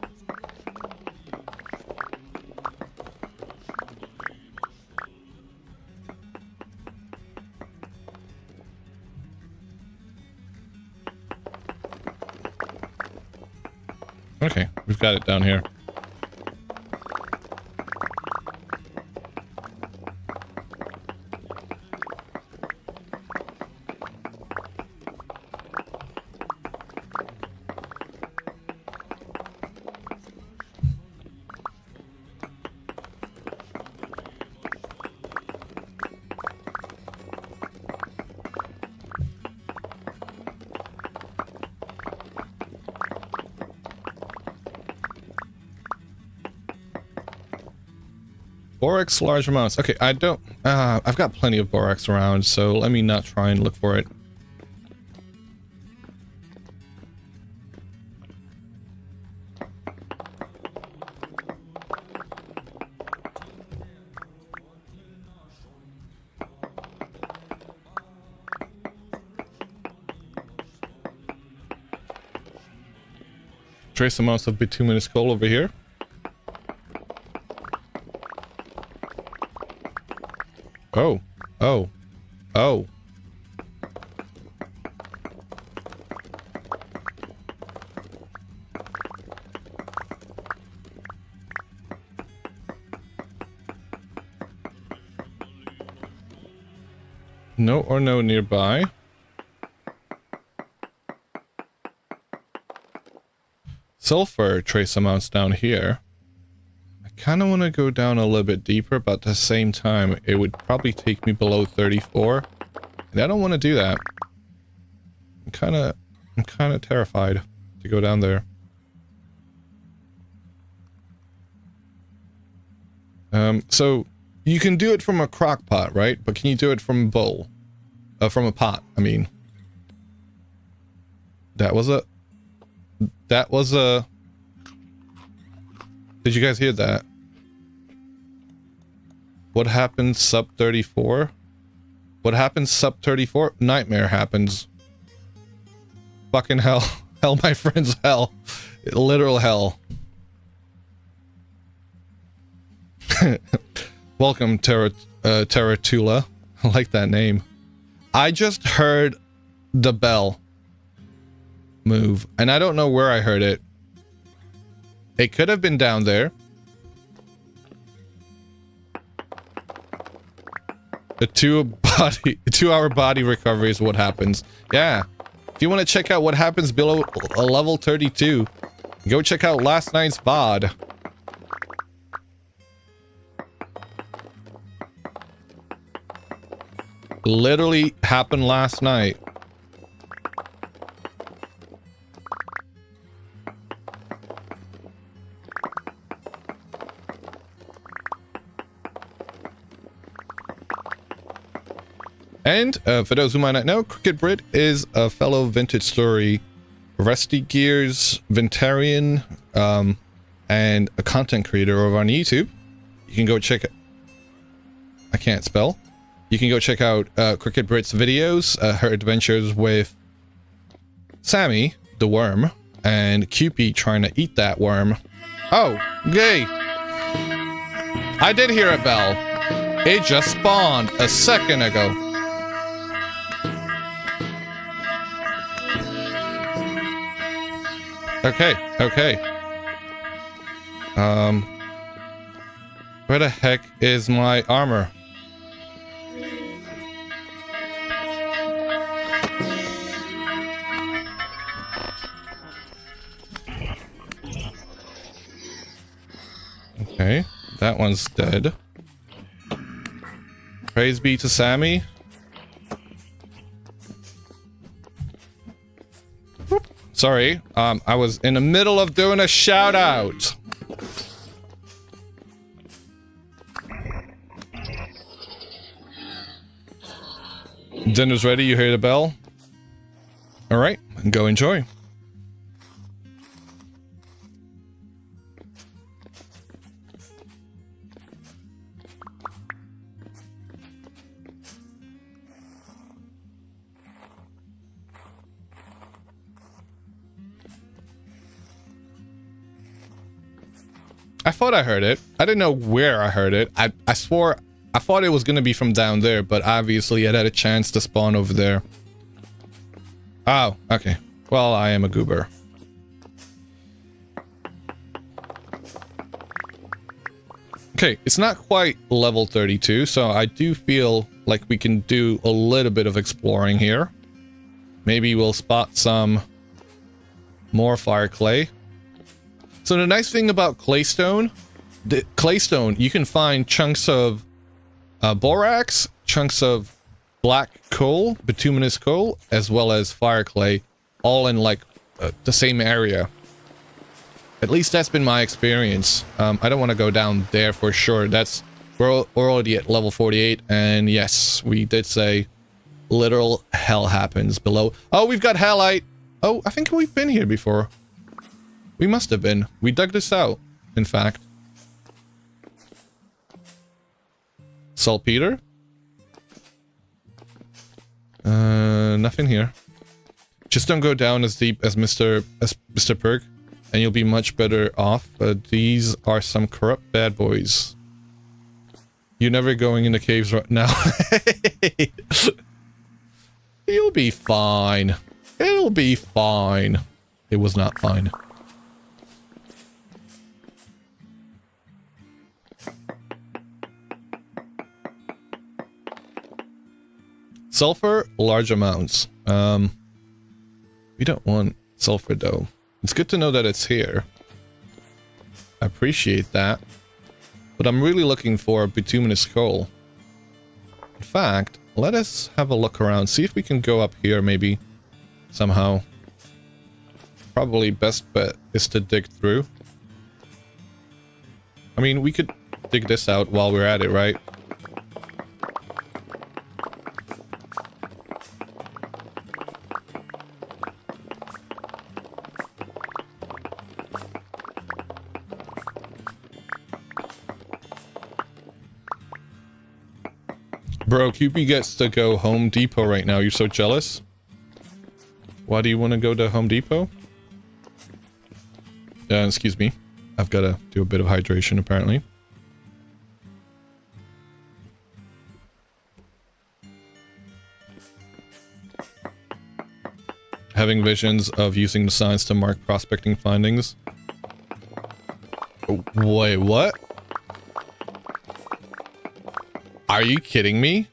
Okay, we've got it down here. Borax large amounts. Okay, I don't... I've got plenty of borax around, so let me not try and look for it. Trace amounts of bituminous coal over here. Oh, oh, oh. No or no nearby. Sulfur trace amounts down here. I kind of want to go down a little bit deeper, but at the same time, it would probably take me below 34. And I don't want to do that. I'm kind of terrified to go down there. So you can do it from a crock pot, right? But can you do it from a bowl? From a pot, I mean. That was a... Did you guys hear that? What happens sub 34? What happens sub 34? Nightmare happens. Fucking hell. Hell, my friends, hell. Literal hell. Welcome, Terratula. I like that name. I just heard the bell move, and I don't know where I heard it. It could have been down there. The 2-hour body recovery is what happens. Yeah. If you want to check out what happens below a level 32, go check out last night's VOD. Literally happened last night. And for those who might not know, Crooked Brit is a fellow Vintage Story Rusty Gears Ventarian and a content creator over on YouTube. You can go check it. I can't spell. You can go check out Crooked Brit's videos, her adventures with Sammy, the worm, and Cupid trying to eat that worm. Oh, gay. I did hear a bell. It just spawned a second ago. Okay, okay. Where the heck is my armor? Okay, that one's dead. Praise be to Sammy. Sorry, I was in the middle of doing a shout out. Dinner's ready, you hear the bell? Alright, go enjoy. I thought I heard it. I didn't know where I heard it. I swore... I thought it was going to be from down there, but obviously it had a chance to spawn over there. Oh, okay. Well, I am a goober. Okay, it's not quite level 32, so I do feel like we can do a little bit of exploring here. Maybe we'll spot some more fire clay. So the nice thing about claystone, you can find chunks of borax, chunks of black coal, bituminous coal, as well as fire clay, all in like the same area. At least that's been my experience. I don't want to go down there for sure. That's We're already at level 48, and yes, we did say literal hell happens below. Oh, we've got halite. Oh, I think we've been here before. We must have been. We dug this out, in fact. Saltpeter? Nothing here. Just don't go down as deep as Mr. Perk, and you'll be much better off. These are some corrupt bad boys. You're never going in the caves right now. You'll be fine. It'll be fine. It was not fine. Sulfur, large amounts. We don't want sulfur though. It's good to know that it's here. I appreciate that. But I'm really looking for bituminous coal. In fact, let us have a look around. See if we can go up here maybe. Somehow. Probably best bet is to dig through. I mean, we could dig this out while we're at it, right? Bro, QP gets to go Home Depot right now. You're so jealous? Why do you want to go to Home Depot? Excuse me. I've got to do a bit of hydration, apparently. Having visions of using the signs to mark prospecting findings. Oh, wait, what? Are you kidding me?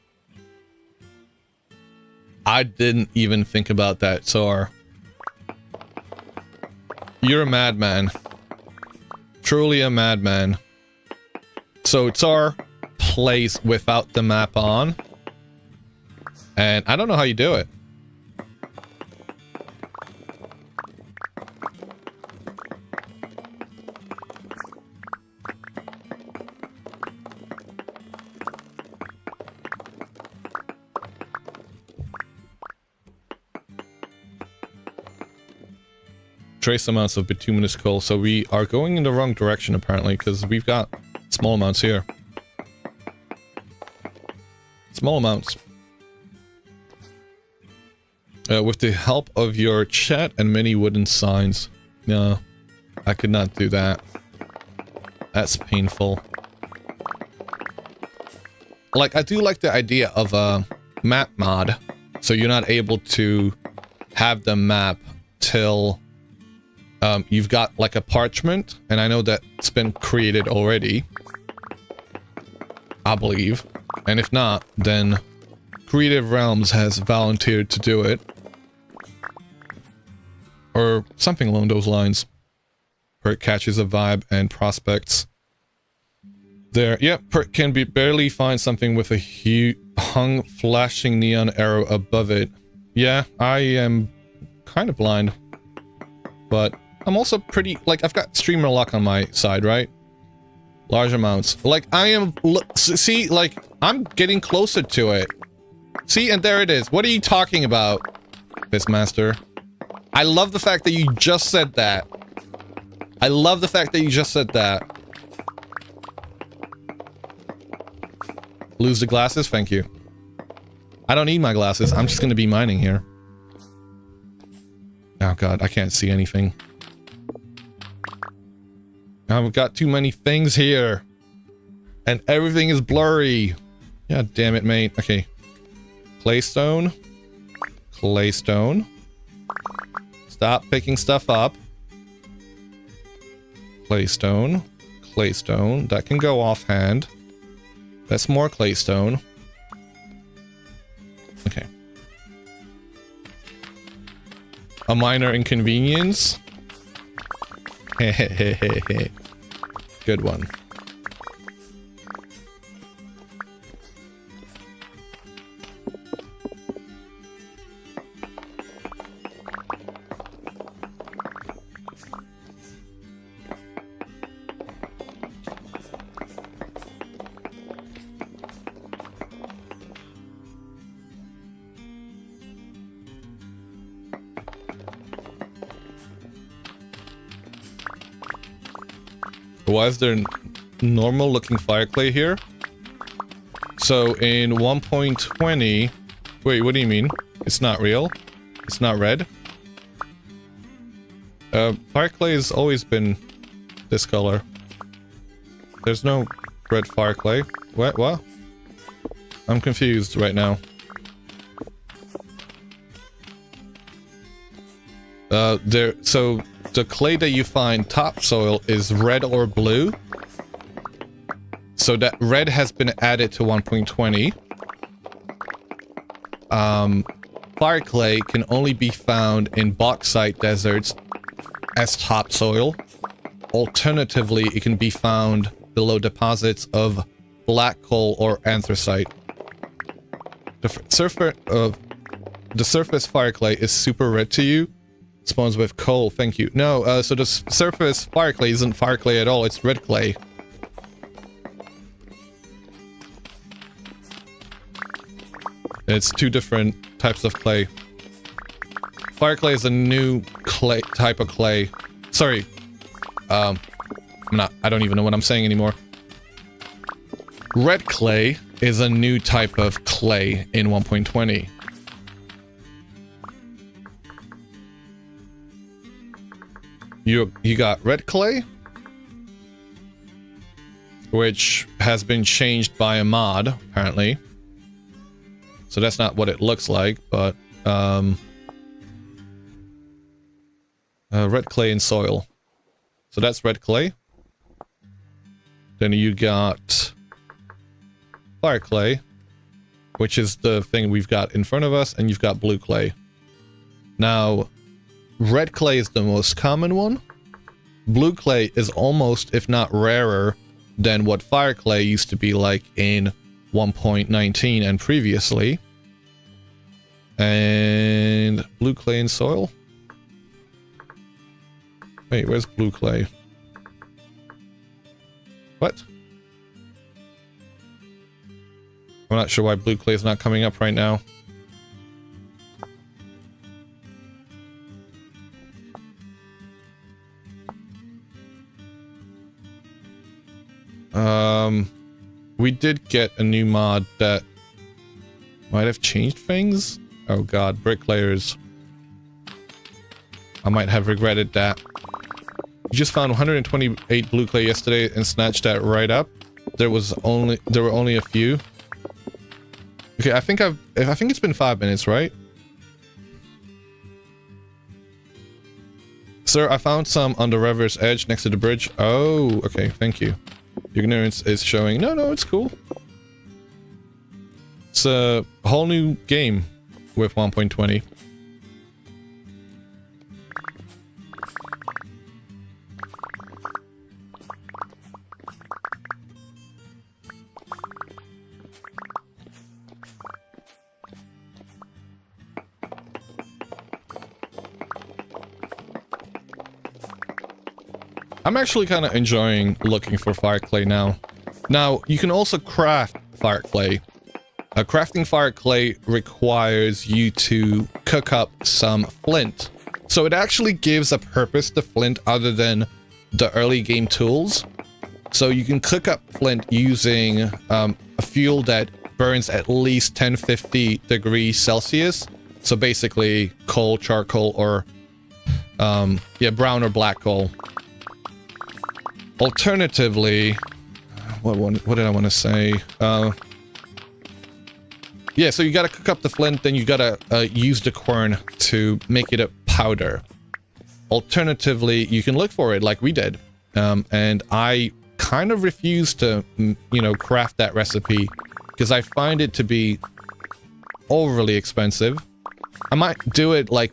I didn't even think about that, Tsar. You're a madman. Truly a madman. So Tsar plays without the map on. And I don't know how you do it. Trace amounts of bituminous coal, so we are going in the wrong direction apparently, because we've got small amounts here. Small amounts. With the help of your chat and many wooden signs. No, I could not do that. That's painful. Like, I do like the idea of a map mod, so you're not able to have the map till you've got like a parchment, and I know that's been created already, I believe, and if not, then Creative Realms has volunteered to do it, or something along those lines, where it catches a vibe and prospects there. Yep, can barely find something with a hung flashing neon arrow above it. Yeah, I am kind of blind, but I'm also pretty, like, I've got streamer luck on my side, right? Large amounts. Like, I am, see, like, I'm getting closer to it. See, and there it is. What are you talking about, Fistmaster? I love the fact that you just said that. I love the fact that you just said that. Lose the glasses? Thank you. I don't need my glasses. I'm just gonna be mining here. Oh god, I can't see anything. I've got too many things here. And everything is blurry. God damn it, mate. Okay. Claystone. Claystone. Stop picking stuff up. Claystone. Claystone. That can go offhand. That's more claystone. Okay. A minor inconvenience. Hehehehe. Good one. why is there normal looking fire clay here? So in 1.20... Wait, what do you mean? It's not real? It's not red? Fire clay has always been this color. There's no red fire clay. What? I'm confused right now. So the clay that you find topsoil is red or blue. So that red has been added to 1.20. Fire clay can only be found in bauxite deserts as topsoil. Alternatively, it can be found below deposits of black coal or anthracite. The surface fire clay is super red to you. Spawns with coal, thank you. No, so the surface fire clay isn't fire clay at all, it's red clay. It's two different types of clay. Fire clay is a new clay type of clay. Sorry. I don't even know what I'm saying anymore. Red clay is a new type of clay in 1.20. You got red clay, which has been changed by a mod, apparently. So that's not what it looks like, but red clay and soil. So that's red clay. Then you got fire clay, which is the thing we've got in front of us, and you've got blue clay. Now, red clay is the most common one. Blue clay is almost, if not rarer, than what fire clay used to be like in 1.19 and previously. And blue clay and soil? Wait, where's blue clay? What? I'm not sure why blue clay is not coming up right now. We did get a new mod that might have changed things. Oh god, bricklayers. I might have regretted that. You just found 128 blue clay yesterday and snatched that right up. There were only a few. Okay, I think it's been 5 minutes, right? Sir, I found some on the river's edge next to the bridge. Oh, okay, thank you. Ignorance is showing. No, it's cool. It's a whole new game with 1.20. I'm actually kind of enjoying looking for fire clay now. Now, you can also craft fire clay. Crafting fire clay requires you to cook up some flint. So it actually gives a purpose to flint other than the early game tools. So you can cook up flint using a fuel that burns at least 1050 degrees Celsius. So basically coal, charcoal, or brown or black coal. Alternatively, what did I want to say? Yeah, so you gotta cook up the flint, then you gotta use the quern to make it a powder. Alternatively, you can look for it like we did. And I kind of refuse to, craft that recipe because I find it to be overly expensive. I might do it like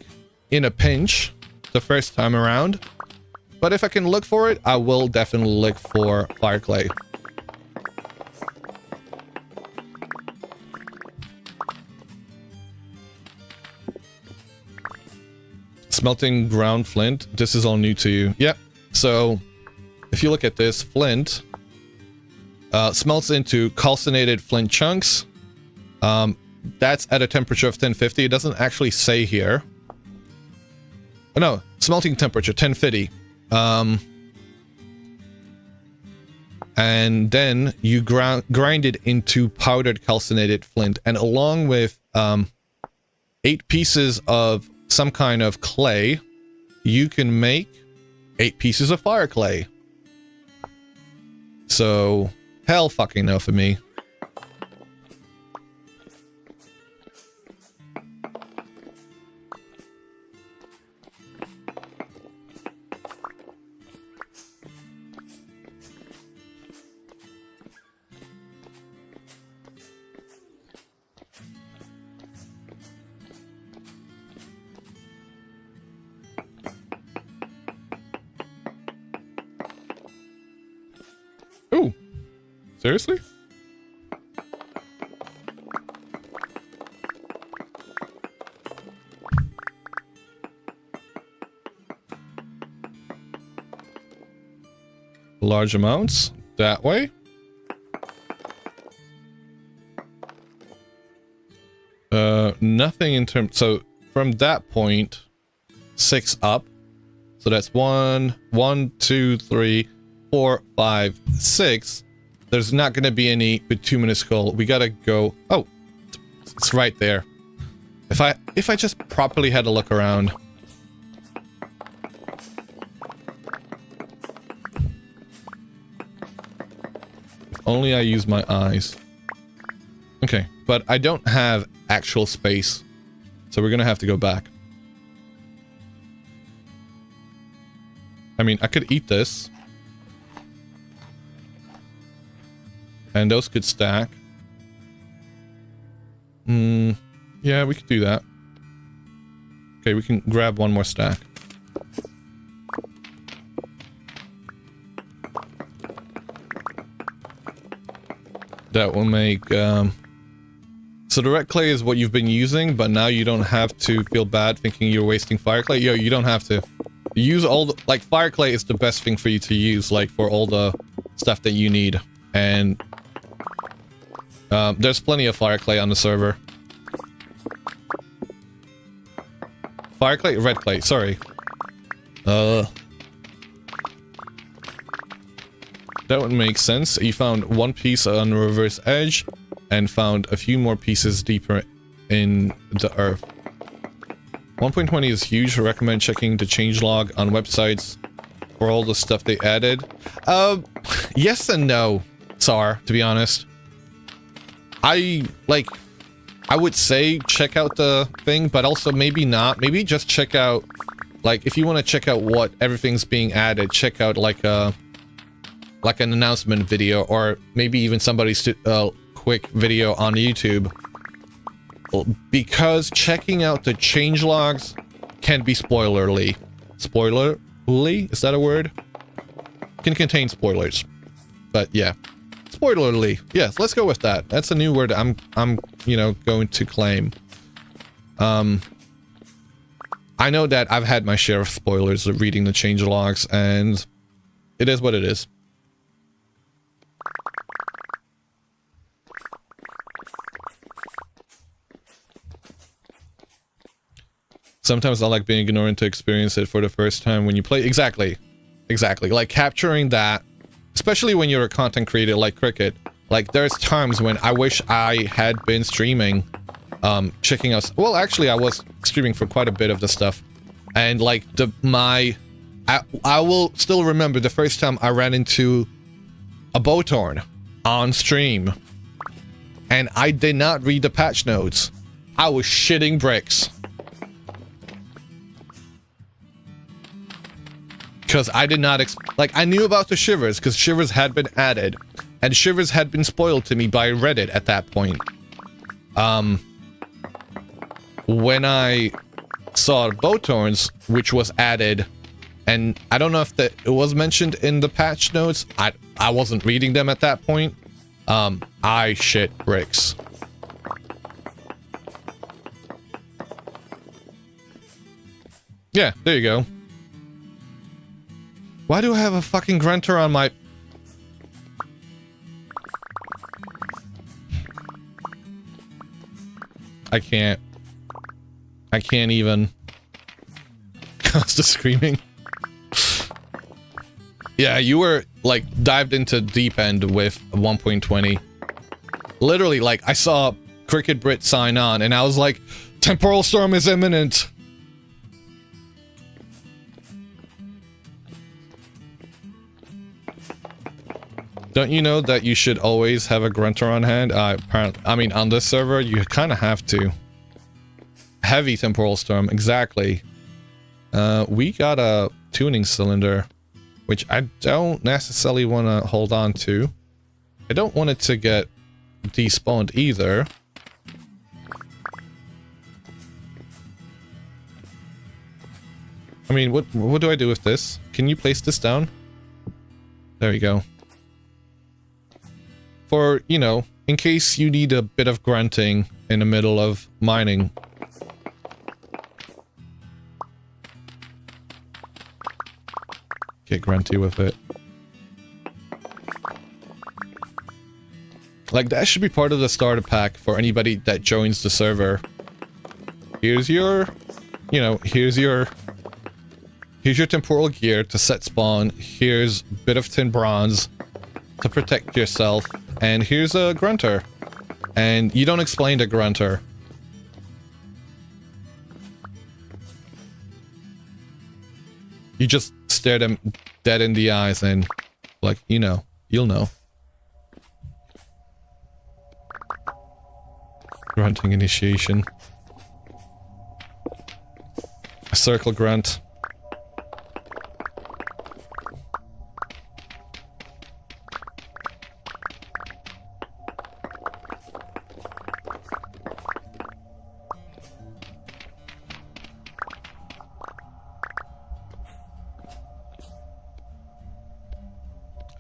in a pinch the first time around. But if I can look for it, I will definitely look for fire clay. Smelting ground flint. This is all new to you. Yep. So if you look at this, flint smelts into calcinated flint chunks. That's at a temperature of 1050. It doesn't actually say here. Oh, no, smelting temperature 1050. and then you grind it into powdered calcinated flint, and along with 8 pieces of some kind of clay, you can make 8 pieces of fire clay. So hell fucking no for me. Ooh, seriously? Large amounts that way. Nothing in terms. So from that point, 6 up. So that's 1, 2, 3, 4, 5, 6. There's not going to be any bituminous coal. We gotta go. Oh, it's right there. If I just properly had a look around. If only I use my eyes. Okay, but I don't have actual space, so we're gonna have to go back. I mean, I could eat this. And those could stack. Yeah, we could do that. Okay, we can grab one more stack. That will make, so the red clay is what you've been using, but now you don't have to feel bad thinking you're wasting fire clay. Yo, you don't have to. Use all the, like, fire clay is the best thing for you to use, like, for all the stuff that you need. And there's plenty of fire clay on the server. Fire clay? Red clay, sorry. That would make sense. You found 1 piece on the reverse edge and found a few more pieces deeper in the earth. 1.20 is huge. I recommend checking the changelog on websites for all the stuff they added. Yes and no, Tsar, to be honest. I would say check out the thing, but also maybe not. Maybe just check out, like, if you want to check out what everything's being added, check out like an announcement video, or maybe even somebody's quick video on YouTube. Because checking out the changelogs can be spoilerly. Spoilerly? Is that a word? Can contain spoilers. But yeah. Spoilerly. Yes, let's go with that. That's a new word I'm you know, going to claim. I know that I've had my share of spoilers of reading the changelogs, and it is what it is. Sometimes I like being ignorant to experience it for the first time when you play. Exactly. Exactly. Like capturing that, especially when you're a content creator like Cricket. Like there's times when I wish I had been streaming, checking out. Well, actually, I was streaming for quite a bit of the stuff, and like I will still remember the first time I ran into a Bowthorn on stream, and I did not read the patch notes. I was shitting bricks. Because I did not like, I knew about the shivers because shivers had been added, and shivers had been spoiled to me by Reddit at that point. When I saw Bowthorns, which was added, and I don't know if it was mentioned in the patch notes. I wasn't reading them at that point. I shit bricks. Yeah, there you go. Why do I have a fucking grunter on my... I can't even... Cost of screaming. Yeah, you were like dived into deep end with 1.20. Literally, like I saw Cricket Brit sign on and I was like, temporal storm is imminent. Don't you know that you should always have a grunter on hand? Apparently, I mean, on this server, you kind of have to. Heavy temporal storm, exactly. We got a tuning cylinder, which I don't necessarily want to hold on to. I don't want it to get despawned either. I mean, what do I do with this? Can you place this down? There you go. For, you know, in case you need a bit of grunting in the middle of mining. Get grunty with it. Like, that should be part of the starter pack for anybody that joins the server. Here's your, you know, here's your temporal gear to set spawn. Here's a bit of tin bronze to protect yourself. And here's a grunter. And you don't explain the grunter. You just stare them dead in the eyes and, like, you know, you'll know. Grunting initiation. A circle grunt.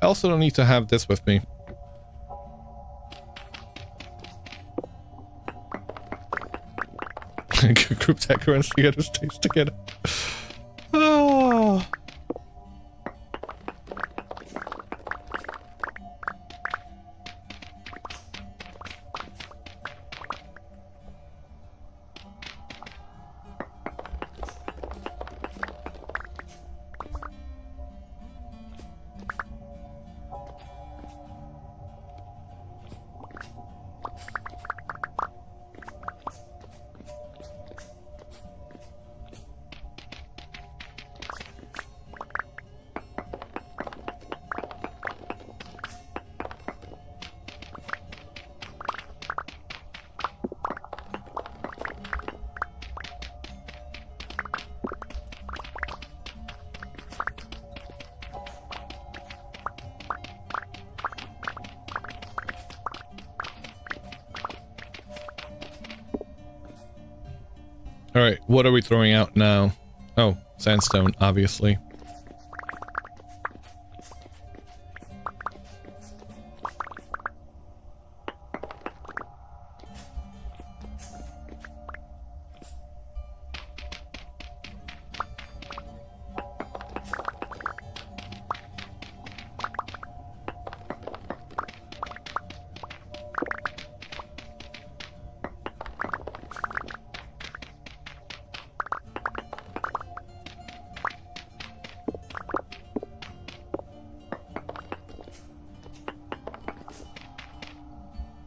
I also don't need to have this with me. Group tech runs together, stays together. Oh. Alright, what are we throwing out now? Oh, sandstone, obviously.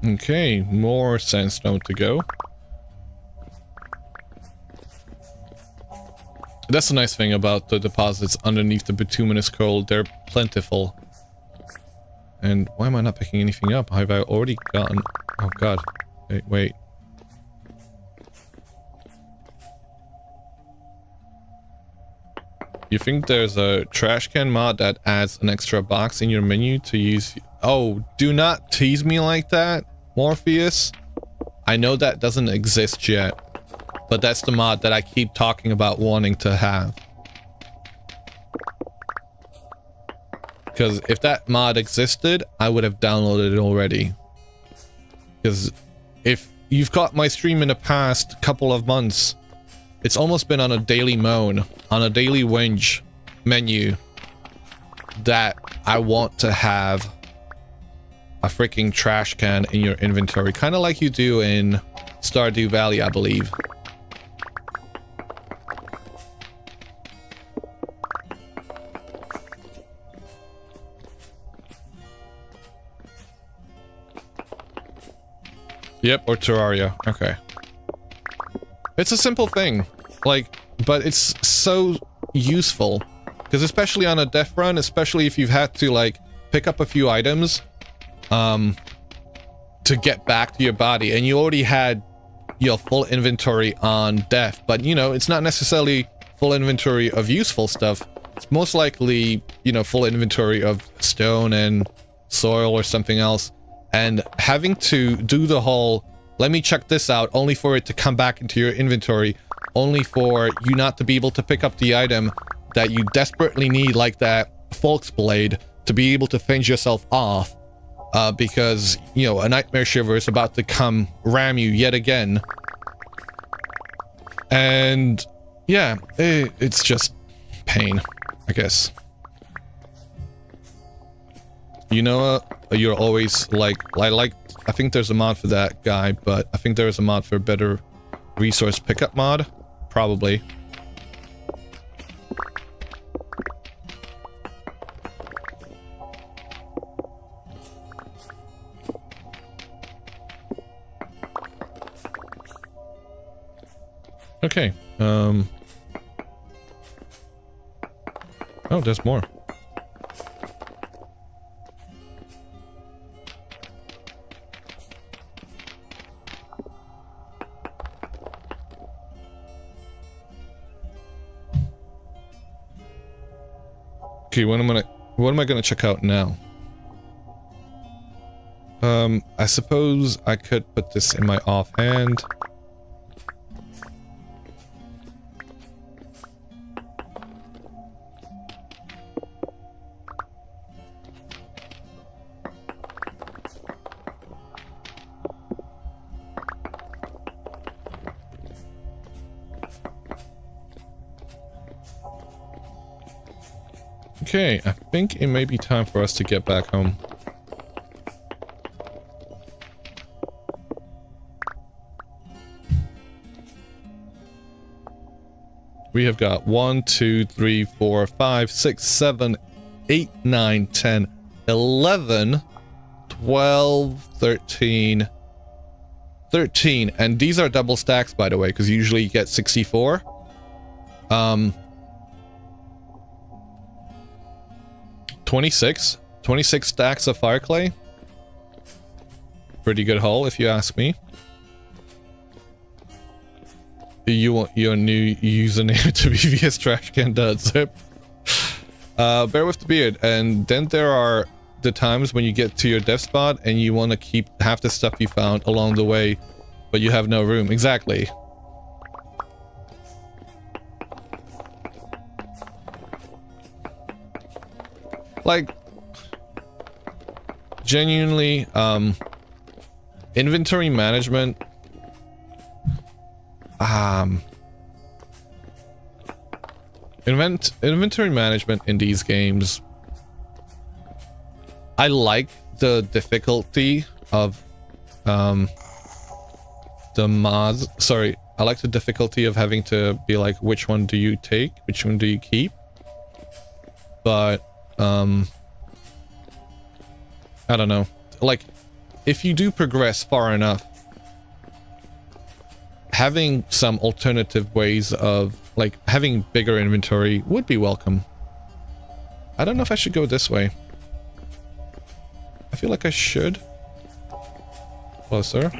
Okay, more sandstone to go. That's the nice thing about the deposits underneath the bituminous coal. They're plentiful. And why am I not picking anything up? Have I already gotten... Oh god. Wait. You think there's a trash can mod that adds an extra box in your menu to use... Oh, do not tease me like that, Morpheus. I know that doesn't exist yet, but that's the mod that I keep talking about wanting to have. Because if that mod existed, I would have downloaded it already. Because if you've caught my stream in the past couple of months, it's almost been on a daily moan, on a daily whinge menu, that I want to have a freaking trash can in your inventory. Kind of like you do in Stardew Valley, I believe. Yep, or Terraria. Okay. It's a simple thing, like, but it's so useful. Because especially on a death run, especially if you've had to, like, pick up a few items, to get back to your body, and you already had your full inventory on death, but, you know, it's not necessarily full inventory of useful stuff. It's most likely, you know, full inventory of stone and soil or something else. And having to do the whole, let me check this out, only for it to come back into your inventory, only for you not to be able to pick up the item that you desperately need, like that Folk's Blade, to be able to finish yourself off, because, you know, a Nightmare Shiver is about to come ram you yet again. And, yeah, it's just pain, I guess. You know, you're always like, I think there's a mod for that guy, but I think there is a mod for a better resource pickup mod. Probably. Okay, oh, there's more. Okay, what am I gonna check out now? I suppose I could put this in my offhand. Okay, I think it may be time for us to get back home. We have got 1, 2, 3, 4, 5, 6, 7, 8, 9, 10, 11, 12, 13, 13. And these are double stacks, by the way, because usually you get 64. 26 stacks of fire clay. Pretty good haul, if you ask me. You want your new username to be VS Trashcan.zip. Bear with the beard. And then there are the times when you get to your dev spot and you want to keep half the stuff you found along the way, but you have no room. Exactly. Like, genuinely, inventory management, inventory management in these games, I like the difficulty of, the mods, sorry, I like the difficulty of having to be like, which one do you take, which one do you keep, but, I don't know. Like, if you do progress far enough, having some alternative ways of, like, having bigger inventory would be welcome. I don't know if I should go this way. I feel like I should. Closer.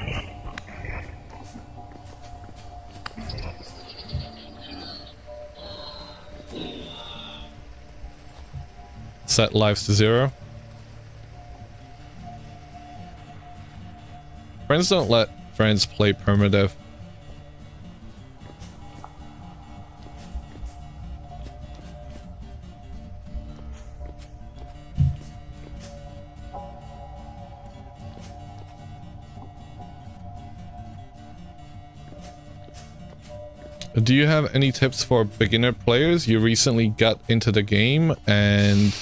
Set lives to 0. Friends don't let friends play permadeath. Do you have any tips for beginner players? You recently got into the game and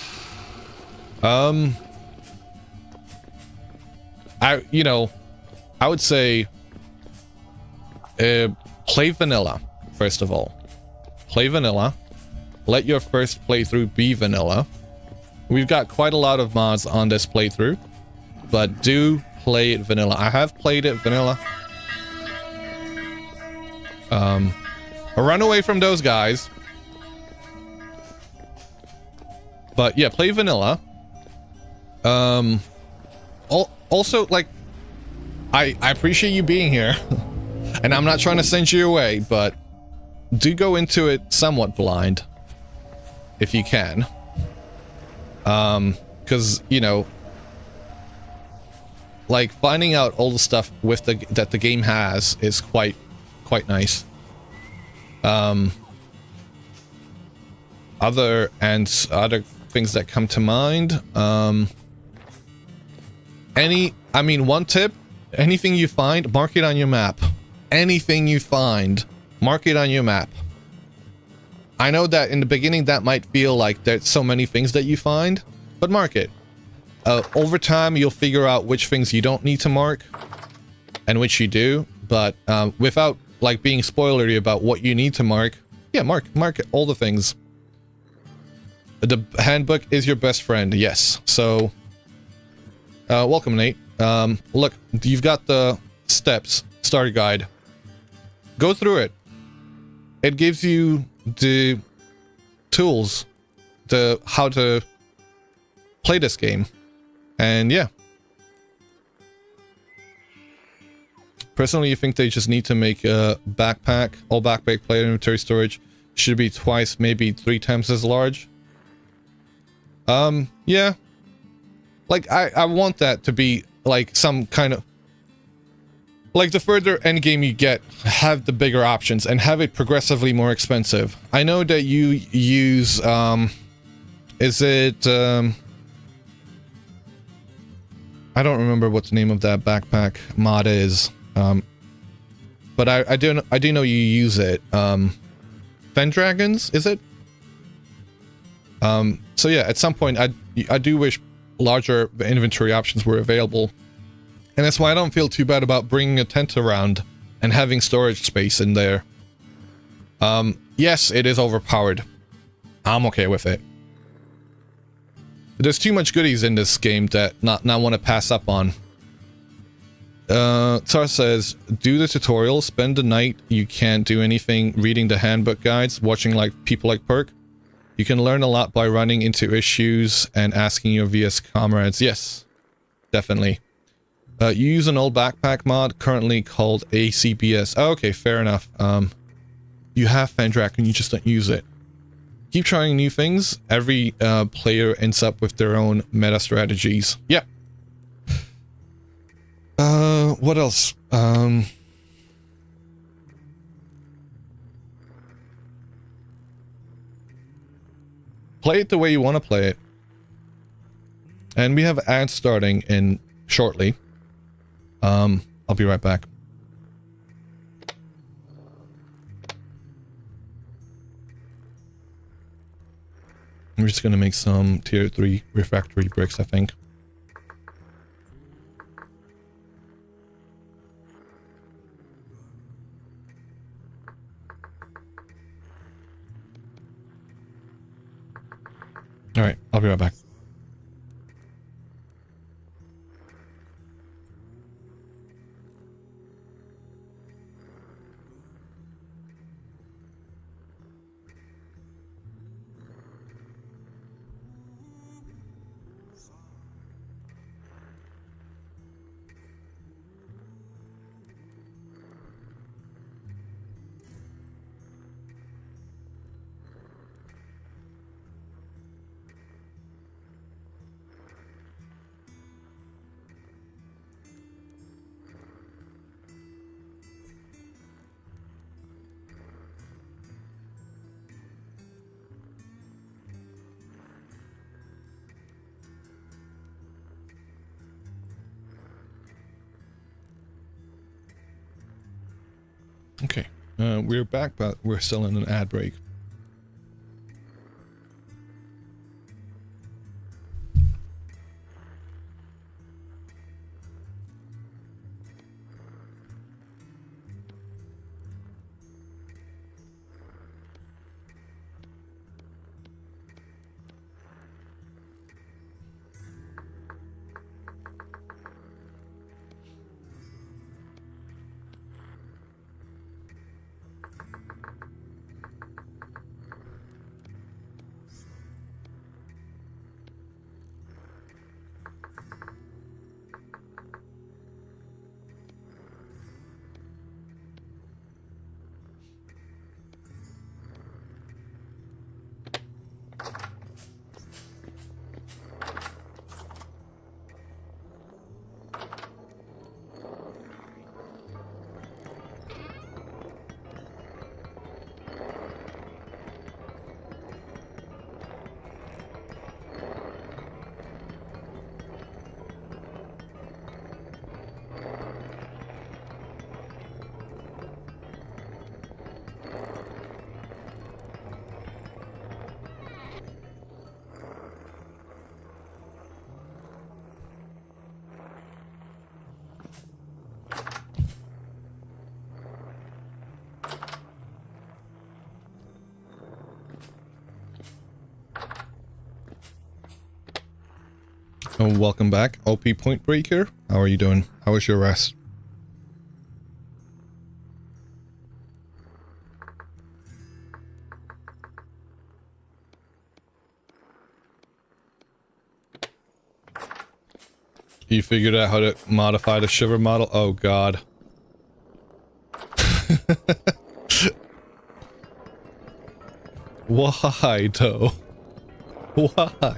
I would say play vanilla, first of all. Play vanilla. Let your first playthrough be vanilla. We've got quite a lot of mods on this playthrough, but do play it vanilla. I have played it vanilla. I run away from those guys. But yeah, play vanilla. Also, like, I appreciate you being here. And I'm not trying to send you away, but do go into it somewhat blind. If you can. Because, you know, like, finding out all the stuff with that the game has is quite nice. Other things that come to mind, one tip, anything you find, mark it on your map. Anything you find, mark it on your map. I know that in the beginning that might feel like there's so many things that you find, but mark it. Over time, you'll figure out which things you don't need to mark and which you do, but without like being spoilery about what you need to mark, yeah, mark all the things. The handbook is your best friend, yes. So, welcome, Nate. Look, you've got the steps, starter guide. Go through it. It gives you the tools to how to play this game. And yeah. Personally, you think they just need to make a backpack, all backpack player inventory storage should be twice, maybe 3 times as large? Yeah. Like, I want that to be, like, some kind of... Like, the further endgame you get, have the bigger options, and have it progressively more expensive. I know that you use, is it, I don't remember what the name of that backpack mod is, but I do know you use it, Fendragons, is it? So yeah, at some point, I do wish larger inventory options were available. And that's why I don't feel too bad about bringing a tent around and having storage space in there. Yes, it is overpowered. I'm okay with it. There's too much goodies in this game that not want to pass up on. Tar says, do the tutorial, spend the night, you can't do anything, reading the handbook guides, watching like people like Perk. You can learn a lot by running into issues and asking your VS comrades. Yes, definitely. You use an old backpack mod currently called ACBS. Oh, okay, fair enough. You have Fendrak and you just don't use it. Keep trying new things. Every player ends up with their own meta strategies. Yeah. What else? Play it the way you want to play it. And we have ads starting in shortly. I'll be right back. I'm just gonna make some tier 3 refractory bricks, I think. Alright, I'll be right back. Okay, we're back, but we're still in an ad break. Oh, welcome back, OP Point Breaker. How are you doing? How was your rest? You figured out how to modify the shiver model? Oh god. Why though? Why?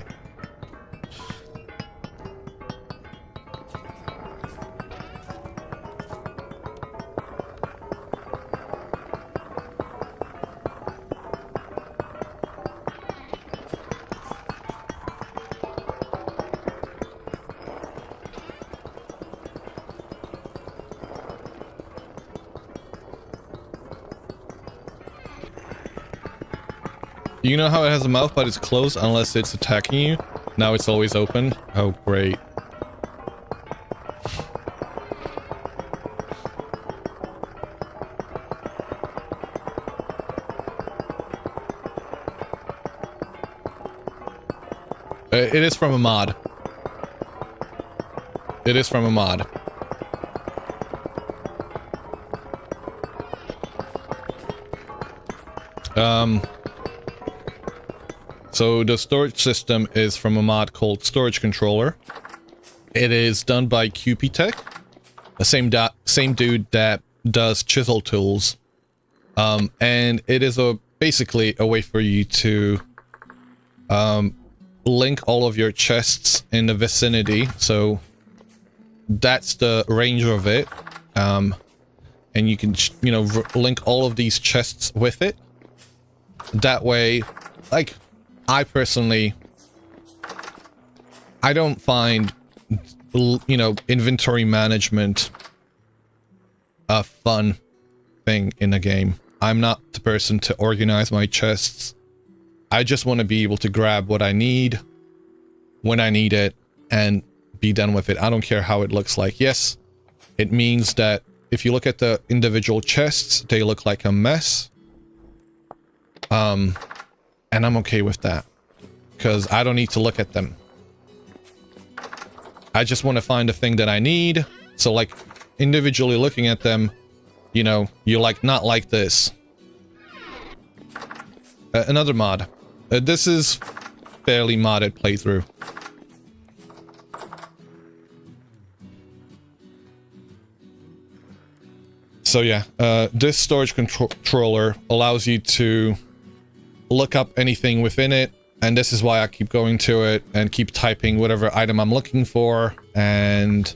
You know how it has a mouth but it's closed unless it's attacking you? Now it's always open? Oh great. It is from a mod. It is from a mod. So the storage system is from a mod called Storage Controller. It is done by QP Tech, the same dude that does chisel tools. And it is basically a way for you to link all of your chests in the vicinity. So that's the range of it. And you can, link all of these chests with it. That way, like, I personally, I don't find, inventory management a fun thing in a game. I'm not the person to organize my chests. I just want to be able to grab what I need when I need it and be done with it. I don't care how it looks like. Yes, it means that if you look at the individual chests, they look like a mess. And I'm okay with that, because I don't need to look at them. I just want to find the thing that I need. So, like, individually looking at them, you're like, not like this. Another mod. This is fairly modded playthrough. So yeah, this storage controller allows you to look up anything within it, and this is why I keep going to it and keep typing whatever item I'm looking for, and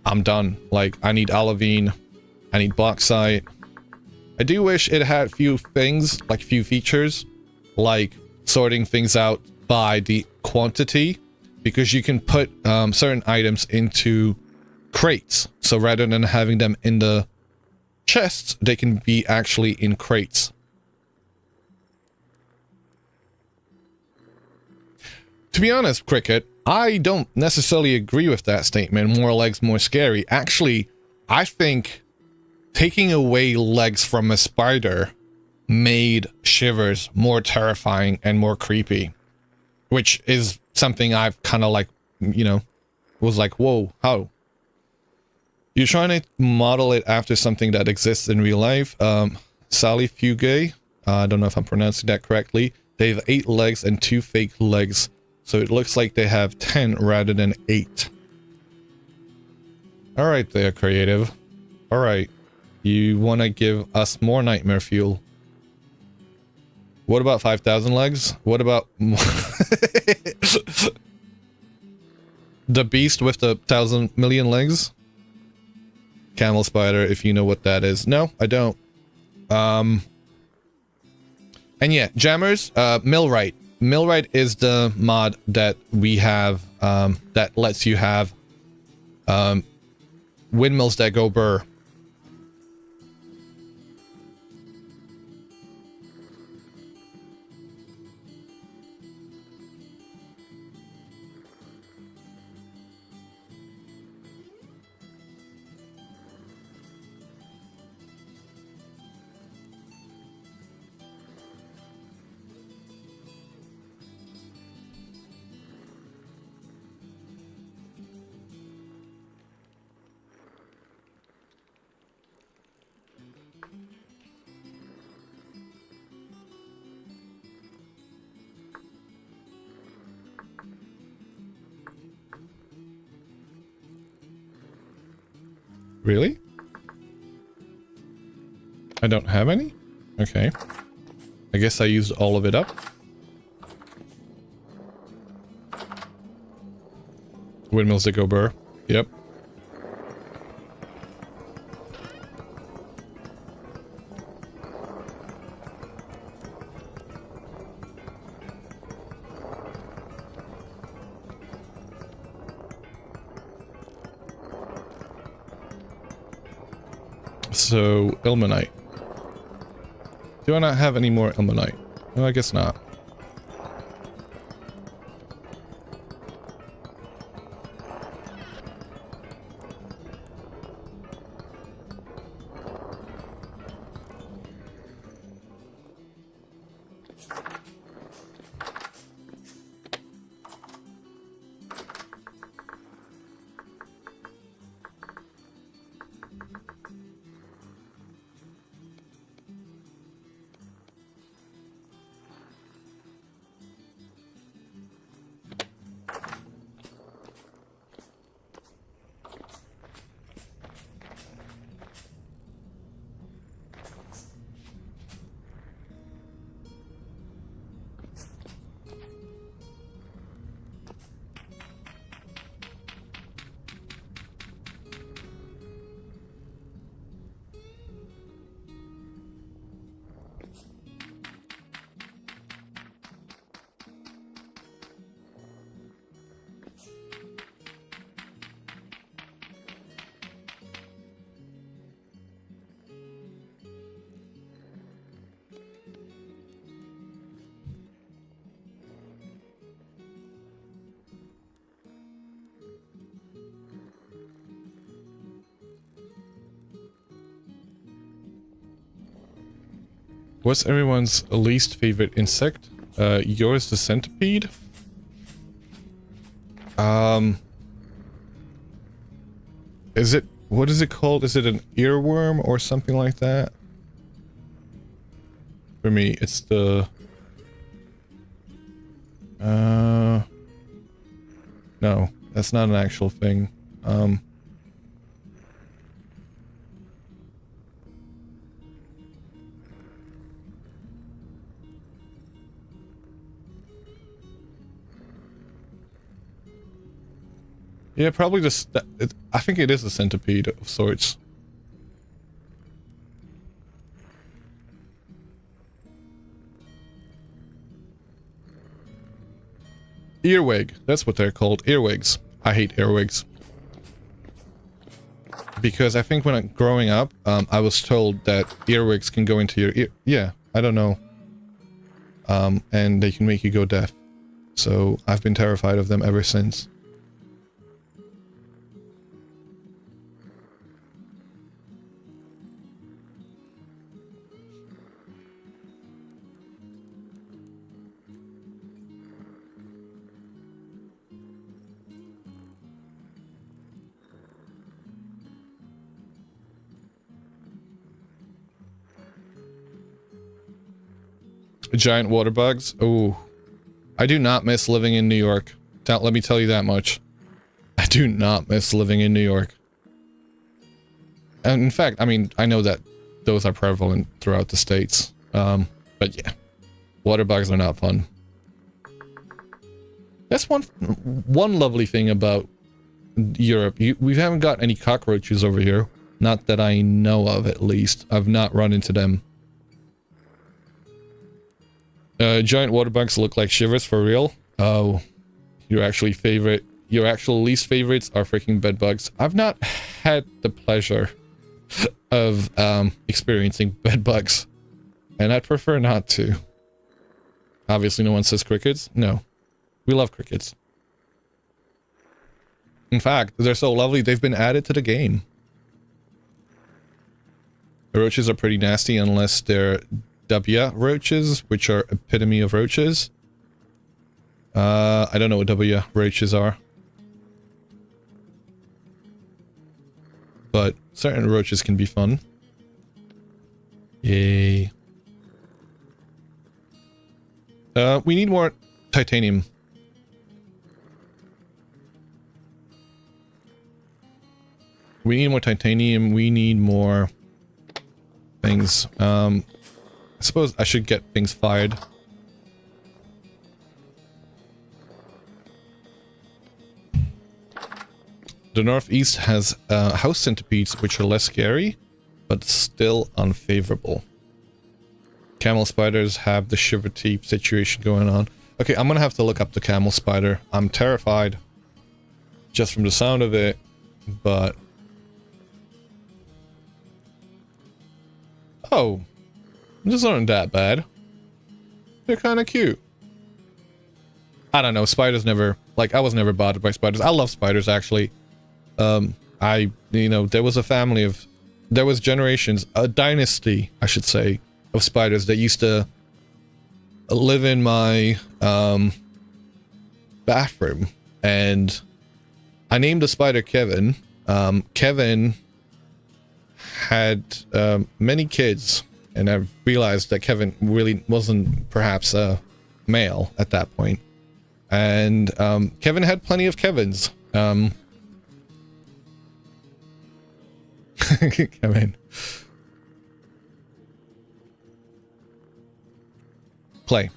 I'm done. Like, I need olivine, I need bauxite. I do wish it had few things, like few features, like sorting things out by the quantity, because you can put certain items into crates. So rather than having them in the chests, they can be actually in crates. To be honest, Cricket, I don't necessarily agree with that statement. More legs, more scary. Actually, I think taking away legs from a spider made shivers more terrifying and more creepy. Which is something I've kind of like, was like, whoa, how? You're trying to model it after something that exists in real life. Sally Fugue, I don't know if I'm pronouncing that correctly. They have 8 legs and 2 fake legs. So it looks like they have 10 rather than 8. Alright there, creative. Alright. You want to give us more nightmare fuel. What about 5,000 legs? What about... the beast with the 1,000 million legs? Camel spider, if you know what that is. No, I don't. And yeah, jammers, millwright. Millwright is the mod that we have, that lets you have windmills that go burr. Really? I don't have any? Okay. I guess I used all of it up. Windmills that go burr. Yep. So, ilmenite. Do I not have any more ilmenite? No, I guess not. What's everyone's least favorite insect? Yours the centipede? Is it, what is it called? Is it an earworm or something like that? For me, it's the... No, that's not an actual thing. Yeah, probably just... I think it is a centipede of sorts. Earwig. That's what they're called. Earwigs. I hate earwigs. Because I think when growing up, I was told that earwigs can go into your ear. Yeah, I don't know. And they can make you go deaf. So I've been terrified of them ever since. Giant water bugs. Oh, I do not miss living in New York. Let me tell you that much. I do not miss living in New York. And in fact, I mean, I know that those are prevalent throughout the states. But yeah, water bugs are not fun. That's one lovely thing about Europe. We haven't got any cockroaches over here. Not that I know of, at least. I've not run into them. Giant water bugs look like shivers for real. Oh, your actual least favorites are freaking bed bugs. I've not had the pleasure of experiencing bed bugs, and I'd prefer not to. Obviously, no one says crickets. No, we love crickets. In fact, they're so lovely they've been added to the game. The roaches are pretty nasty unless they're W roaches, which are epitome of roaches. I don't know what W roaches are. But certain roaches can be fun. Yay. We need more titanium. We need more titanium. We need more things. I suppose I should get things fired. The northeast has house centipedes, which are less scary, but still unfavorable. Camel spiders have the shiver teep situation going on. Okay, I'm gonna have to look up the camel spider. I'm terrified just from the sound of it, but... Oh, these aren't that bad. They're kind of cute. I don't know, spiders never... Like, I was never bothered by spiders. I love spiders, actually. You know, there was a family of... There was generations, a dynasty, I should say, of spiders that used to live in my, bathroom. And I named the spider Kevin. Kevin had, many kids. And I realized that Kevin really wasn't perhaps a male at that point. And, Kevin had plenty of Kevins. Kevin. Play.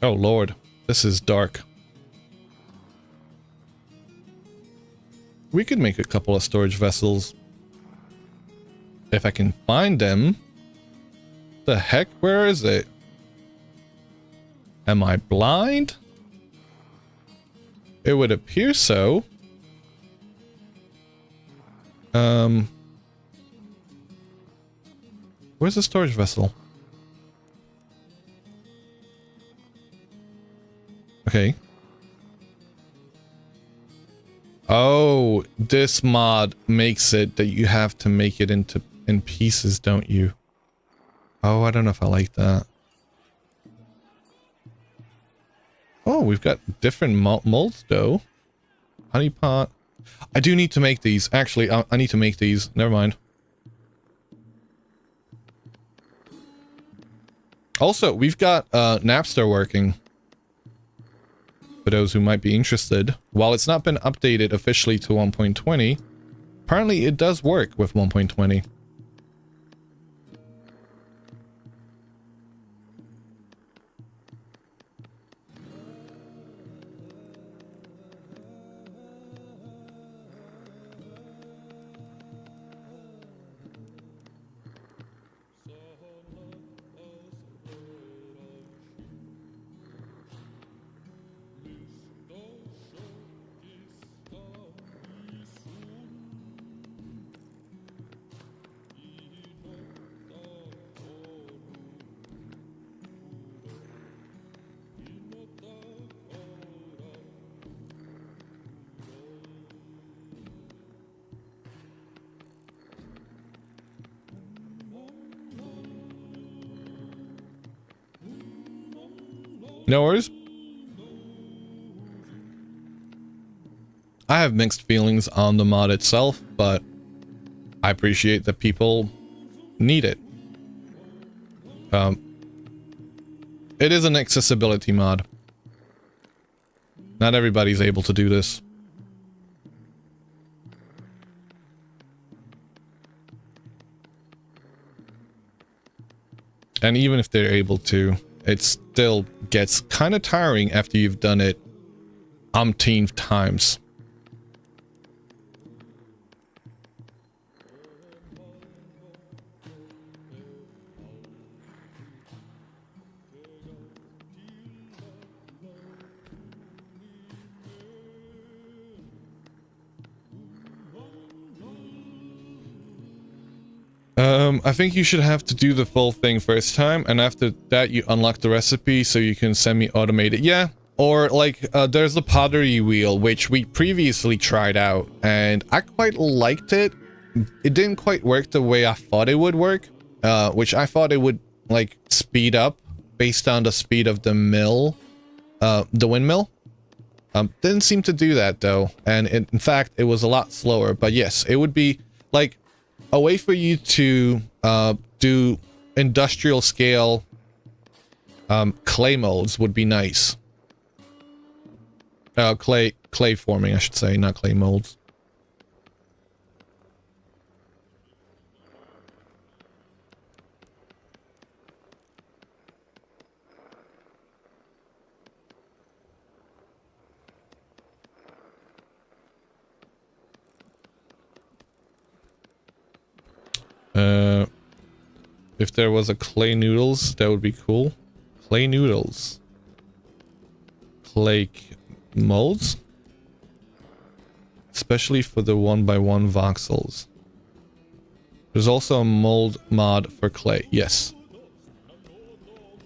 Oh lord, this is dark. We could make a couple of storage vessels. If I can find them. The heck, where is it? Am I blind? It would appear so. Where's the storage vessel? Okay. Oh, this mod makes it that you have to make it in pieces, don't you? Oh, I don't know if I like that. Oh, we've got different molds though. Honey pot. I do need to make these. Actually, I need to make these. Never mind. Also, we've got Napster working. For those who might be interested. While it's not been updated officially to 1.20, apparently it does work with 1.20. No worries. I have mixed feelings on the mod itself, but I appreciate that people need it. It is an accessibility mod. Not everybody's able to do this. And even if they're able to, it still gets kind of tiring after you've done it umpteenth times. I think you should have to do the full thing first time, and after that you unlock the recipe so you can semi-automate it. Yeah, or like, there's the pottery wheel, which we previously tried out, and I quite liked it. It didn't quite work the way I thought it would work, which I thought it would, like, speed up based on the speed of the mill, the windmill. Didn't seem to do that, though, and in fact, it was a lot slower, but yes, it would be, like, a way for you to do industrial scale clay molds would be nice. Clay forming, I should say, not clay molds. If there was a clay noodles, that would be cool. Clay noodles. Clay molds? Especially for the 1x1 voxels. There's also a mold mod for clay. Yes.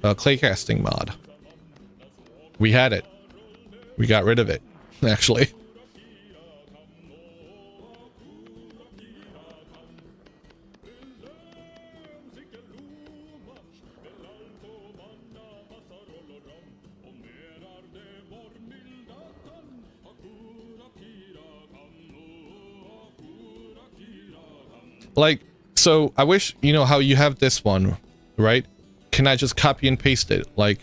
A clay casting mod. We had it. We got rid of it, actually. Like, so I wish, you know, how you have this one, right? Can I just copy and paste it? Like,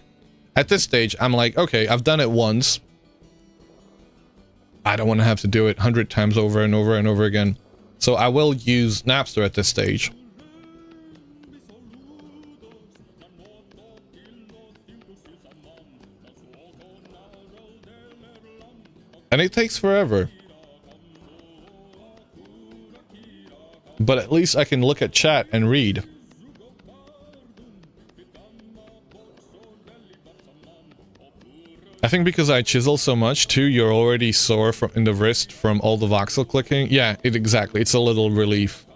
at this stage, I'm like, okay, I've done it once. I don't want to have to do it 100 times over and over and over again. So I will use Napster at this stage. And it takes forever. But at least I can look at chat and read. I think because I chisel so much too, you're already sore from in the wrist from all the voxel clicking. Yeah, exactly. It's a little relief.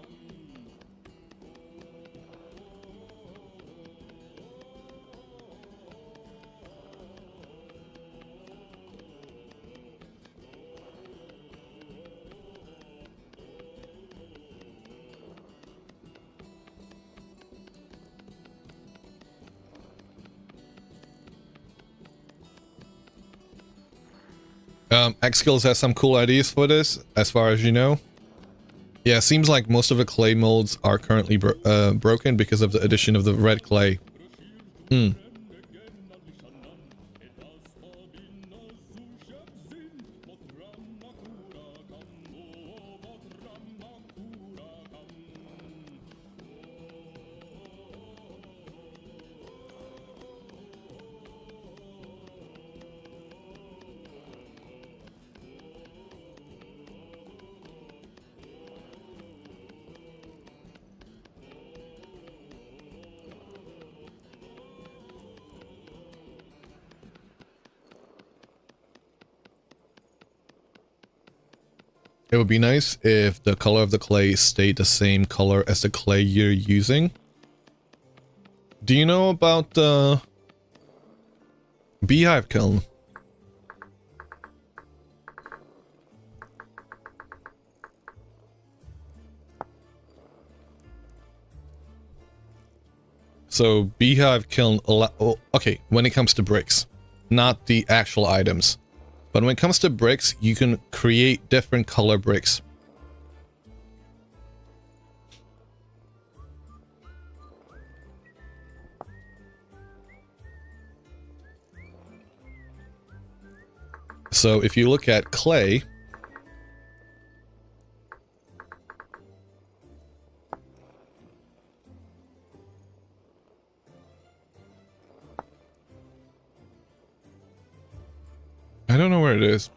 Xskills has some cool ideas for this, as far as you know. Yeah, seems like most of the clay molds are currently broken because of the addition of the red clay. It would be nice if the color of the clay stayed the same color as the clay you're using. Do you know about the beehive kiln? So beehive kiln, okay, when it comes to bricks, not the actual items. But when it comes to bricks, you can create different color bricks. So if you look at clay, I don't know where it is.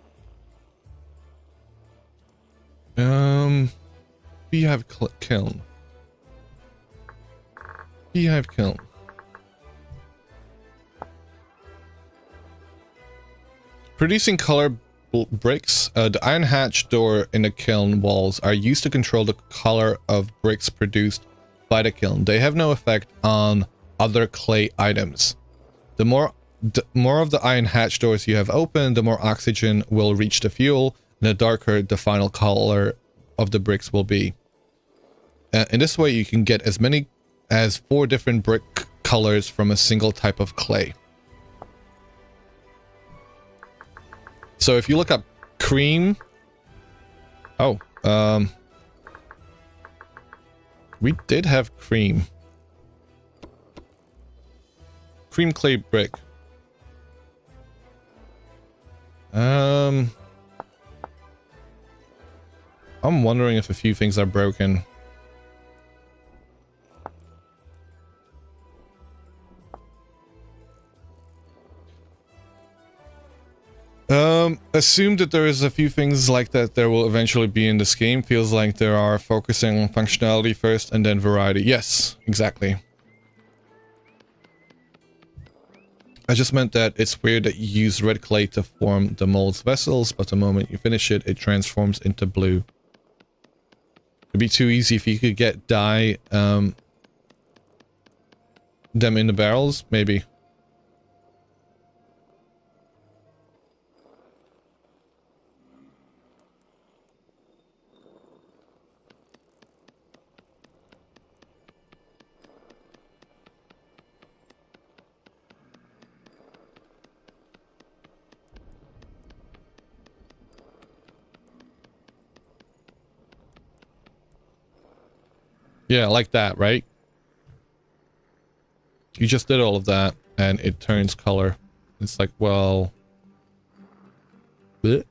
Beehive kiln. Beehive kiln. Producing color bricks. The iron hatch door in the kiln walls are used to control the color of bricks produced by the kiln. They have no effect on other clay items. The more of the iron hatch doors you have open, the more oxygen will reach the fuel, and the darker the final color of the bricks will be. In this way, you can get as many as 4 different brick colors from a single type of clay. So if you look up cream... Oh, we did have cream. cream clay brick. I'm wondering if a few things are broken. Assume that there is a few things like that there will eventually be in this game. Feels like they are focusing on functionality first and then variety. Yes, exactly. I just meant that it's weird that you use red clay to form the mold's vessels, but the moment you finish it, it transforms into blue. It'd be too easy if you could get dye, them in the barrels, maybe. Yeah, like that, right? You just did all of that, and it turns color. It's like, well... bleh.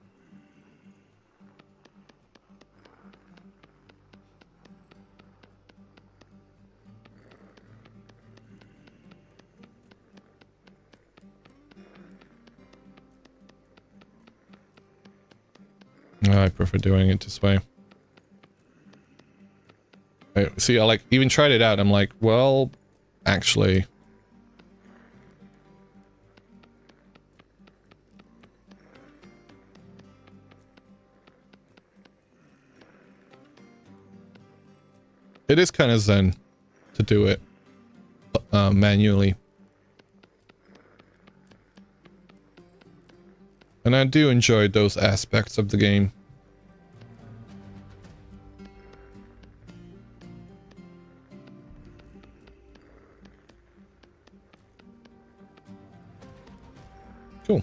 I prefer doing it this way. See, I like even tried it out. I'm like, well, actually, it is kind of zen to do it manually, and I do enjoy those aspects of the game. Cool.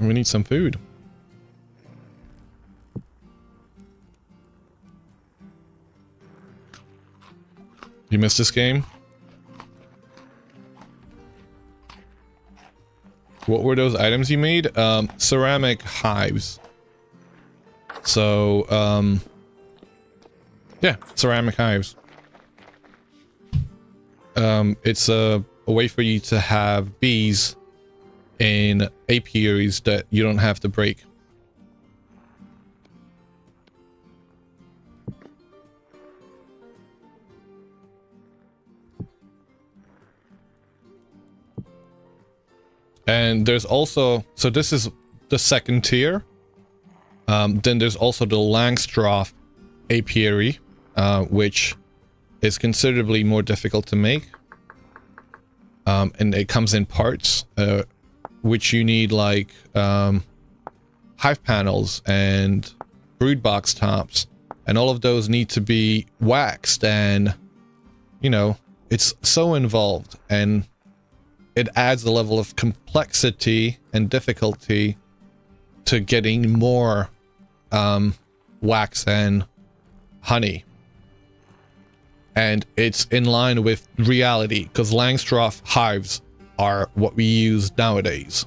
We need some food. You missed this game? What were those items you made? Ceramic hives. So, yeah, ceramic hives. It's a way for you to have bees in apiaries that you don't have to break. And there's also, so this is the second tier. Then there's also the Langstroth apiary, which is considerably more difficult to make. And it comes in parts, which you need like hive panels and brood box tops, and all of those need to be waxed, and you know, it's so involved, and it adds a level of complexity and difficulty to getting more wax and honey. And it's in line with reality, because Langstroth hives are what we use nowadays.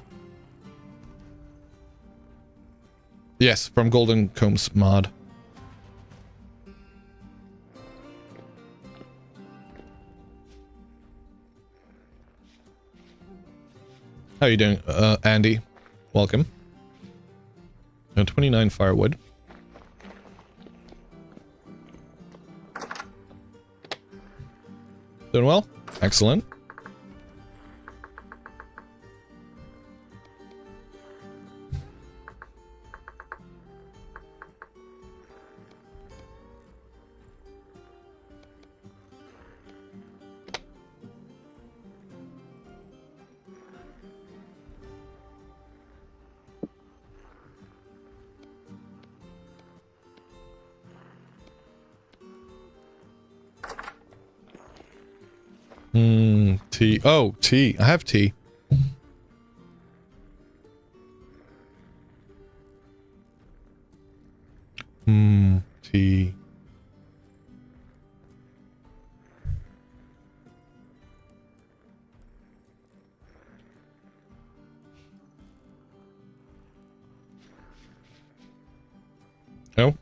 Yes, from Golden Combs mod. How you doing, Andy? Welcome. 29 firewood. Doing well? Excellent. Tea. Oh, tea. I have tea. T. Oh.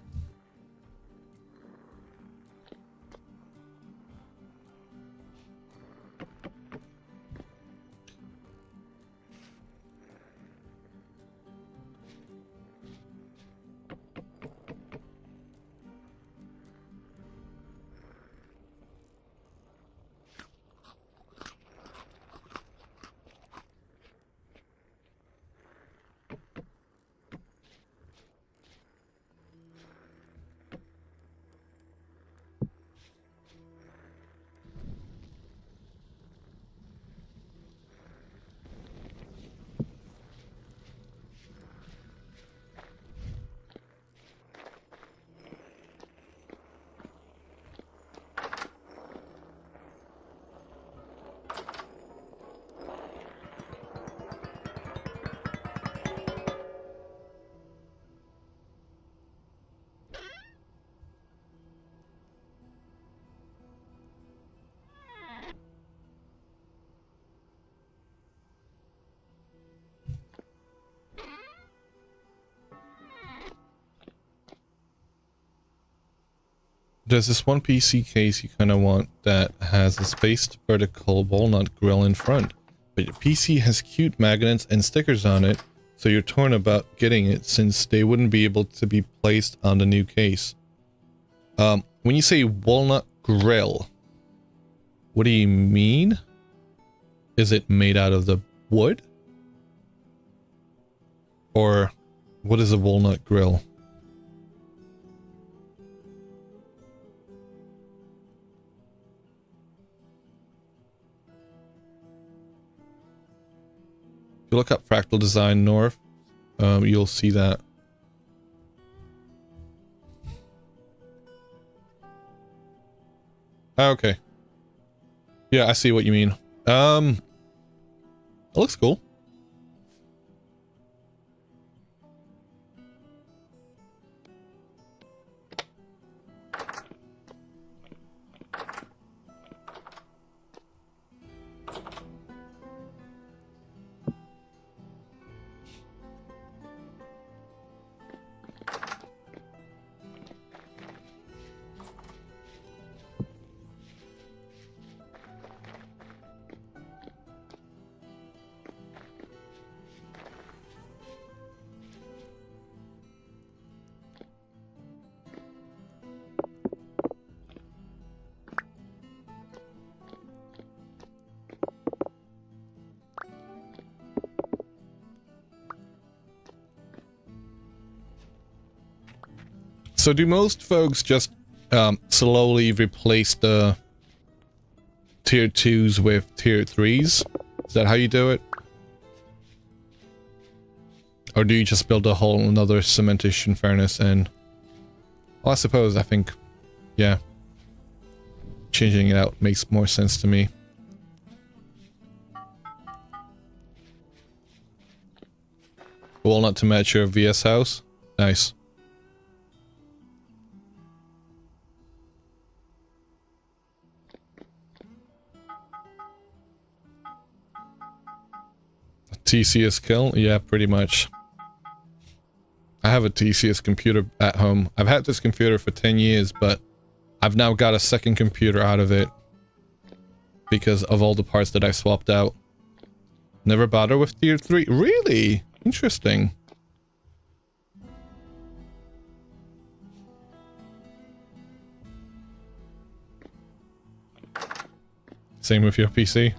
There's this one PC case you kind of want that has a spaced vertical walnut grill in front, but your PC has cute magnets and stickers on it, so you're torn about getting it since they wouldn't be able to be placed on the new case. When you say walnut grill, what do you mean? Is it made out of the wood? Or what is a walnut grill? If you look up Fractal Design North, you'll see that. Okay. Yeah, I see what you mean. It looks cool. So do most folks just slowly replace the tier 2s with tier 3s? Is that how you do it? Or do you just build a whole another cementation furnace and... Well, I think, yeah, changing it out makes more sense to me. Walnut to match your VS house? Nice. TCS kill? Yeah, pretty much. I have a TCS computer at home. I've had this computer for 10 years, but I've now got a second computer out of it because of all the parts that I swapped out. Never bother with tier 3? Really? Interesting. Same with your PC?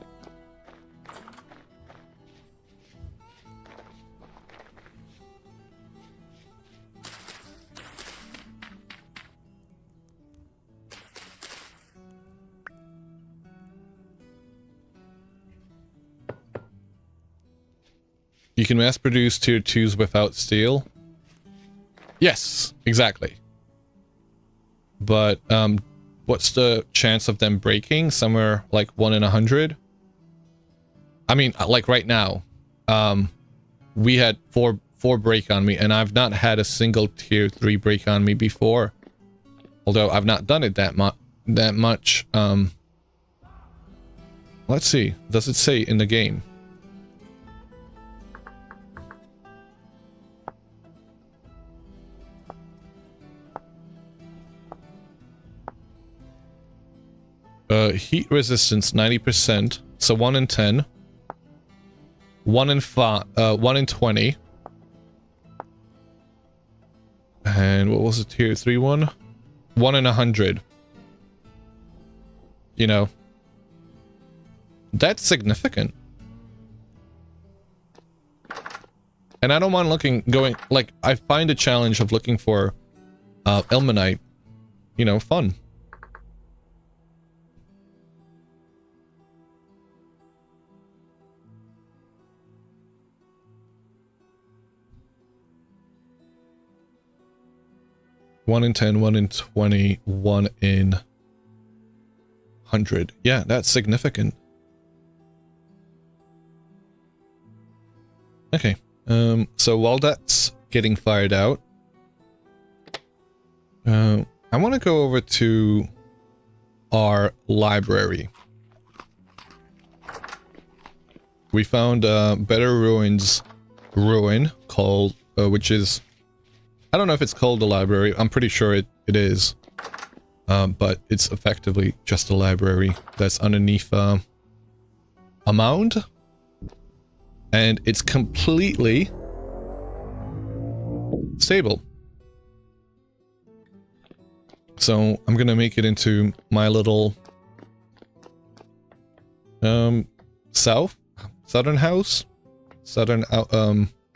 You can mass produce tier 2s without steel? Yes, exactly. But, what's the chance of them breaking? Somewhere like 1 in 100? I mean, like right now, we had four 4 break on me, and I've not had a single tier 3 break on me before. Although I've not done it that much. Let's see. Does it say in the game? Heat resistance 90%. So 1 in 10. 1 in 5. 1 in 20. And what was the tier 3 one? 1 in 100. You know, that's significant. And I don't mind going, like, I find the challenge of looking for ilmenite, you know, fun. One in 10, 1 in 20, 1 in 100. Yeah, that's significant. Okay. So while that's getting fired out, I want to go over to our library. We found Better Ruins ruin called, which is, I don't know if it's called the library. I'm pretty sure it is. But it's effectively just a library that's underneath a mound. And it's completely stable. So I'm gonna make it into my little southern house, southern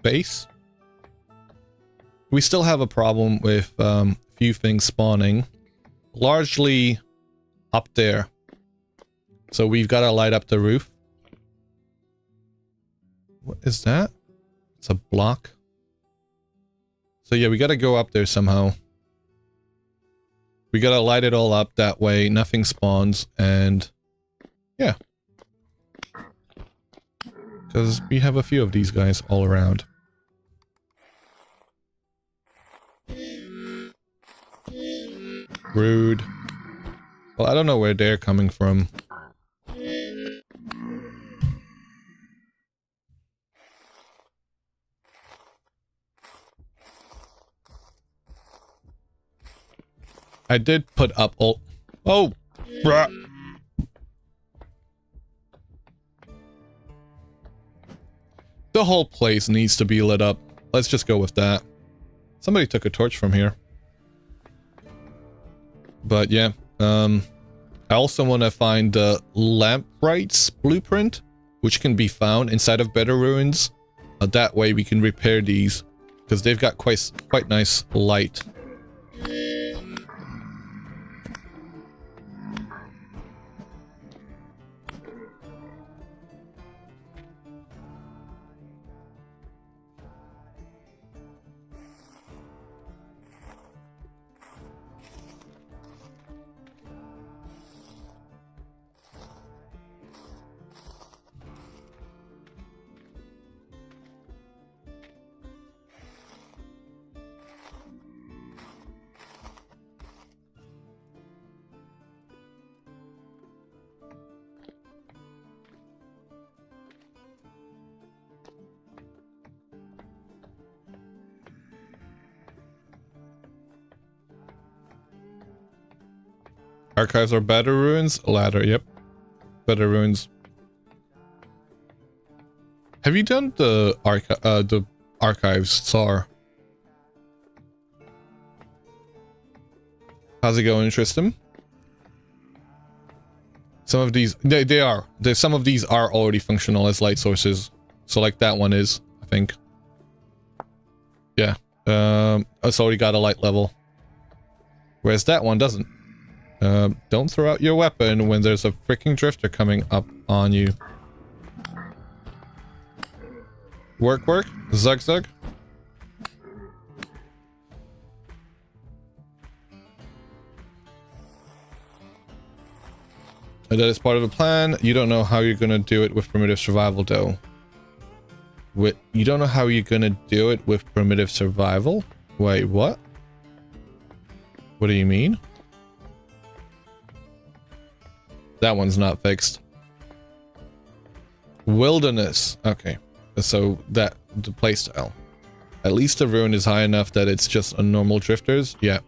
base. We still have a problem with few things spawning, largely up there. So we've got to light up the roof. What is that? It's a block. So yeah, we got to go up there somehow. We got to light it all up that way. Nothing spawns, and yeah. Because we have a few of these guys all around. Rude. Well, I don't know where they're coming from. I did put up all... Oh! Bruh. The whole place needs to be lit up. Let's just go with that. Somebody took a torch from here. But yeah, I also want to find the Lamprite's blueprint, which can be found inside of Better Ruins. That way we can repair these, because they've got quite nice light. Archives are Better Ruins? Ladder, yep. Better Ruins. Have you done the archives, Tsar? How's it going, Tristan? Some of these, they are. Some of these are already functional as light sources. So like that one is, I think. Yeah. It's already got a light level. Whereas that one doesn't. Don't throw out your weapon when there's a freaking drifter coming up on you. Work, work. Zug, zug. And that is part of the plan. You don't know how you're gonna do it with primitive survival, though. You don't know how you're gonna do it with primitive survival? Wait, what? What do you mean? That one's not fixed. Wilderness. Okay. So the playstyle. At least the ruin is high enough that it's just a normal drifters. Yeah.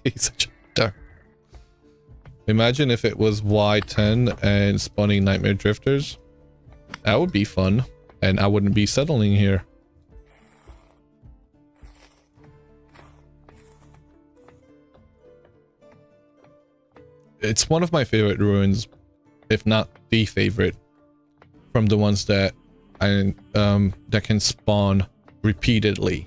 He's such a dark. Imagine if it was Y10 and spawning nightmare drifters. That would be fun. And I wouldn't be settling here. It's one of my favorite ruins, if not the favorite, from the ones that that can spawn repeatedly.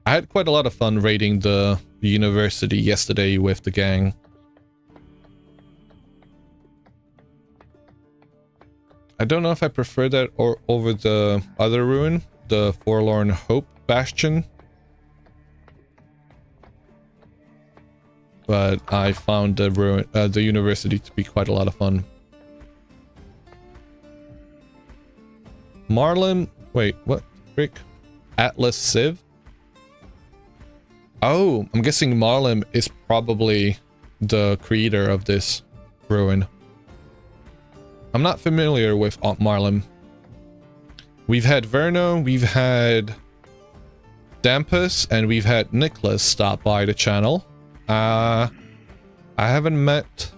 I had quite a lot of fun raiding the university yesterday with the gang. I don't know if I prefer that or over the other ruin, the Forlorn Hope Bastion. But I found the ruin, the university to be quite a lot of fun. Marlin, wait, what? Frick? Atlas Civ? Oh, I'm guessing Marlin is probably the creator of this ruin. I'm not familiar with Marlin. We've had Verno, we've had Dampus, and we've had Nicholas stop by the channel. I haven't met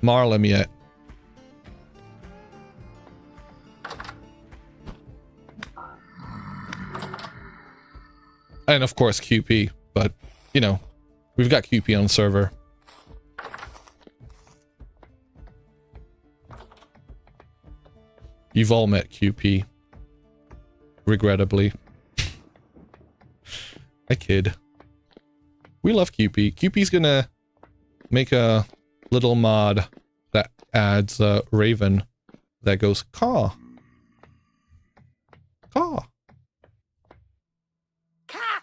Marlin yet. And of course QP, but you know, we've got QP on the server. You've all met QP. Regrettably. I kid. We love QP. QP's gonna make a little mod that adds a raven that goes caw. Caw. Caw.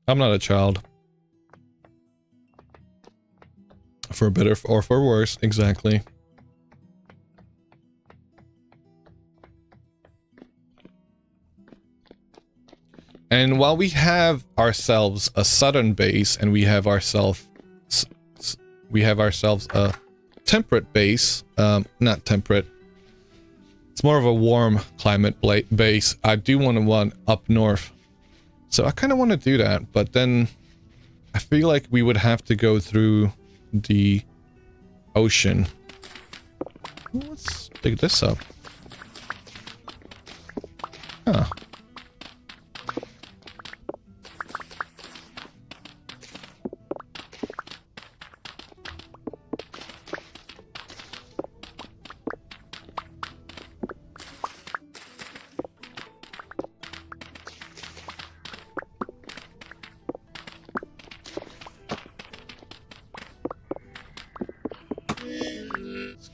I'm not a child. For better or for worse, exactly. And while we have ourselves a southern base and we have ourselves a temperate base, not temperate. It's more of a warm climate base. I do want one up north. So I kind of want to do that, but then I feel like we would have to go through the ocean. Let's dig this up. Huh.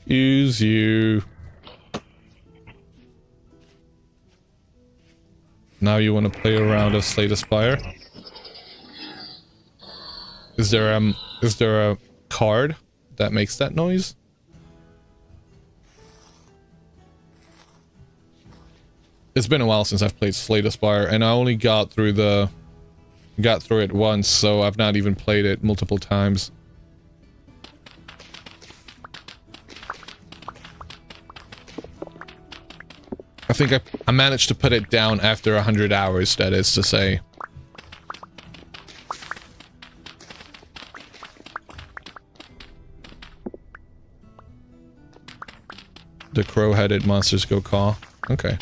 Excuse you. Now you want to play around a Slay the Spire? Is there a card that makes that noise? It's been a while since I've played Slay the Spire, and I only got through it once, so I've not even played it multiple times. I think I managed to put it down after 100 hours, that is to say. The crow-headed monsters go caw. Okay.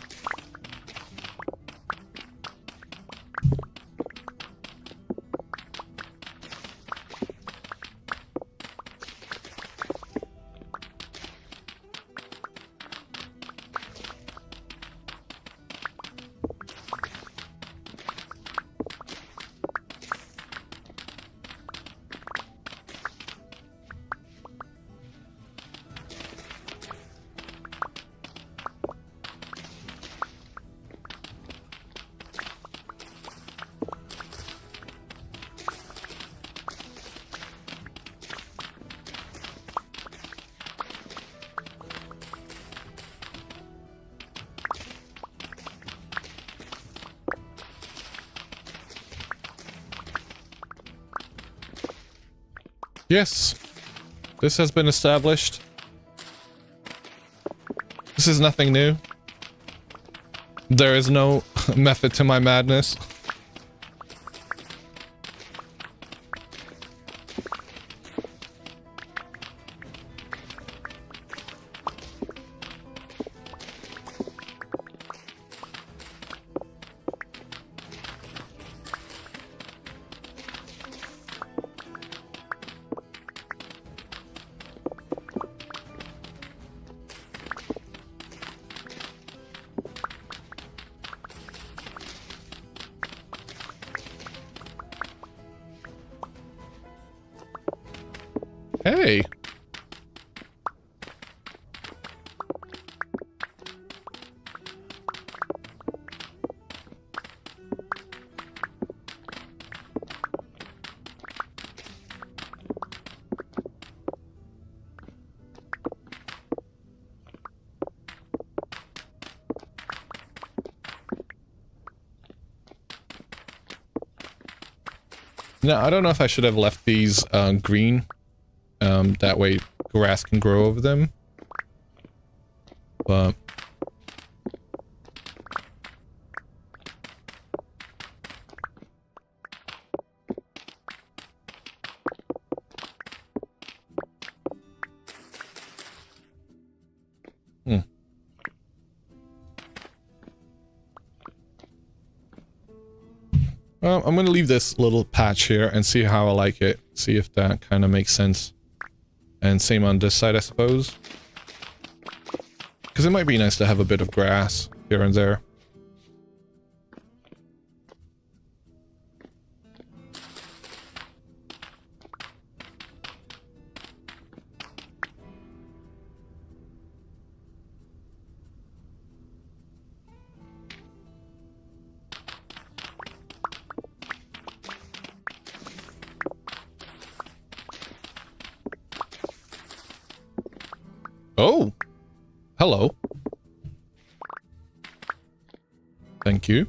Yes. This has been established. This is nothing new. There is no method to my madness. Hey. No, I don't know if I should have left these green. That way grass can grow over them. But well, I'm gonna leave this little patch here and see how I like it. See if that kind of makes sense. And same on this side, I suppose. Because it might be nice to have a bit of grass here and there. Oh! Hello. Thank you.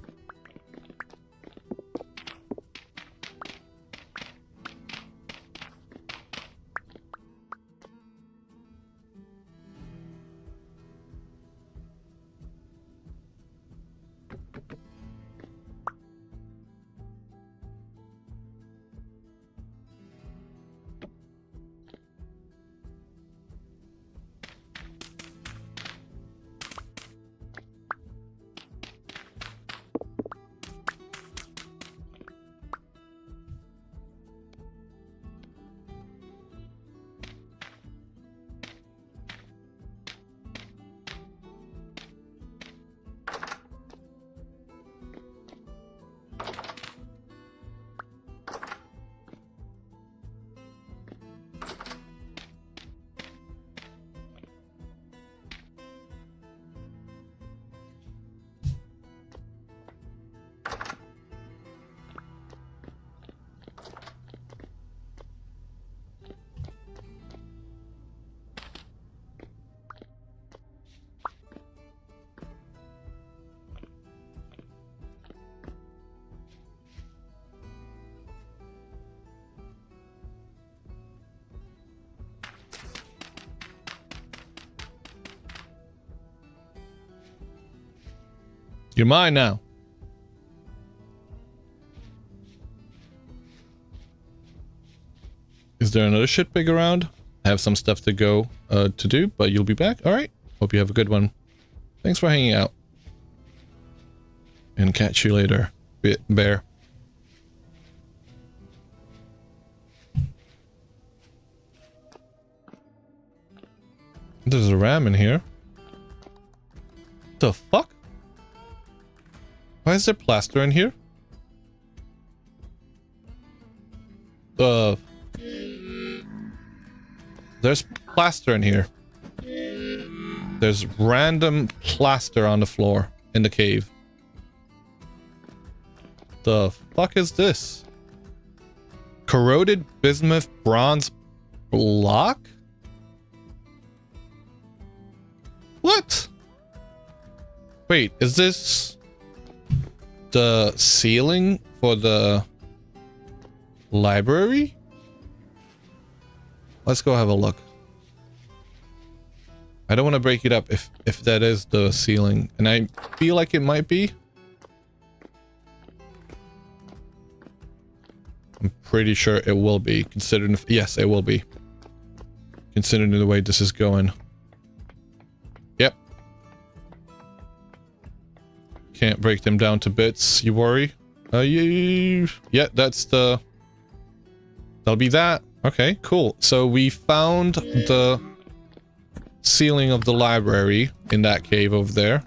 You're mine now. Is there another shit pig around? I have some stuff to go to do, but you'll be back? Alright. Hope you have a good one. Thanks for hanging out. And catch you later, bear. There's a ram in here. The fuck? Why is there plaster in here? There's plaster in here. There's random plaster on the floor in the cave. The fuck is this? Corroded bismuth bronze block? What? Wait, is this the ceiling for the library? Let's go have a look. I don't want to break it up if that is the ceiling, and I feel like it might be. I'm pretty sure it will be, considering... Yes, it will be. Considering the way this is going. Yep. Can't break them down to bits, you worry? Yeah, that's the... That'll be that. Okay, cool. So we found the ceiling of the library in that cave over there.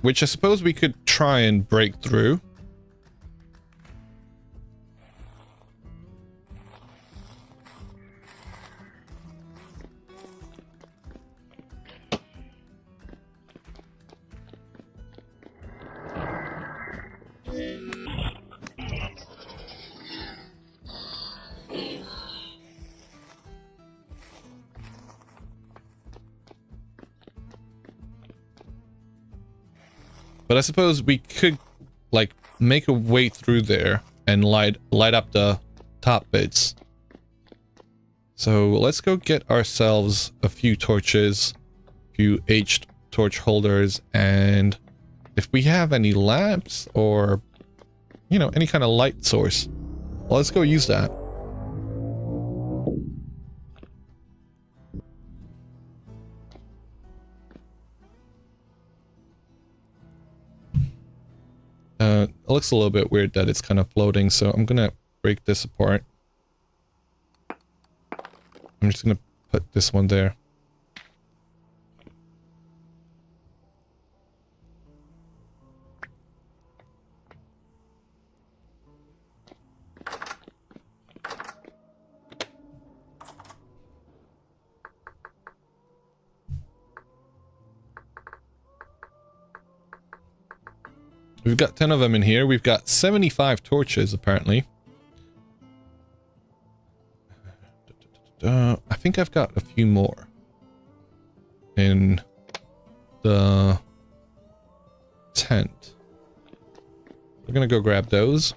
Which I suppose we could try and break through. But I suppose we could, like, make a way through there and light up the top bits. So let's go get ourselves a few torches, a few H torch holders, and if we have any lamps or, you know, any kind of light source, well, let's go use that. It looks a little bit weird that it's kind of floating, so I'm gonna break this apart. I'm just gonna put this one there. We've got 10 of them in here. We've got 75 torches, apparently. I think I've got a few more in the tent. We're gonna go grab those.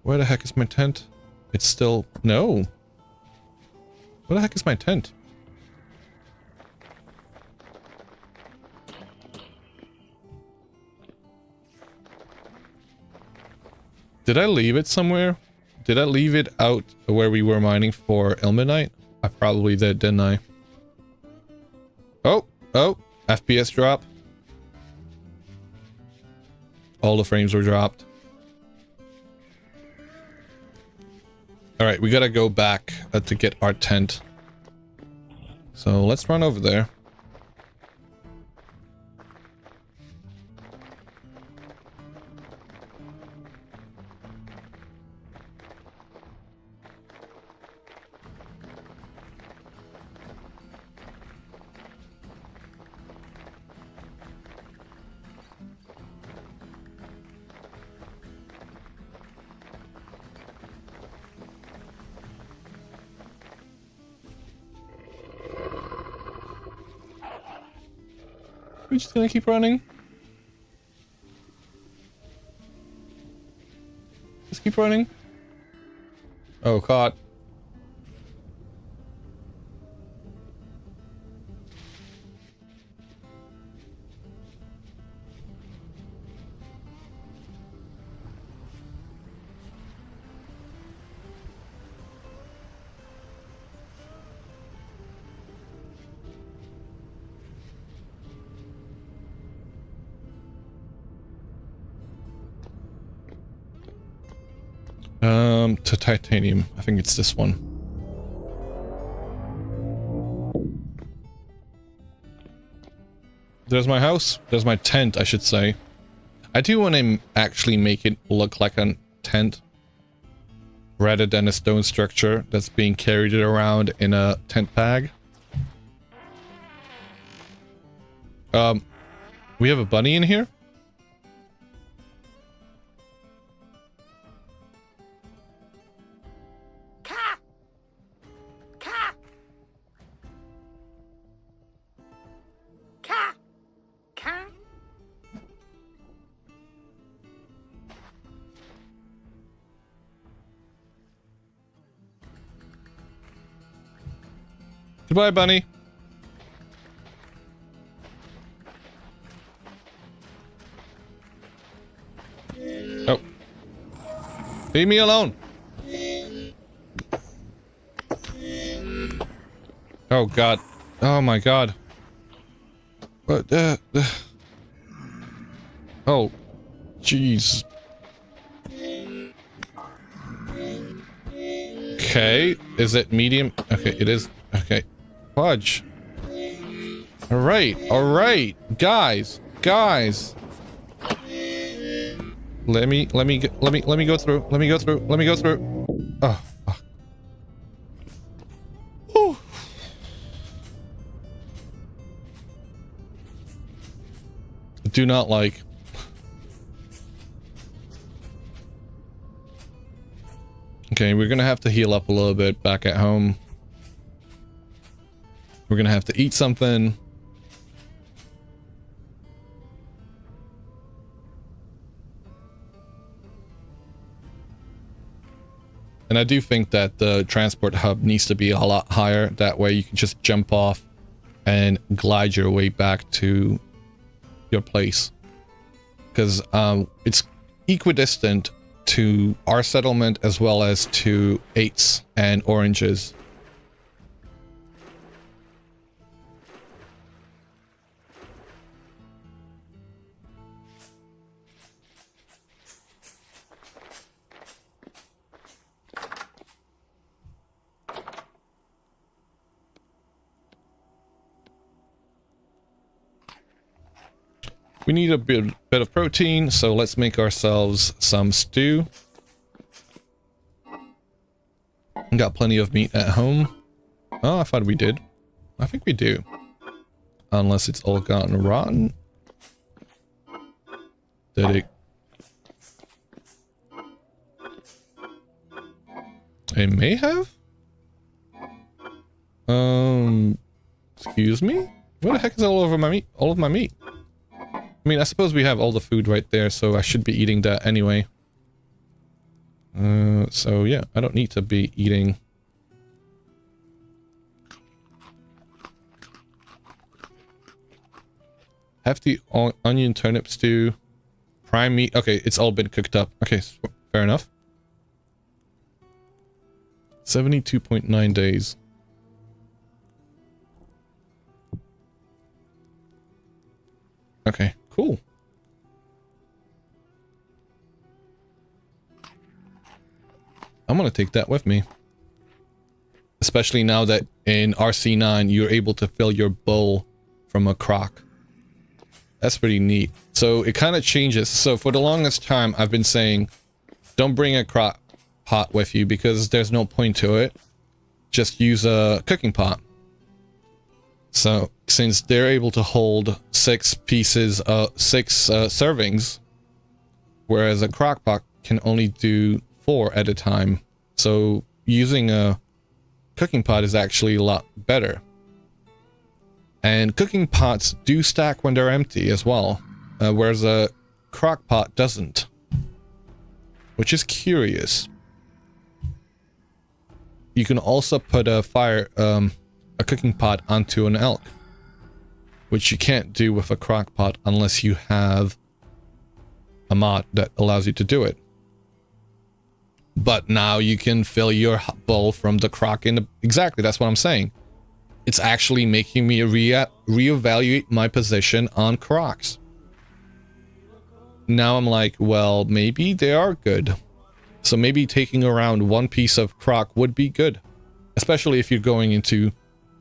Where the heck is my tent? It's still... No! Where the heck is my tent? Did I leave it somewhere? Did I leave it out where we were mining for ilmenite? I probably did, didn't I? Oh, FPS drop. All the frames were dropped. Alright, we gotta go back to get our tent. So let's run over there. We're just gonna keep running. Just keep running. Oh, caught. To titanium. I think it's this one. There's my house. There's my tent, I should say. I do want to actually make it look like a tent rather than a stone structure that's being carried around in a tent bag. We have a bunny in here? Goodbye, bunny. Oh. Leave me alone. Oh, God. Oh, my God. What? Oh. Jeez. Okay. Is it medium? Okay, it is. Okay. Fudge. All right. All right. Guys. Guys. Let me go through. Let me go through. Oh. Whew. Do not like. Okay, we're gonna have to heal up a little bit back at home. We're gonna have to eat something. And I do think that the transport hub needs to be a lot higher. That way you can just jump off and glide your way back to your place. Because it's equidistant to our settlement as well as to 8's and Orange's. We need a bit of protein, so let's make ourselves some stew. Got plenty of meat at home. Oh, I thought we did. I think we do. Unless it's all gotten rotten. Did it? It may have? Excuse me? What the heck is all over my meat? All of my meat? I mean, I suppose we have all the food right there, so I should be eating that anyway. So yeah, I don't need to be eating. Hefty onion turnip stew. Prime meat. Okay, it's all been cooked up. Okay, fair enough. 72.9 days. Okay, cool. I'm gonna take that with me. Especially now that in RC9 you're able to fill your bowl from a crock. That's pretty neat. So it kind of changes. So for the longest time I've been saying don't bring a crock pot with you because there's no point to it. Just use a cooking pot. So since they're able to hold 6 servings, whereas a crock pot can only do 4 at a time. So using a cooking pot is actually a lot better. And cooking pots do stack when they're empty as well, whereas a crock pot doesn't. Which is curious. You can also put a cooking pot onto an elk, which you can't do with a crock pot unless you have a mod that allows you to do it. But now you can fill your bowl from the crock in the... Exactly, that's what I'm saying. It's actually making me reevaluate my position on crocks. Now I'm like, well, maybe they are good. So maybe taking around 1 piece of crock would be good. Especially if you're going into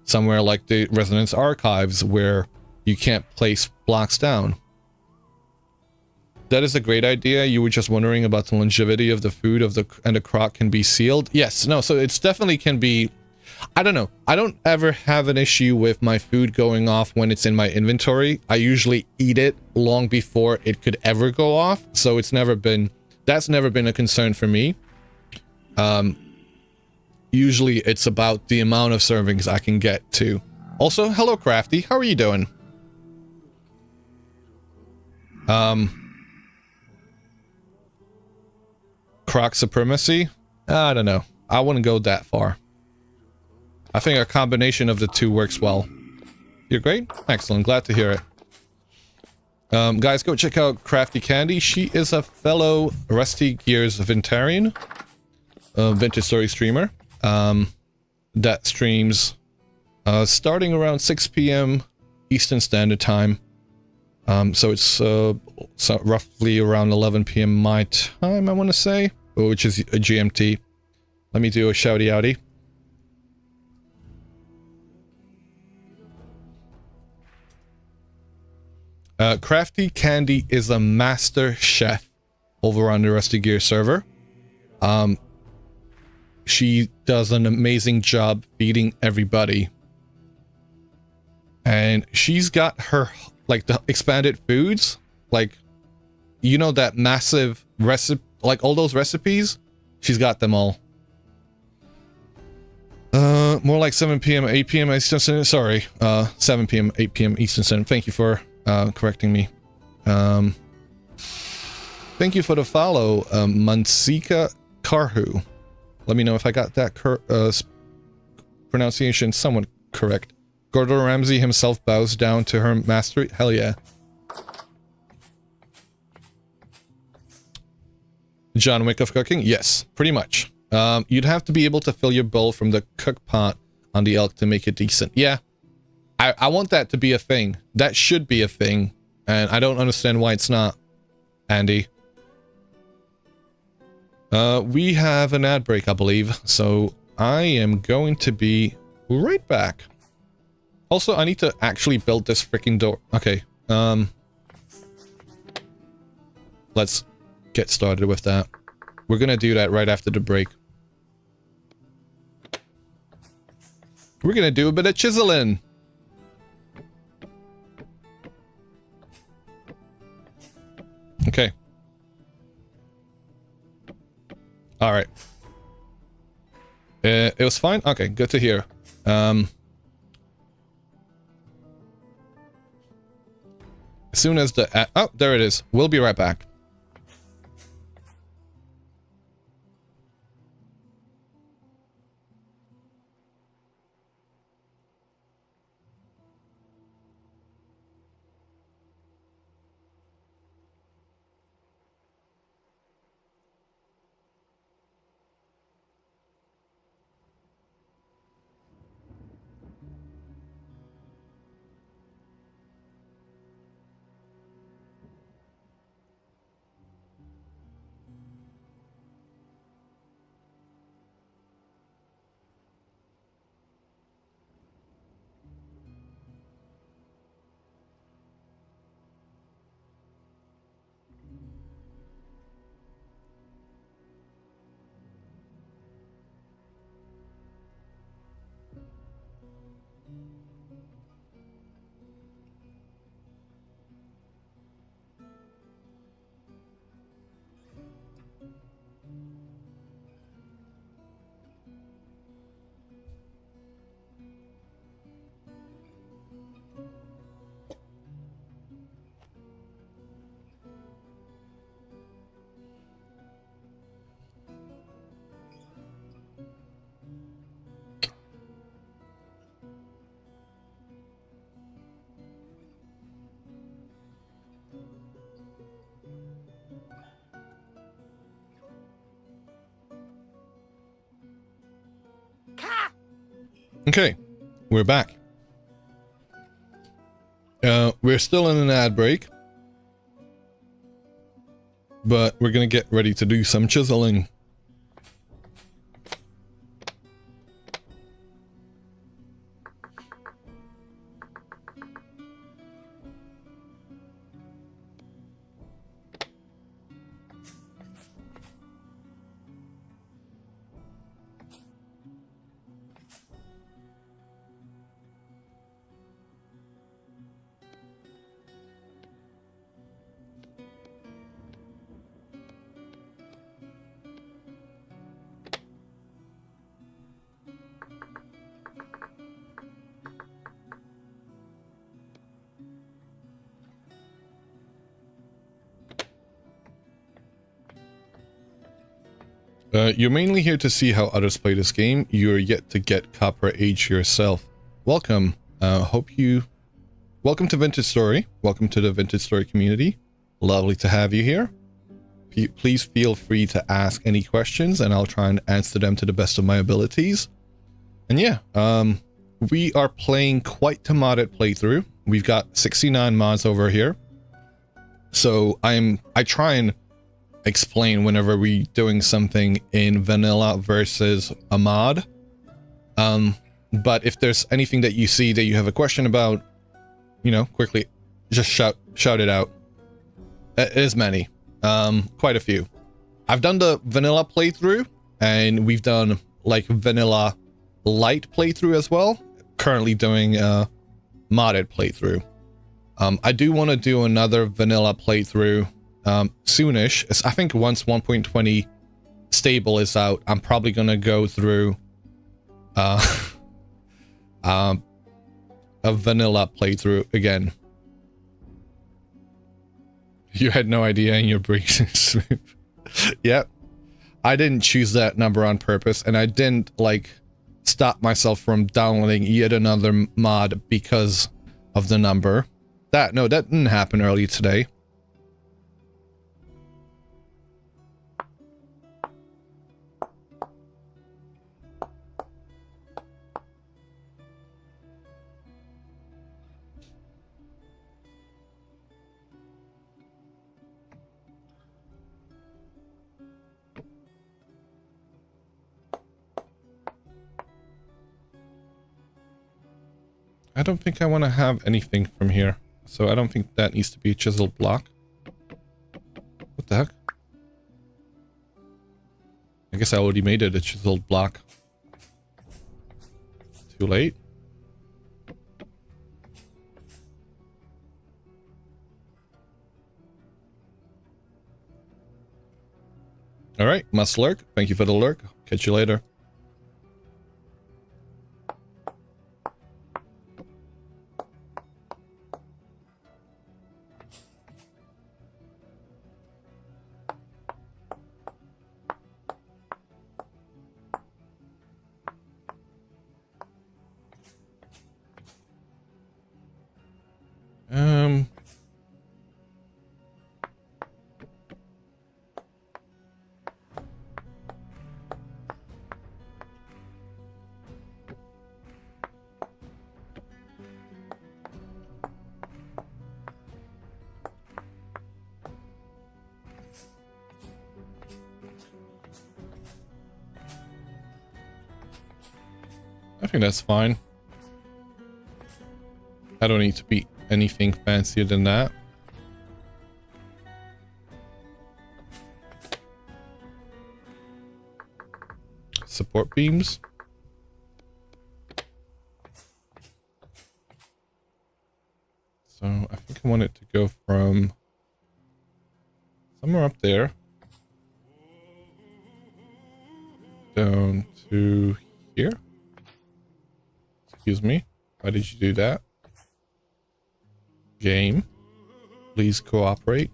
somewhere like the Resonance Archives where you can't place blocks down. That is a great idea. You were just wondering about the longevity of the food and the crock can be sealed. Yes, no, so it's definitely can be... I don't know. I don't ever have an issue with my food going off when it's in my inventory. I usually eat it long before it could ever go off. So it's never been... That's never been a concern for me. Usually it's about the amount of servings I can get to. Also, hello Crafty, how are you doing? Croc supremacy? I don't know. I wouldn't go that far. I think a combination of the two works well. You're great? Excellent. Glad to hear it. Guys, go check out Crafty Candy. She is a fellow Rusty Gears Vintarian, vintage story streamer, that streams starting around 6 p.m. Eastern Standard Time. So it's so roughly around 11 p.m. my time, I want to say, which is a GMT. Let me do a shouty outy. Crafty Candy is a master chef over on the Rusty Gear server. She does an amazing job feeding everybody. And she's got her, like, the expanded foods, like, you know, that massive recipe, like all those recipes, she's got them all. More like 7 p.m. 8 p.m. Eastern Standard. Sorry, 7 p.m. 8 p.m. Eastern Standard. Thank you for correcting me. Thank you for the follow, Mansika Karhu. Let me know if I got that pronunciation somewhat correct. Gordon Ramsay himself bows down to her mastery. Hell yeah. John Wick of cooking? Yes, pretty much. You'd have to be able to fill your bowl from the cook pot on the elk to make it decent. Yeah. I want that to be a thing. That should be a thing. And I don't understand why it's not, Andy. We have an ad break, I believe. So I am going to be right back. Also, I need to actually build this freaking door. Okay. Let's get started with that. We're gonna do that right after the break. We're gonna do a bit of chiseling. Okay. All right. It was fine? Okay, good to hear. As soon as the... oh, there it is. We'll be right back. Okay, we're back. We're still in an ad break, but we're gonna get ready to do some chiseling. You're mainly here to see how others play this game. You're yet to get copper age yourself. Welcome. Welcome to Vintage Story. Welcome to the Vintage Story community. Lovely to have you here. Please feel free to ask any questions and I'll try and answer them to the best of my abilities. And yeah, we are playing quite a modded playthrough. We've got 69 mods over here. So I try and explain whenever we're doing something in vanilla versus a mod. But if there's anything that you see that you have a question about, you know, quickly just shout it out. There's many. Quite a few. I've done the vanilla playthrough and we've done like vanilla light playthrough as well. Currently doing a modded playthrough. I do want to do another vanilla playthrough soonish. I think once 1.20 stable is out, I'm probably gonna go through a vanilla playthrough again. You had no idea in your breaks. Yep. I didn't choose that number on purpose, and I didn't like stop myself from downloading yet another mod because of the number. That didn't happen earlier today. I don't think I want to have anything from here, so I don't think that needs to be a chiseled block. What the heck? I guess I already made it a chiseled block. Too late. Alright, must lurk. Thank you for the lurk. Catch you later. I think that's fine. I don't need to be anything fancier than that. Support beams. So I think I want it to go from somewhere up there down to here. Excuse me. Why did you do that? Game. Please cooperate.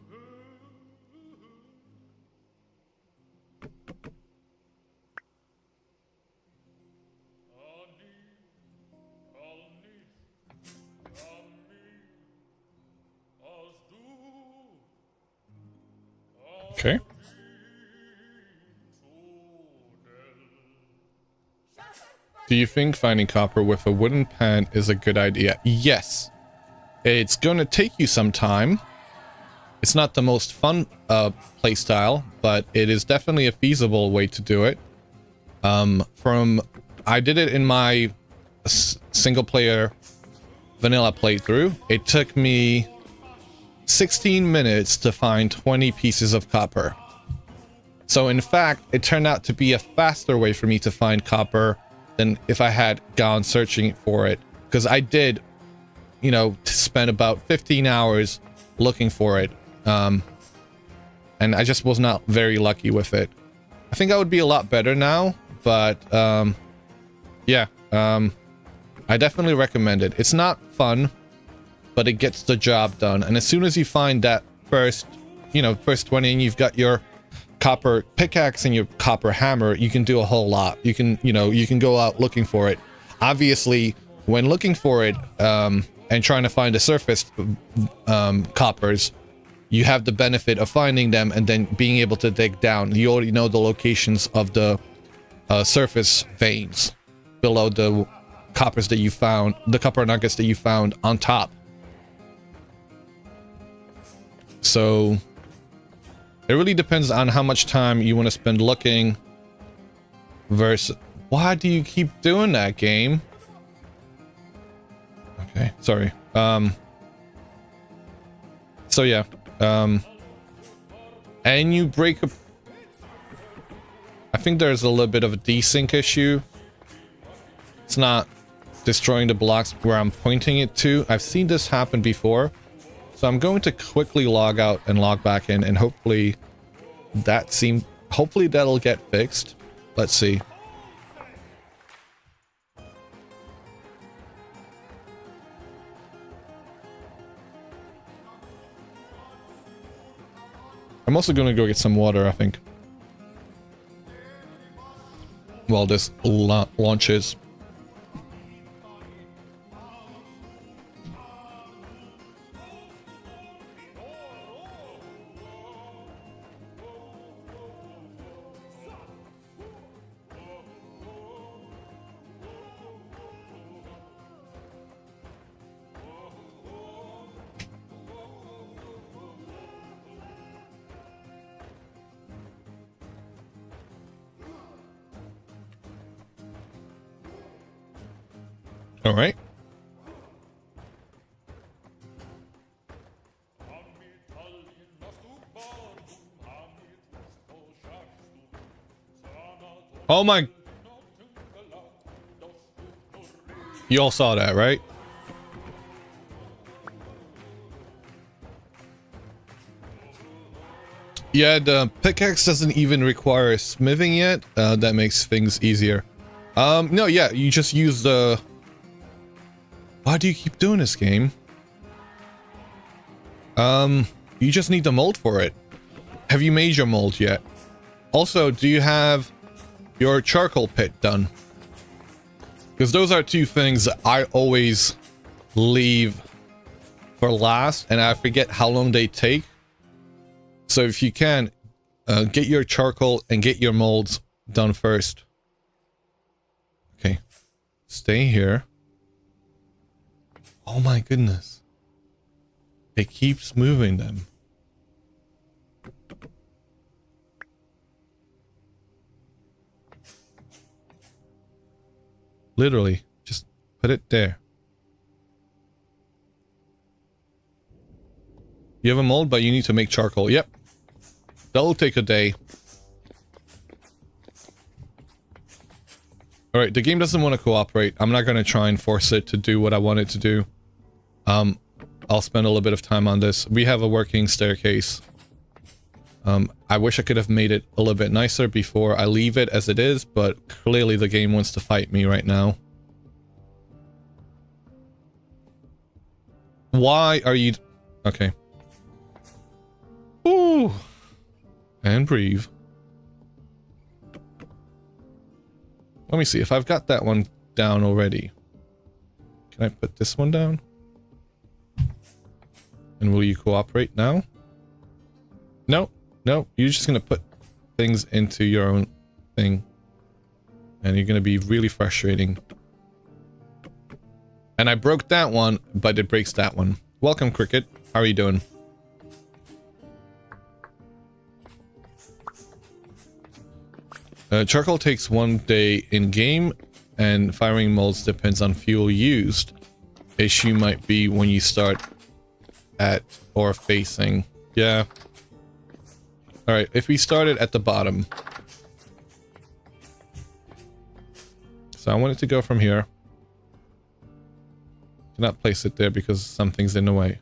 Okay. Do you think finding copper with a wooden pan is a good idea? Yes. It's going to take you some time. It's not the most fun playstyle, but it is definitely a feasible way to do it. I did it in my single player vanilla playthrough. It took me 16 minutes to find 20 pieces of copper. So in fact, it turned out to be a faster way for me to find copper than if I had gone searching for it. Because I did, you know, spend about 15 hours looking for it. And I just was not very lucky with it. I think I would be a lot better now, but yeah, I definitely recommend it. It's not fun, but it gets the job done. And as soon as you find that first 20 and you've got your copper pickaxe and your copper hammer, you can do a whole lot. You can, you can go out looking for it. Obviously, when looking for it and trying to find the surface coppers, you have the benefit of finding them and then being able to dig down. You already know the locations of the surface veins below the coppers that you found, the copper nuggets that you found on top. So it really depends on how much time you want to spend looking versus... Why do you keep doing that, game? Okay, sorry. So yeah. And you break a... I think there's a little bit of a desync issue. It's not destroying the blocks where I'm pointing it to. I've seen this happen before. So I'm going to quickly log out and log back in, and hopefully that'll get fixed. Let's see. I'm also going to go get some water, I think, while this launches. All right. Oh my. You all saw that, right? Yeah, the pickaxe doesn't even require smithing yet. That makes things easier. No, yeah, you just use the... Why do you keep doing this, game? You just need the mold for it. Have you made your mold yet? Also, do you have your charcoal pit done? Because those are two things I always leave for last, and I forget how long they take. So if you can, get your charcoal and get your molds done first. Okay. Stay here. Oh my goodness. It keeps moving them. Literally, just put it there. You have a mold, but you need to make charcoal. Yep. That'll take a day. Alright, the game doesn't want to cooperate. I'm not going to try and force it to do what I want it to do. I'll spend a little bit of time on this. We have a working staircase. I wish I could have made it a little bit nicer before I leave it as it is, but clearly the game wants to fight me right now. Why are you... Okay. Ooh. And breathe. Let me see if I've got that one down already. Can I put this one down? And will you cooperate now? No, no, you're just gonna put things into your own thing. And you're gonna be really frustrating. And I broke that one, but it breaks that one. Welcome, Cricket. How are you doing? Charcoal takes 1 day in game, and firing molds depends on fuel used. Issue might be when you start at or facing. Yeah. Alright, if we started at the bottom. So I want it to go from here. Cannot place it there because something's in the way.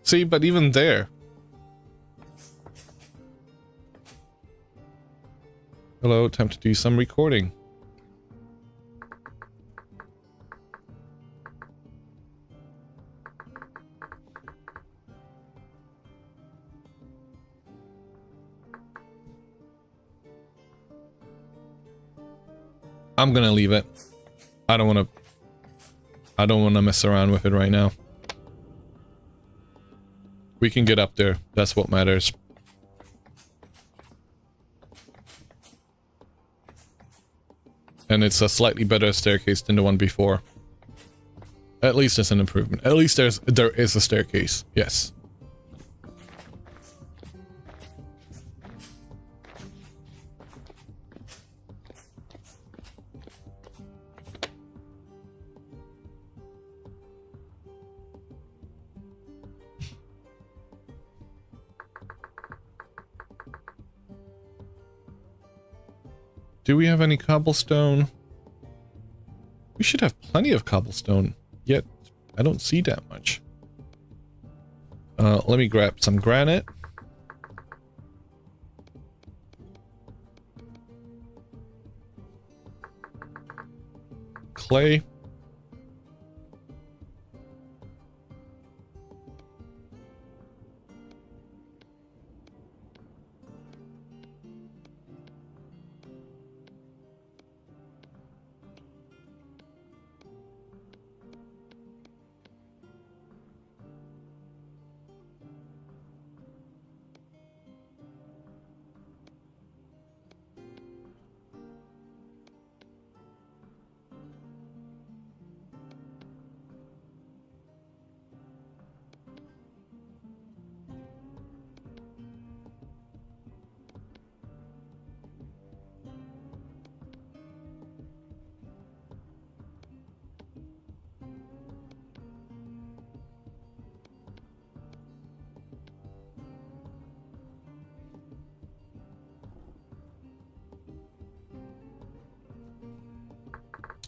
See, but even there. Hello, time to do some recording. I'm gonna leave it. I don't want to mess around with it right now. We can get up there. That's what matters. And it's a slightly better staircase than the one before. At least it's an improvement. At least there is a staircase. Yes. Do we have any cobblestone? We should have plenty of cobblestone, yet I don't see that much. Let me grab some granite. Clay.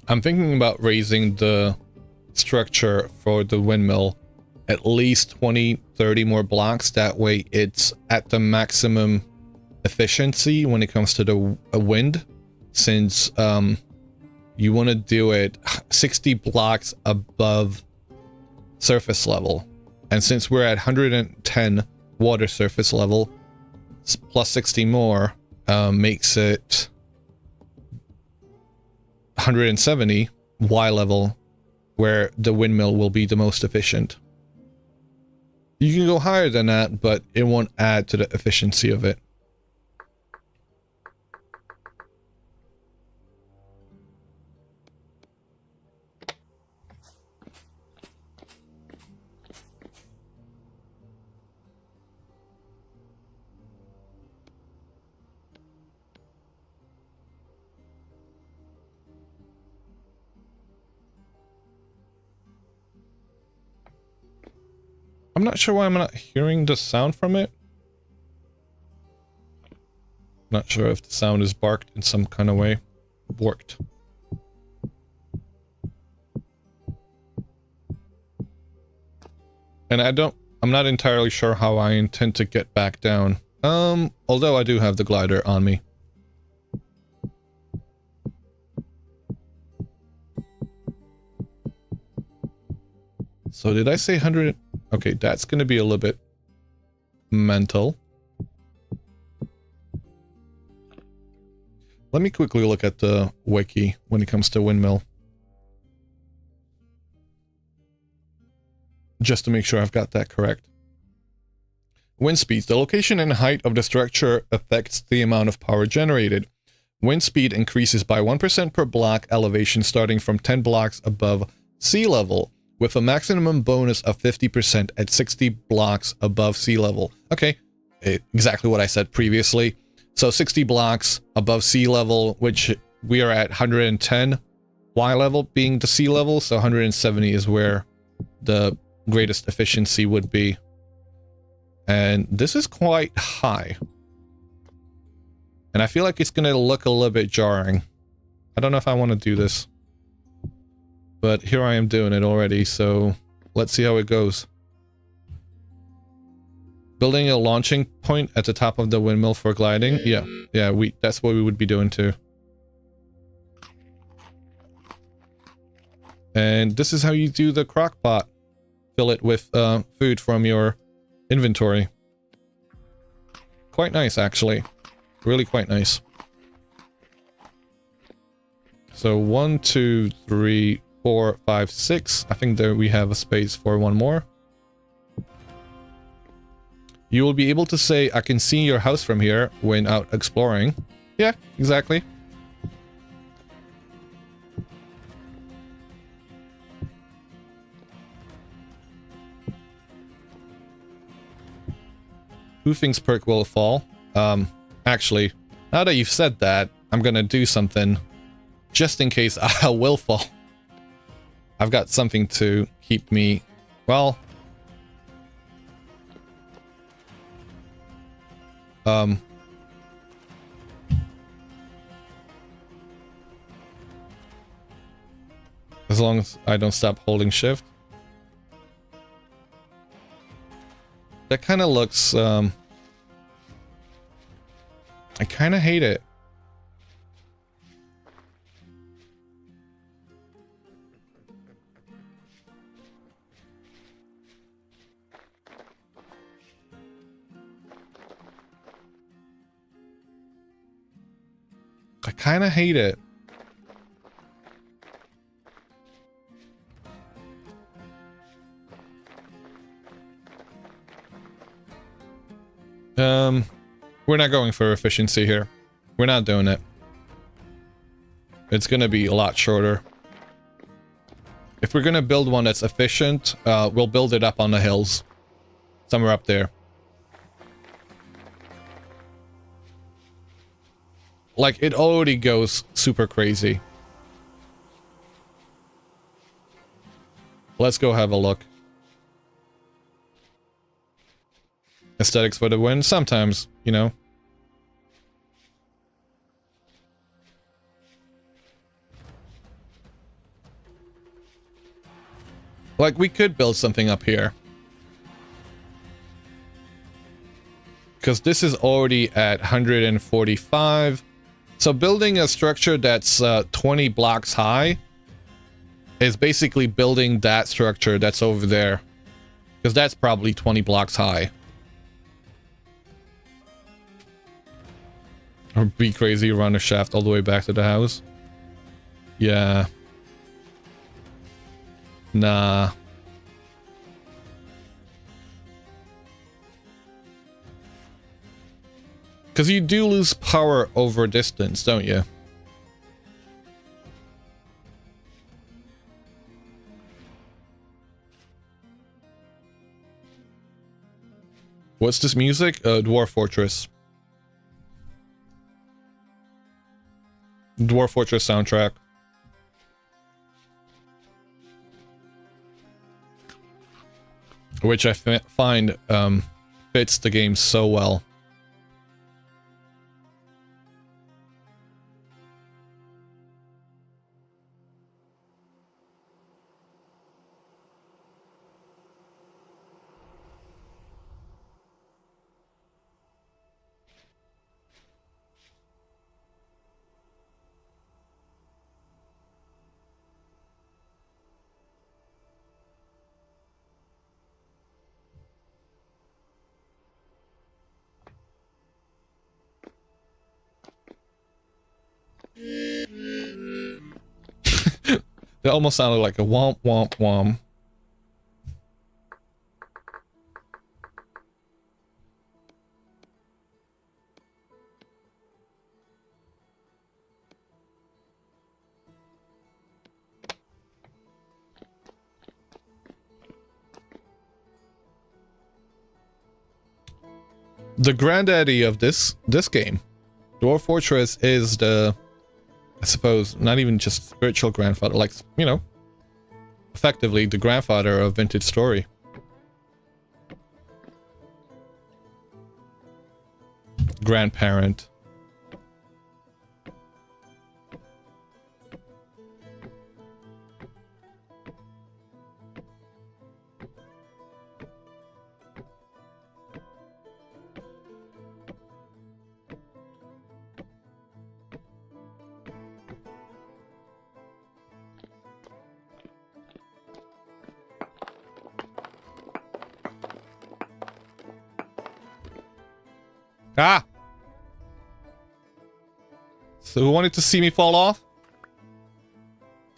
I'm thinking about raising the structure for the windmill at least 20-30 more blocks. That way it's at the maximum efficiency when it comes to the wind, since you want to do it 60 blocks above surface level. And since we're at 110 water surface level, plus 60 more makes it 170 Y level, where the windmill will be the most efficient. You can go higher than that, but it won't add to the efficiency of it. I'm not sure why I'm not hearing the sound from it. Not sure if the sound is barked in some kind of way. Borked. And I'm not entirely sure how I intend to get back down. Although I do have the glider on me. So did I say 100? Okay, that's going to be a little bit mental. Let me quickly look at the wiki when it comes to windmill. Just to make sure I've got that correct. Wind speeds. The location and height of the structure affects the amount of power generated. Wind speed increases by 1% per block elevation starting from 10 blocks above sea level, with a maximum bonus of 50% at 60 blocks above sea level. Okay, exactly what I said previously. So 60 blocks above sea level, which we are at 110 Y level being the sea level, so 170 is where the greatest efficiency would be. And this is quite high. And I feel like it's going to look a little bit jarring. I don't know if I want to do this. But here I am doing it already, so let's see how it goes. Building a launching point at the top of the windmill for gliding. Yeah, that's what we would be doing too. And this is how you do the crock pot. Fill it with food from your inventory. Quite nice, actually. Really quite nice. So 1, 2, 3, 4, 5, 6. I think there we have a space for one more. You will be able to say, I can see your house from here when out exploring. Yeah, exactly. Who thinks perk will fall? Actually, now that you've said that, I'm gonna do something just in case I will fall. I've got something to keep me, well... as long as I don't stop holding shift. That kind of looks, I kind of hate it. I kind of hate it. We're not going for efficiency here. We're not doing it. It's gonna be a lot shorter. If we're gonna build one that's efficient, we'll build it up on the hills. Somewhere up there. Like, it already goes super crazy. Let's go have a look. Aesthetics for the win? Sometimes, you know. Like, we could build something up here. Because this is already at 145. So building a structure that's 20 blocks high is basically building that structure that's over there. Because that's probably 20 blocks high. Or be crazy, run a shaft all the way back to the house. Yeah. Nah. Because you do lose power over distance, don't you? What's this music? Dwarf Fortress. Dwarf Fortress soundtrack. Which I find fits the game so well. It almost sounded like a womp womp womp. The granddaddy of this game, Dwarf Fortress, is the, I suppose, not even just spiritual grandfather, like, you know, effectively the grandfather of Vintage Story. Grandparent. Ah! So who wanted to see me fall off?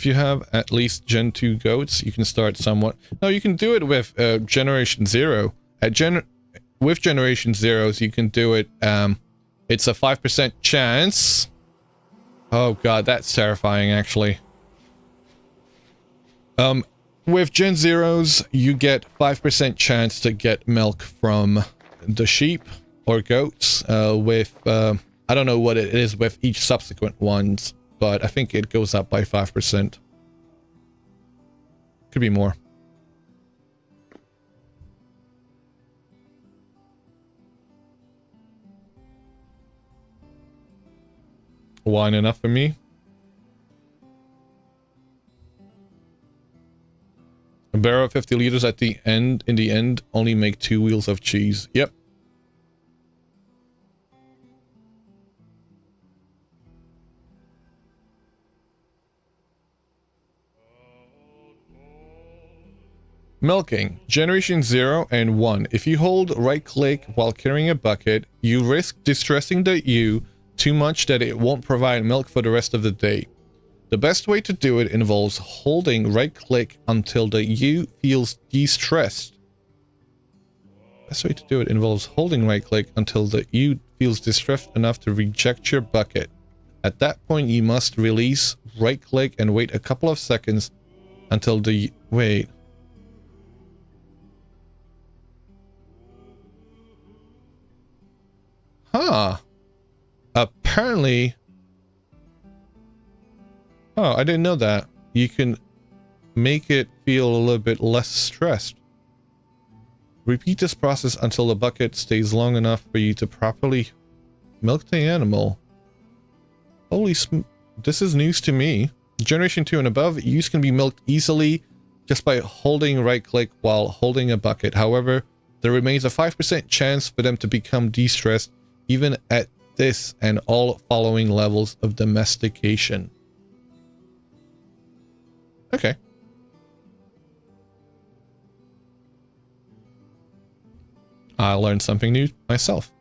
If you have at least Gen 2 goats, you can start somewhat. No, you can do it with Generation 0. With Generation 0s, you can do it. It's a 5% chance. Oh god, that's terrifying, actually. With Gen 0s, you get 5% chance to get milk from the sheep or goats. I don't know what it is with each subsequent ones, but I think it goes up by 5%. Could be more. Wine enough for me? A barrel of 50 liters at the end, in the end, only make 2 wheels of cheese. Yep. Milking. Generation 0 and 1. If you hold right click while carrying a bucket, you risk distressing the ewe too much that it won't provide milk for the rest of the day. The best way to do it involves holding right click until the ewe feels distressed. Best way to do it involves holding right click until the ewe feels distressed enough to reject your bucket. At that point, you must release right click and wait a couple of seconds until the... Wait. Huh. Apparently... Oh, I didn't know that. You can make it feel a little bit less stressed. Repeat this process until the bucket stays long enough for you to properly milk the animal. Holy this is news to me. Generation 2 and above, ewes can be milked easily just by holding right click while holding a bucket. However, there remains a 5% chance for them to become de-stressed even at this and all following levels of domestication. Okay. I learned something new myself.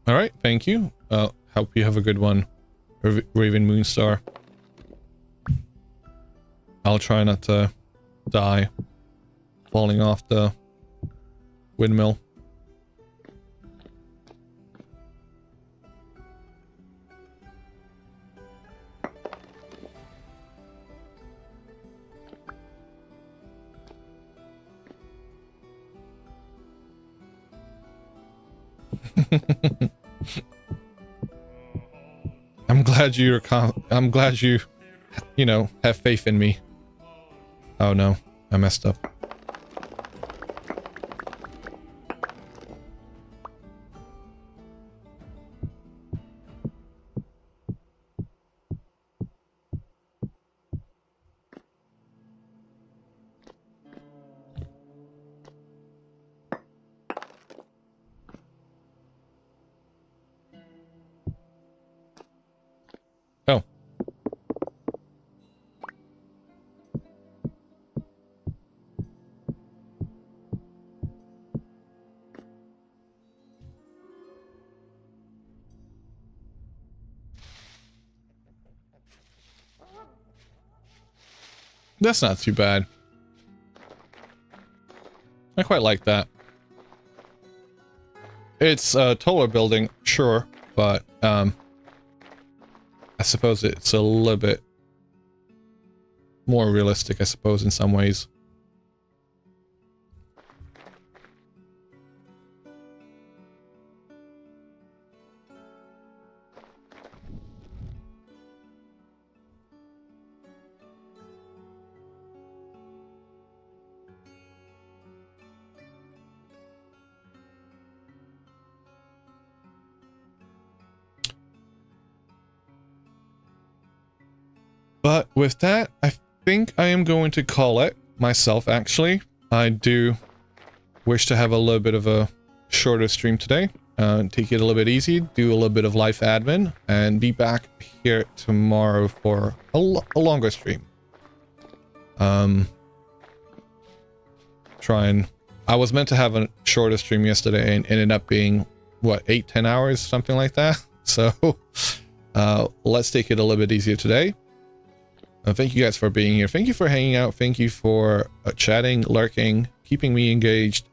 All right, thank you. Hope you have a good one, Raven Moonstar. I'll try not to die falling off the windmill. I'm glad you know, have faith in me. Oh no, I messed up. Oh. That's not too bad. I quite like that. It's a taller building, sure, but I suppose it's a little bit more realistic, I suppose, in some ways. But with that, I think I am going to call it myself, actually. I do wish to have a little bit of a shorter stream today. Take it a little bit easy, do a little bit of life admin, and be back here tomorrow for a longer stream. I was meant to have a shorter stream yesterday and ended up being, what, 8-10 hours, something like that. So, let's take it a little bit easier today. Thank you guys for being here. Thank you for hanging out. Thank you for chatting, lurking, keeping me engaged,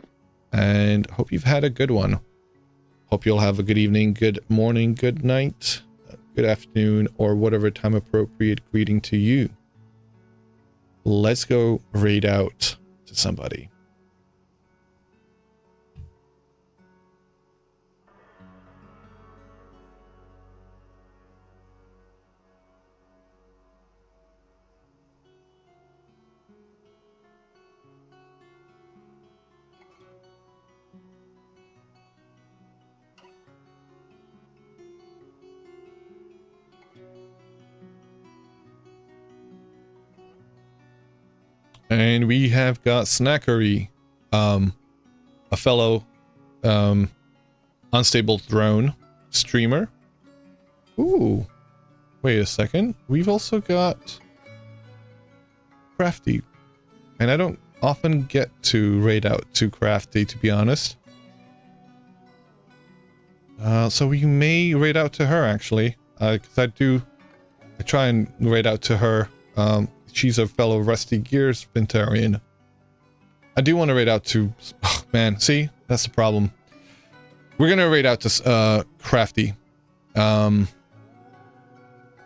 and hope you've had a good one. Hope you'll have a good evening, good morning, good night, good afternoon, or whatever time appropriate greeting to you. Let's go raid out to somebody. And we have got Snackery, a fellow unstable throne streamer. Ooh, wait a second. We've also got Crafty, and I don't often get to raid out to Crafty, to be honest. So we may raid out to her, actually, because I try and raid out to her. She's a fellow Rusty Gears Ventarian. I do want to raid out to... Oh, man, see? That's the problem. We're going to raid out to Crafty.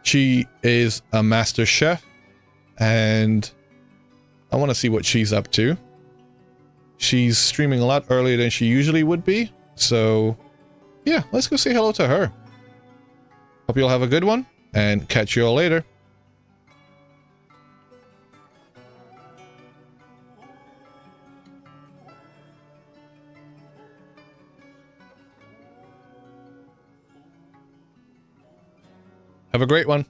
She is a master chef, and I want to see what she's up to. She's streaming a lot earlier than she usually would be, so yeah, let's go say hello to her. Hope you'll have a good one, and catch you all later. Have a great one.